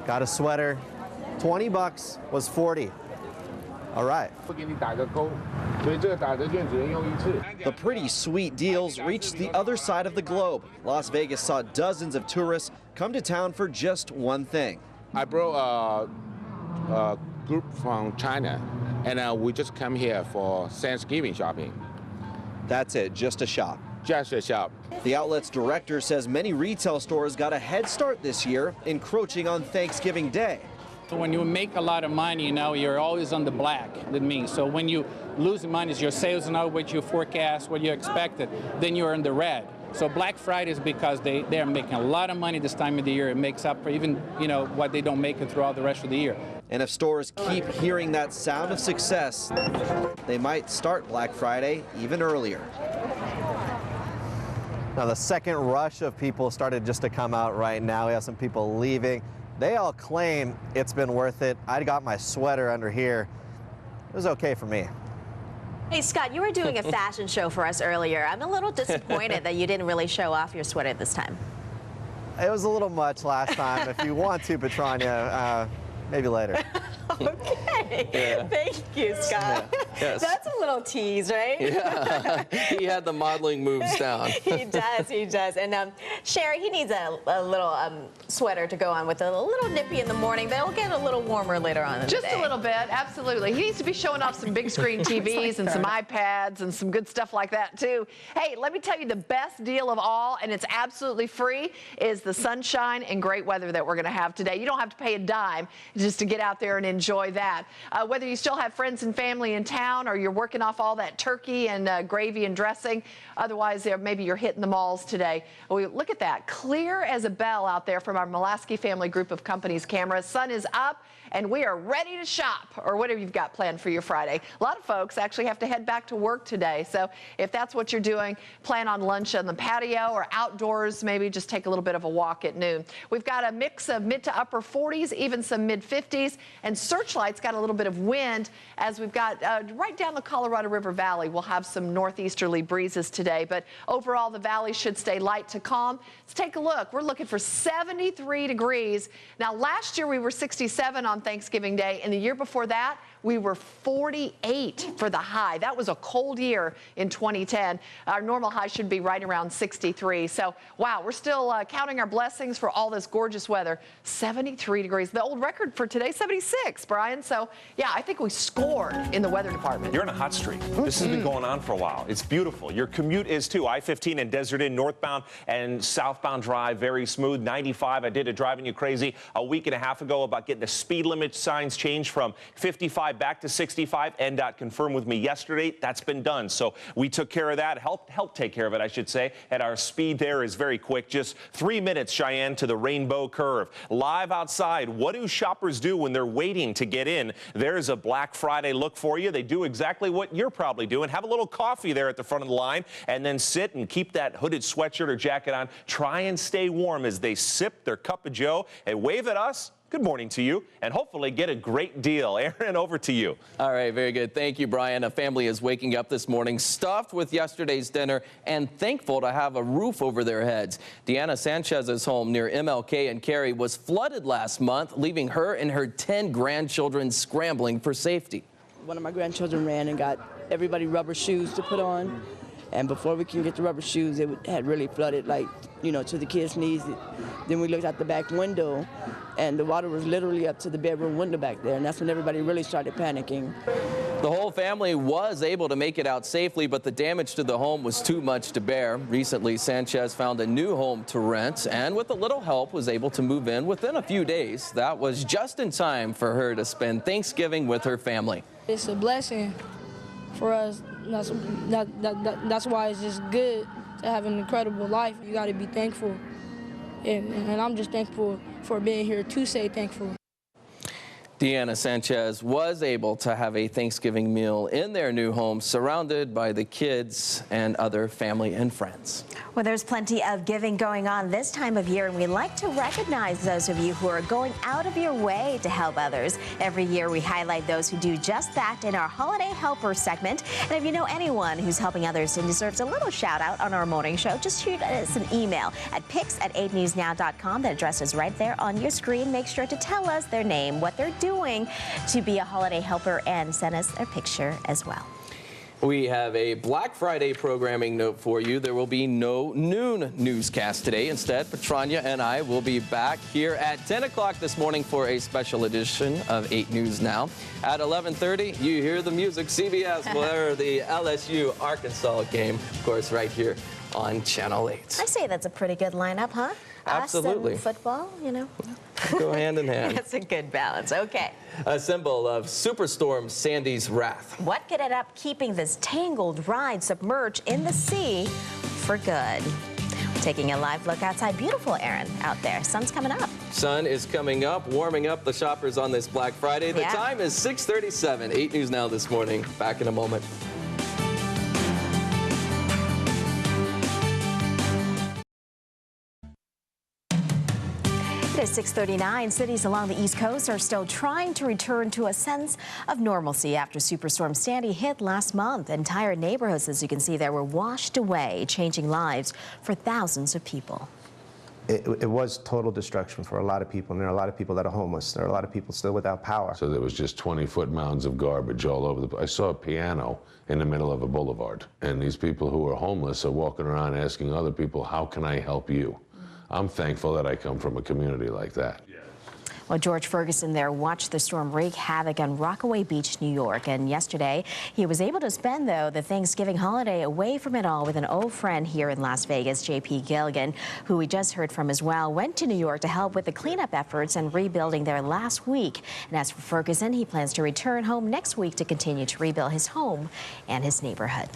Got a sweater. 20 bucks was 40. All right. The pretty sweet deals reached the other side of the globe. Las Vegas saw dozens of tourists come to town for just one thing. I brought a group from China, and we just come here for Thanksgiving shopping. That's it, just a shop. Just a shop. The outlet's director says many retail stores got a head start this year, encroaching on Thanksgiving Day. So when you make a lot of money, you know, you're always on the black, that means. So when you lose money, your sales are not what you forecast, what you expected, then you're in the red. So Black Friday is because they're making a lot of money this time of the year. It makes up for even, you know, what they don't make it throughout the rest of the year. And if stores keep hearing that sound of success, they might start Black Friday even earlier. Now, the second rush of people started just to come out right now. We have some people leaving. They all claim it's been worth it. I got my sweater under here. It was okay for me. Hey, Scott, you were doing a fashion show for us earlier. I'm a little disappointed that you didn't really show off your sweater this time. It was a little much last time. If you want to, Patranya, maybe later. Okay. Yeah. Thank you, Scott. Yeah. Yes. That's a little tease, right? Yeah. He had the modeling moves down. He does, he does. And Sherry, he needs a little sweater to go on with a little nippy in the morning, but it'll get a little warmer later on in the day. Just a little bit, absolutely. He needs to be showing off some big screen TVs and some iPads and some good stuff like that, too. Hey, let me tell you, the best deal of all, and it's absolutely free, is the sunshine and great weather that we're going to have today. You don't have to pay a dime just to get out there and enjoy that. Whether you still have friends and family in town or you're working off all that turkey and gravy and dressing, otherwise maybe you're hitting the malls today. Look at that, clear as a bell out there from our Mulaski family group of companies cameras. Sun is up and we are ready to shop, or whatever you've got planned for your Friday. A lot of folks actually have to head back to work today, so if that's what you're doing, plan on lunch on the patio or outdoors, maybe just take a little bit of a walk at noon. We've got a mix of mid to upper 40s, even some mid 50s, and Searchlight's got a little bit of wind as we've got right down the Colorado River Valley. We'll have some northeasterly breezes today, but overall the valley should stay light to calm. Let's take a look. We're looking for 73 degrees. Now last year we were 67 on Thanksgiving Day, and the year before that we were 48 for the high. That was a cold year in 2010. Our normal high should be right around 63. So, wow, we're still counting our blessings for all this gorgeous weather. 73 degrees. The old record for today, 76, Brian. So, yeah, I think we scored in the weather department. You're on a hot streak. This has been going on for a while. It's beautiful. Your commute is too. I-15 and Desert Inn, northbound and southbound drive, very smooth. 95, I did it driving you crazy a week and a half ago about getting the speed limit signs changed from 55 back to 65. NDOT confirmed with me yesterday that's been done. So we took care of that, helped take care of it, I should say. And our speed there is very quick. Just 3 minutes, Cheyenne, to the rainbow curve. Live outside, what do shoppers do when they're waiting to get in? There's a Black Friday look for you. They do exactly what you're probably doing. Have a little coffee there at the front of the line and then sit and keep that hooded sweatshirt or jacket on. Try and stay warm as they sip their cup of joe and wave at us. Good morning to you, and hopefully get a great deal. Aaron, over to you. All right, very good. Thank you, Brian. A family is waking up this morning stuffed with yesterday's dinner and thankful to have a roof over their heads. Deanna Sanchez's home near MLK and Cary was flooded last month, leaving her and her 10 grandchildren scrambling for safety. One of my grandchildren ran and got everybody rubber shoes to put on. And before we can get the rubber shoes, it had really flooded, like, you know, to the kids' knees. Then we looked out the back window, and the water was literally up to the bedroom window back there. And that's when everybody really started panicking. The whole family was able to make it out safely, but the damage to the home was too much to bear. Recently, Sanchez found a new home to rent, and with a little help was able to move in within a few days. That was just in time for her to spend Thanksgiving with her family. It's a blessing for us. That's why it's just good to have an incredible life. You got to be thankful. And I'm just thankful for being here to say thankful. Deanna Sanchez was able to have a Thanksgiving meal in their new home, surrounded by the kids and other family and friends. Well, there's plenty of giving going on this time of year, and we like to recognize those of you who are going out of your way to help others. Every year, we highlight those who do just that in our Holiday Helper segment. And if you know anyone who's helping others and deserves a little shout out on our morning show, just shoot us an email at pics@8newsnow.com. That address is right there on your screen. Make sure to tell us their name, what they're doing to be a holiday helper, and send us their picture as well. We have a Black Friday programming note for you. There will be no noon newscast today. Instead, Patranya and I will be back here at 10 o'clock this morning for a special edition of 8 News Now. At 11:30, you hear the music. CBS will air the LSU Arkansas game, of course, right here on Channel 8. I say that's a pretty good lineup, huh? Absolutely. Us and football, you know. Go hand in hand. That's a good balance. Okay. A symbol of Superstorm Sandy's wrath. What could end up keeping this tangled ride submerged in the sea for good? Taking a live look outside. Beautiful, Aaron, out there. Sun's coming up. Sun is coming up, warming up the shoppers on this Black Friday. The time is 6:37. 8 News Now this morning. Back in a moment. It is 6:39. Cities along the East Coast are still trying to return to a sense of normalcy after Superstorm Sandy hit last month. Entire neighborhoods, as you can see there, were washed away, changing lives for thousands of people. It was total destruction for a lot of people, and there are a lot of people that are homeless. There are a lot of people still without power. So there was just 20-foot mounds of garbage all over the place. I saw a piano in the middle of a boulevard, and these people who are homeless are walking around asking other people, how can I help you? I'm thankful that I come from a community like that. Well, George Ferguson there watched the storm wreak havoc on Rockaway Beach, New York. And yesterday, he was able to spend, though, the Thanksgiving holiday away from it all with an old friend here in Las Vegas, J.P. Gilligan, who we just heard from as well, went to New York to help with the cleanup efforts and rebuilding there last week. And as for Ferguson, he plans to return home next week to continue to rebuild his home and his neighborhood.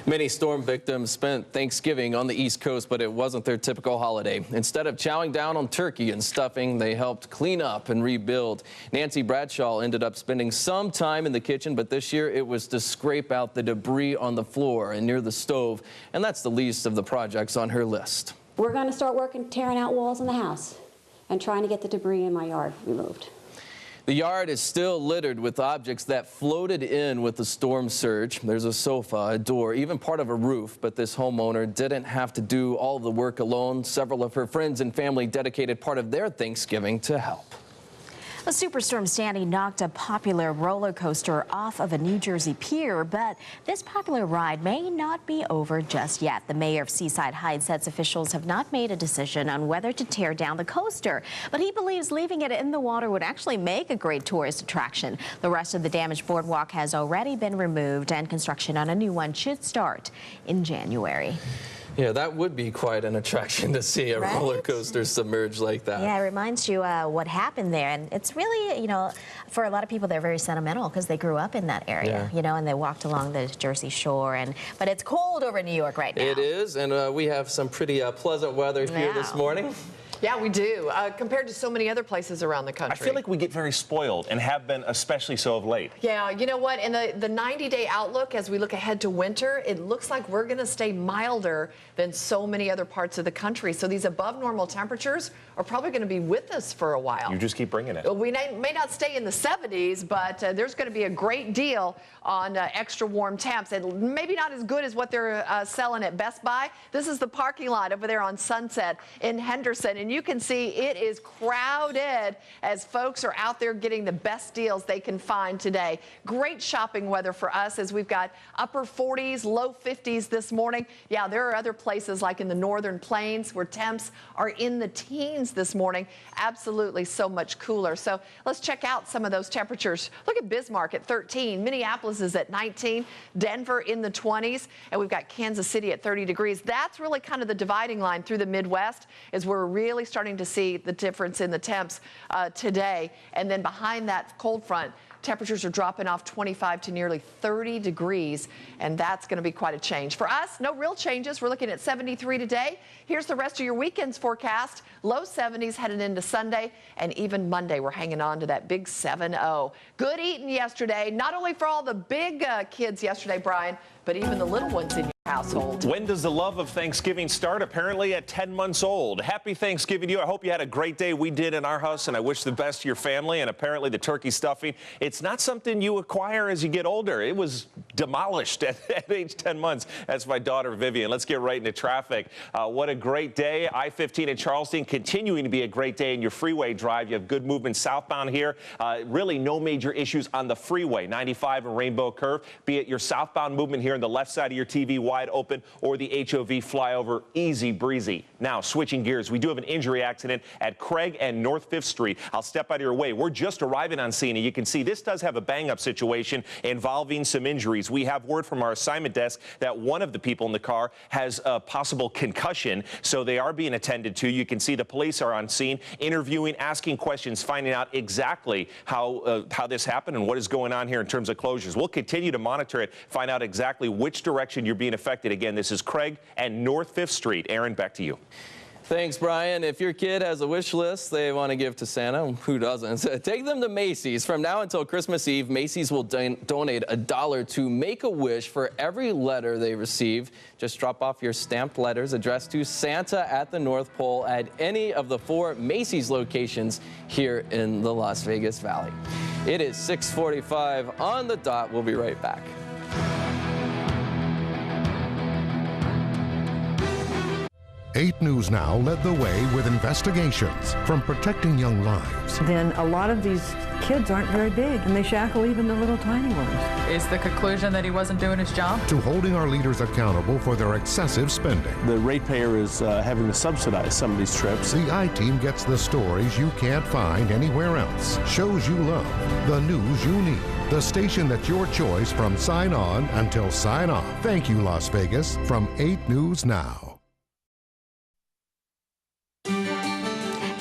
Many storm victims spent Thanksgiving on the East Coast, but it wasn't their typical holiday. Instead of chowing down on turkey and stuffing, they helped clean up and rebuild. Nancy Bradshaw ended up spending some time in the kitchen, but this year it was to scrape out the debris on the floor and near the stove, and that's the least of the projects on her list. We're going to start working tearing out walls in the house and trying to get the debris in my yard removed. The yard is still littered with objects that floated in with the storm surge. There's a sofa, a door, even part of a roof, but this homeowner didn't have to do all of the work alone. Several of her friends and family dedicated part of their Thanksgiving to help. A Superstorm Sandy knocked a popular roller coaster off of a New Jersey pier, but this popular ride may not be over just yet. The mayor of Seaside Heights says officials have not made a decision on whether to tear down the coaster, but he believes leaving it in the water would actually make a great tourist attraction. The rest of the damaged boardwalk has already been removed, and construction on a new one should start in January. Yeah, that would be quite an attraction to see a roller coaster submerged like that. Yeah, it reminds you what happened there. And it's really, you know, for a lot of people, they're very sentimental because they grew up in that area, you know, and they walked along the Jersey Shore. But it's cold over in New York right now. It is, and we have some pretty pleasant weather here this morning. Yeah, we do, compared to so many other places around the country. I feel like we get very spoiled and have been especially so of late. Yeah, you know what? In the 90-day outlook, as we look ahead to winter, it looks like we're going to stay milder than so many other parts of the country. So these above normal temperatures are probably going to be with us for a while. You just keep bringing it. We may not stay in the 70s, but there's going to be a great deal on extra warm temps. And maybe not as good as what they're selling at Best Buy. This is the parking lot over there on Sunset in Henderson. And and you can see it is crowded as folks are out there getting the best deals they can find today. Great shopping weather for us as we've got upper 40s, low 50s this morning. Yeah, there are other places like in the northern plains where temps are in the teens this morning. Absolutely so much cooler. So let's check out some of those temperatures. Look at Bismarck at 13. Minneapolis is at 19. Denver in the 20s. And we've got Kansas City at 30 degrees. That's really kind of the dividing line through the Midwest, is we're really starting to see the difference in the temps today. And then behind that cold front, temperatures are dropping off 25 to nearly 30 degrees, and that's going to be quite a change. For us, no real changes. We're looking at 73 today. Here's the rest of your weekend's forecast. Low 70s headed into Sunday, and even Monday, we're hanging on to that big 7-0. Good eating yesterday, not only for all the big kids yesterday, Brian, but even the little ones in your household. When does the love of Thanksgiving start? Apparently at 10 months old. Happy Thanksgiving to you. I hope you had a great day. We did in our house, and I wish the best to your family. And apparently the turkey stuffing, it's not something you acquire as you get older. It was demolished at age 10 months. That's my daughter, Vivian. Let's get right into traffic. What a great day. I-15 in Charleston continuing to be a great day in your freeway drive. You have good movement southbound here. Really no major issues on the freeway. 95 and Rainbow Curve, be it your southbound movement here on the left side of your TV wide open or the HOV flyover, easy breezy. Now switching gears, we do have an injury accident at Craig and North 5th Street. I'll step out of your way. We're just arriving on scene, and you can see this does have a bang-up situation involving some injuries. We have word from our assignment desk that one of the people in the car has a possible concussion, so they are being attended to. You can see the police are on scene, interviewing, asking questions, finding out exactly how this happened and what is going on here in terms of closures. We'll continue to monitor it, find out exactly which direction you're being affected. Again, this is Craig and North 5th Street. Aaron, back to you. Thanks, Brian. If your kid has a wish list they want to give to Santa, who doesn't? Take them to Macy's. From now until Christmas Eve, Macy's will donate $1 to Make-A-Wish for every letter they receive. Just drop off your stamped letters addressed to Santa at the North Pole at any of the 4 Macy's locations here in the Las Vegas Valley. It is 6:45 on the dot. We'll be right back. 8 News Now led the way with investigations from protecting young lives. Then a lot of these kids aren't very big, and they shackle even the little tiny ones. Is the conclusion that he wasn't doing his job? To holding our leaders accountable for their excessive spending. The ratepayer is having to subsidize some of these trips. The I-Team gets the stories you can't find anywhere else. Shows you love. The news you need. The station that's your choice from sign on until sign off. Thank you, Las Vegas, from 8 News Now.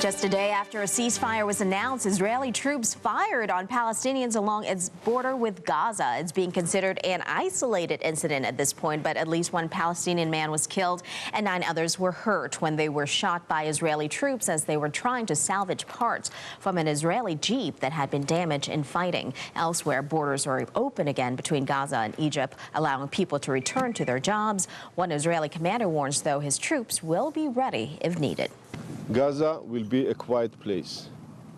Just a day after a ceasefire was announced, Israeli troops fired on Palestinians along its border with Gaza. It's being considered an isolated incident at this point, but at least one Palestinian man was killed and 9 others were hurt when they were shot by Israeli troops as they were trying to salvage parts from an Israeli Jeep that had been damaged in fighting. Elsewhere, borders are open again between Gaza and Egypt, allowing people to return to their jobs. One Israeli commander warns, though, his troops will be ready if needed. Gaza will be a quiet place.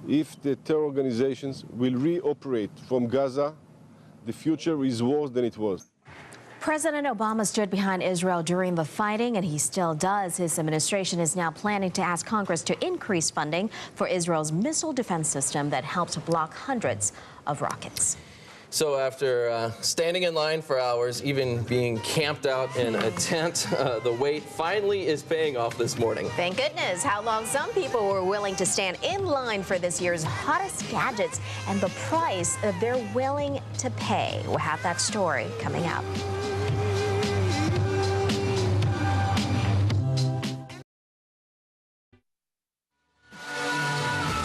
If the terror organizations will reoperate from Gaza, the future is worse than it was. President Obama stood behind Israel during the fighting, and he still does. His administration is now planning to ask Congress to increase funding for Israel's missile defense system that helps block hundreds of rockets. So after standing in line for hours, even being camped out in a tent, the wait finally is paying off this morning. Thank goodness. How long some people were willing to stand in line for this year's hottest gadgets and the price that they're willing to pay. We'll have that story coming up.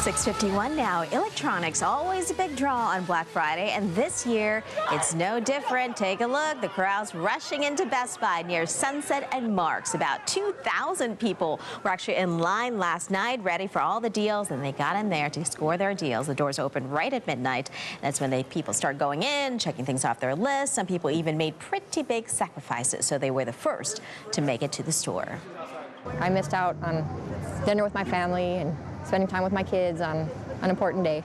$6:51 now. Electronics, always a big draw on Black Friday, and this year it's no different. Take a look. The crowd's rushing into Best Buy near Sunset and Marks. About 2,000 people were actually in line last night, ready for all the deals, and they got in there to score their deals. The doors open right at midnight. That's when people start going in, checking things off their list. Some people even made pretty big sacrifices, so they were the first to make it to the store. I missed out on dinner with my family and spending time with my kids on an important day.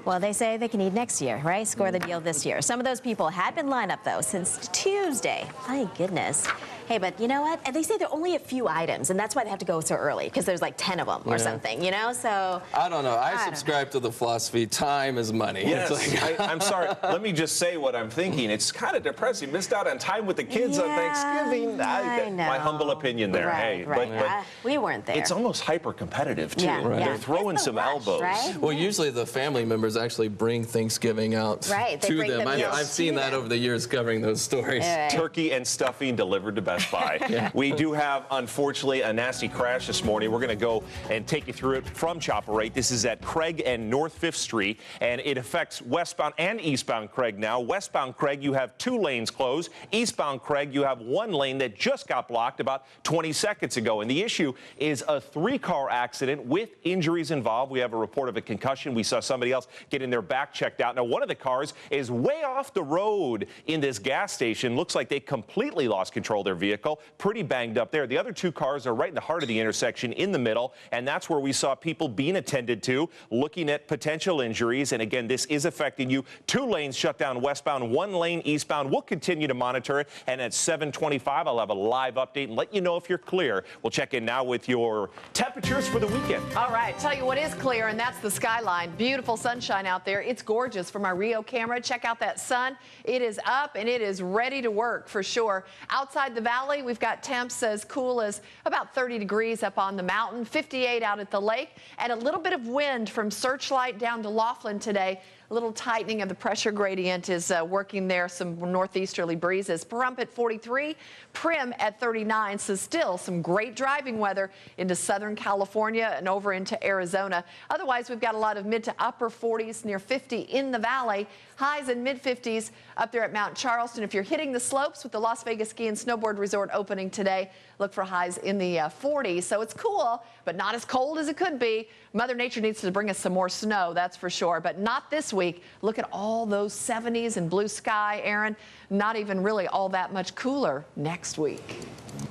Well, they say they can eat next year, right? Score the deal this year. Some of those people had been lined up, though, since Tuesday. My goodness. Hey, but you know what? And they say there are only a few items, and that's why they have to go so early, because there's like 10 of them or something, you know? So I don't know. I subscribe to the philosophy, time is money. Yes, Like, I'm sorry. Let me just say what I'm thinking. It's kind of depressing. Missed out on time with the kids on Thanksgiving. I know. My humble opinion there. Right, hey, but we weren't there. It's almost hyper-competitive, too. Yeah, They're throwing some elbows. Right? Well, usually the family members actually bring Thanksgiving out to them. I've seen that over the years covering those stories. Turkey and stuffing delivered to Best Buy. We do have, unfortunately, a nasty crash this morning. We're going to go and take you through it from Chopper 8. This is at Craig and North 5th Street, and it affects westbound and eastbound Craig now. Westbound Craig, you have 2 lanes closed. Eastbound Craig, you have 1 lane that just got blocked about 20 seconds ago. And the issue is a 3-car accident with injuries involved. We have a report of a concussion. We saw somebody else getting their back checked out. Now, one of the cars is way off the road in this gas station. Looks like they completely lost control of their vehicle. Pretty banged up there. The other 2 cars are right in the heart of the intersection in the middle, and that's where we saw people being attended to, looking at potential injuries. And again, this is affecting you. 2 lanes shut down westbound, 1 lane eastbound. We'll continue to monitor it, and at 7:25, I'll have a live update and let you know if you're clear. We'll check in now with your temperatures for the weekend. All right, tell you what is clear, and that's the skyline. Beautiful sunshine out there. It's gorgeous from our Rio camera. Check out that sun. It is up, and it is ready to work for sure. Outside the valley, we've got temps as cool as about 30 degrees up on the mountain, 58 out at the lake, and a little bit of wind from Searchlight down to Laughlin today. A little tightening of the pressure gradient is working there, some northeasterly breezes. Pahrump at 43, Prim at 39, so still some great driving weather into Southern California and over into Arizona. Otherwise, we've got a lot of mid to upper 40s, near 50 in the valley. Highs in mid-50s up there at Mount Charleston. If you're hitting the slopes with the Las Vegas Ski and Snowboard Resort opening today, look for highs in the 40s. So it's cool, but not as cold as it could be. Mother Nature needs to bring us some more snow, that's for sure, but not this week. Look at all those 70s and blue sky, Aaron. Not even really all that much cooler next week.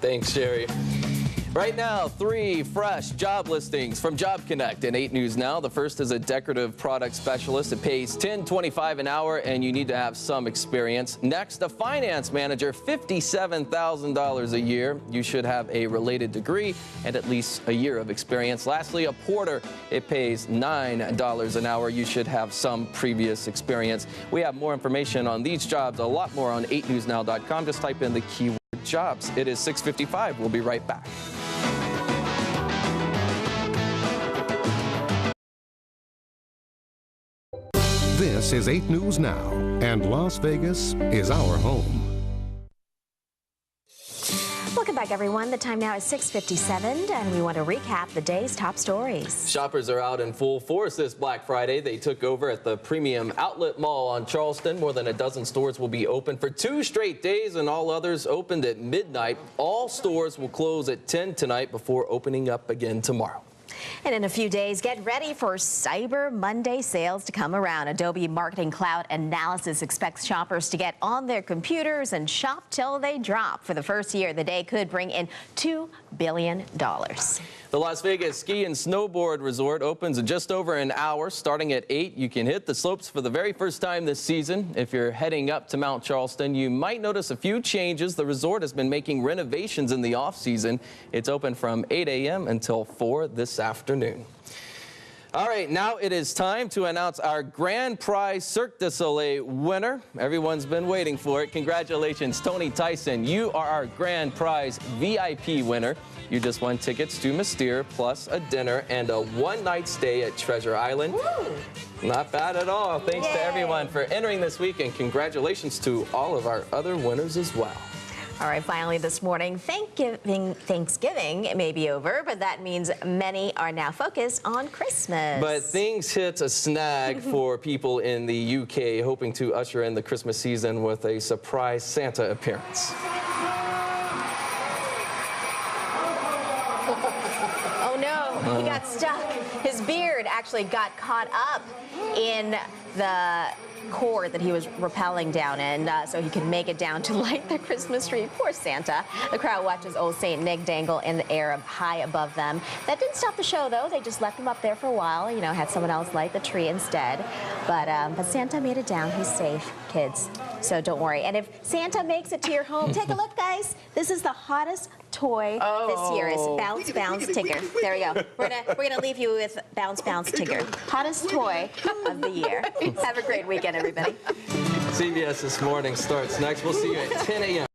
Thanks, Sherry. Right now, 3 fresh job listings from Job Connect in 8 News Now. The first is a decorative product specialist. It pays $10.25 an hour, and you need to have some experience. Next, a finance manager, $57,000 a year. You should have a related degree and at least a year of experience. Lastly, a porter. It pays $9 an hour. You should have some previous experience. We have more information on these jobs, a lot more on 8newsnow.com. Just type in the keyword jobs. It is 6:55. We'll be right back. This is 8 News Now, and Las Vegas is our home. Welcome back, everyone. The time now is 6:57, and we want to recap the day's top stories. Shoppers are out in full force this Black Friday. They took over at the Premium Outlet Mall on Charleston. More than a dozen stores will be open for 2 straight days, and all others opened at midnight. All stores will close at 10 tonight before opening up again tomorrow. And in a few days, get ready for Cyber Monday sales to come around. Adobe Marketing Cloud Analysis expects shoppers to get on their computers and shop till they drop. For the first year, the day could bring in $2 billion. The Las Vegas Ski and Snowboard Resort opens in just over an hour. Starting at 8, you can hit the slopes for the very first time this season. If you're heading up to Mount Charleston, you might notice a few changes. The resort has been making renovations in the off-season. It's open from 8 a.m. until 4 this afternoon. All right, now it is time to announce our grand prize Cirque du Soleil winner. Everyone's been waiting for it. Congratulations, Tony Tyson. You are our grand prize VIP winner. You just won tickets to Mystere, plus a dinner and a one-night stay at Treasure Island. Woo! Not bad at all. Thanks to everyone for entering this week, and congratulations to all of our other winners as well. All right, finally this morning, Thanksgiving may be over, but that means many are now focused on Christmas. But things hit a snag for people in the UK hoping to usher in the Christmas season with a surprise Santa appearance. Oh no, he got stuck. His beard actually got caught up in the cord that he was rappelling down in so he could make it down to light the Christmas tree. Poor Santa. The crowd watches old St. Nick dangle in the air high above them. That didn't stop the show, though. They just left him up there for a while, you know, had someone else light the tree instead. But Santa made it down. He's safe, kids. So don't worry. And if Santa makes it to your home, take a look, guys. This is the hottest toy this year. It's Bounce Bounce Tigger. There we go. We're gonna leave you with Bounce Bounce Tigger. Hottest toy of the year. Have a great weekend, everybody. CBS This Morning starts next. We'll see you at 10 a.m.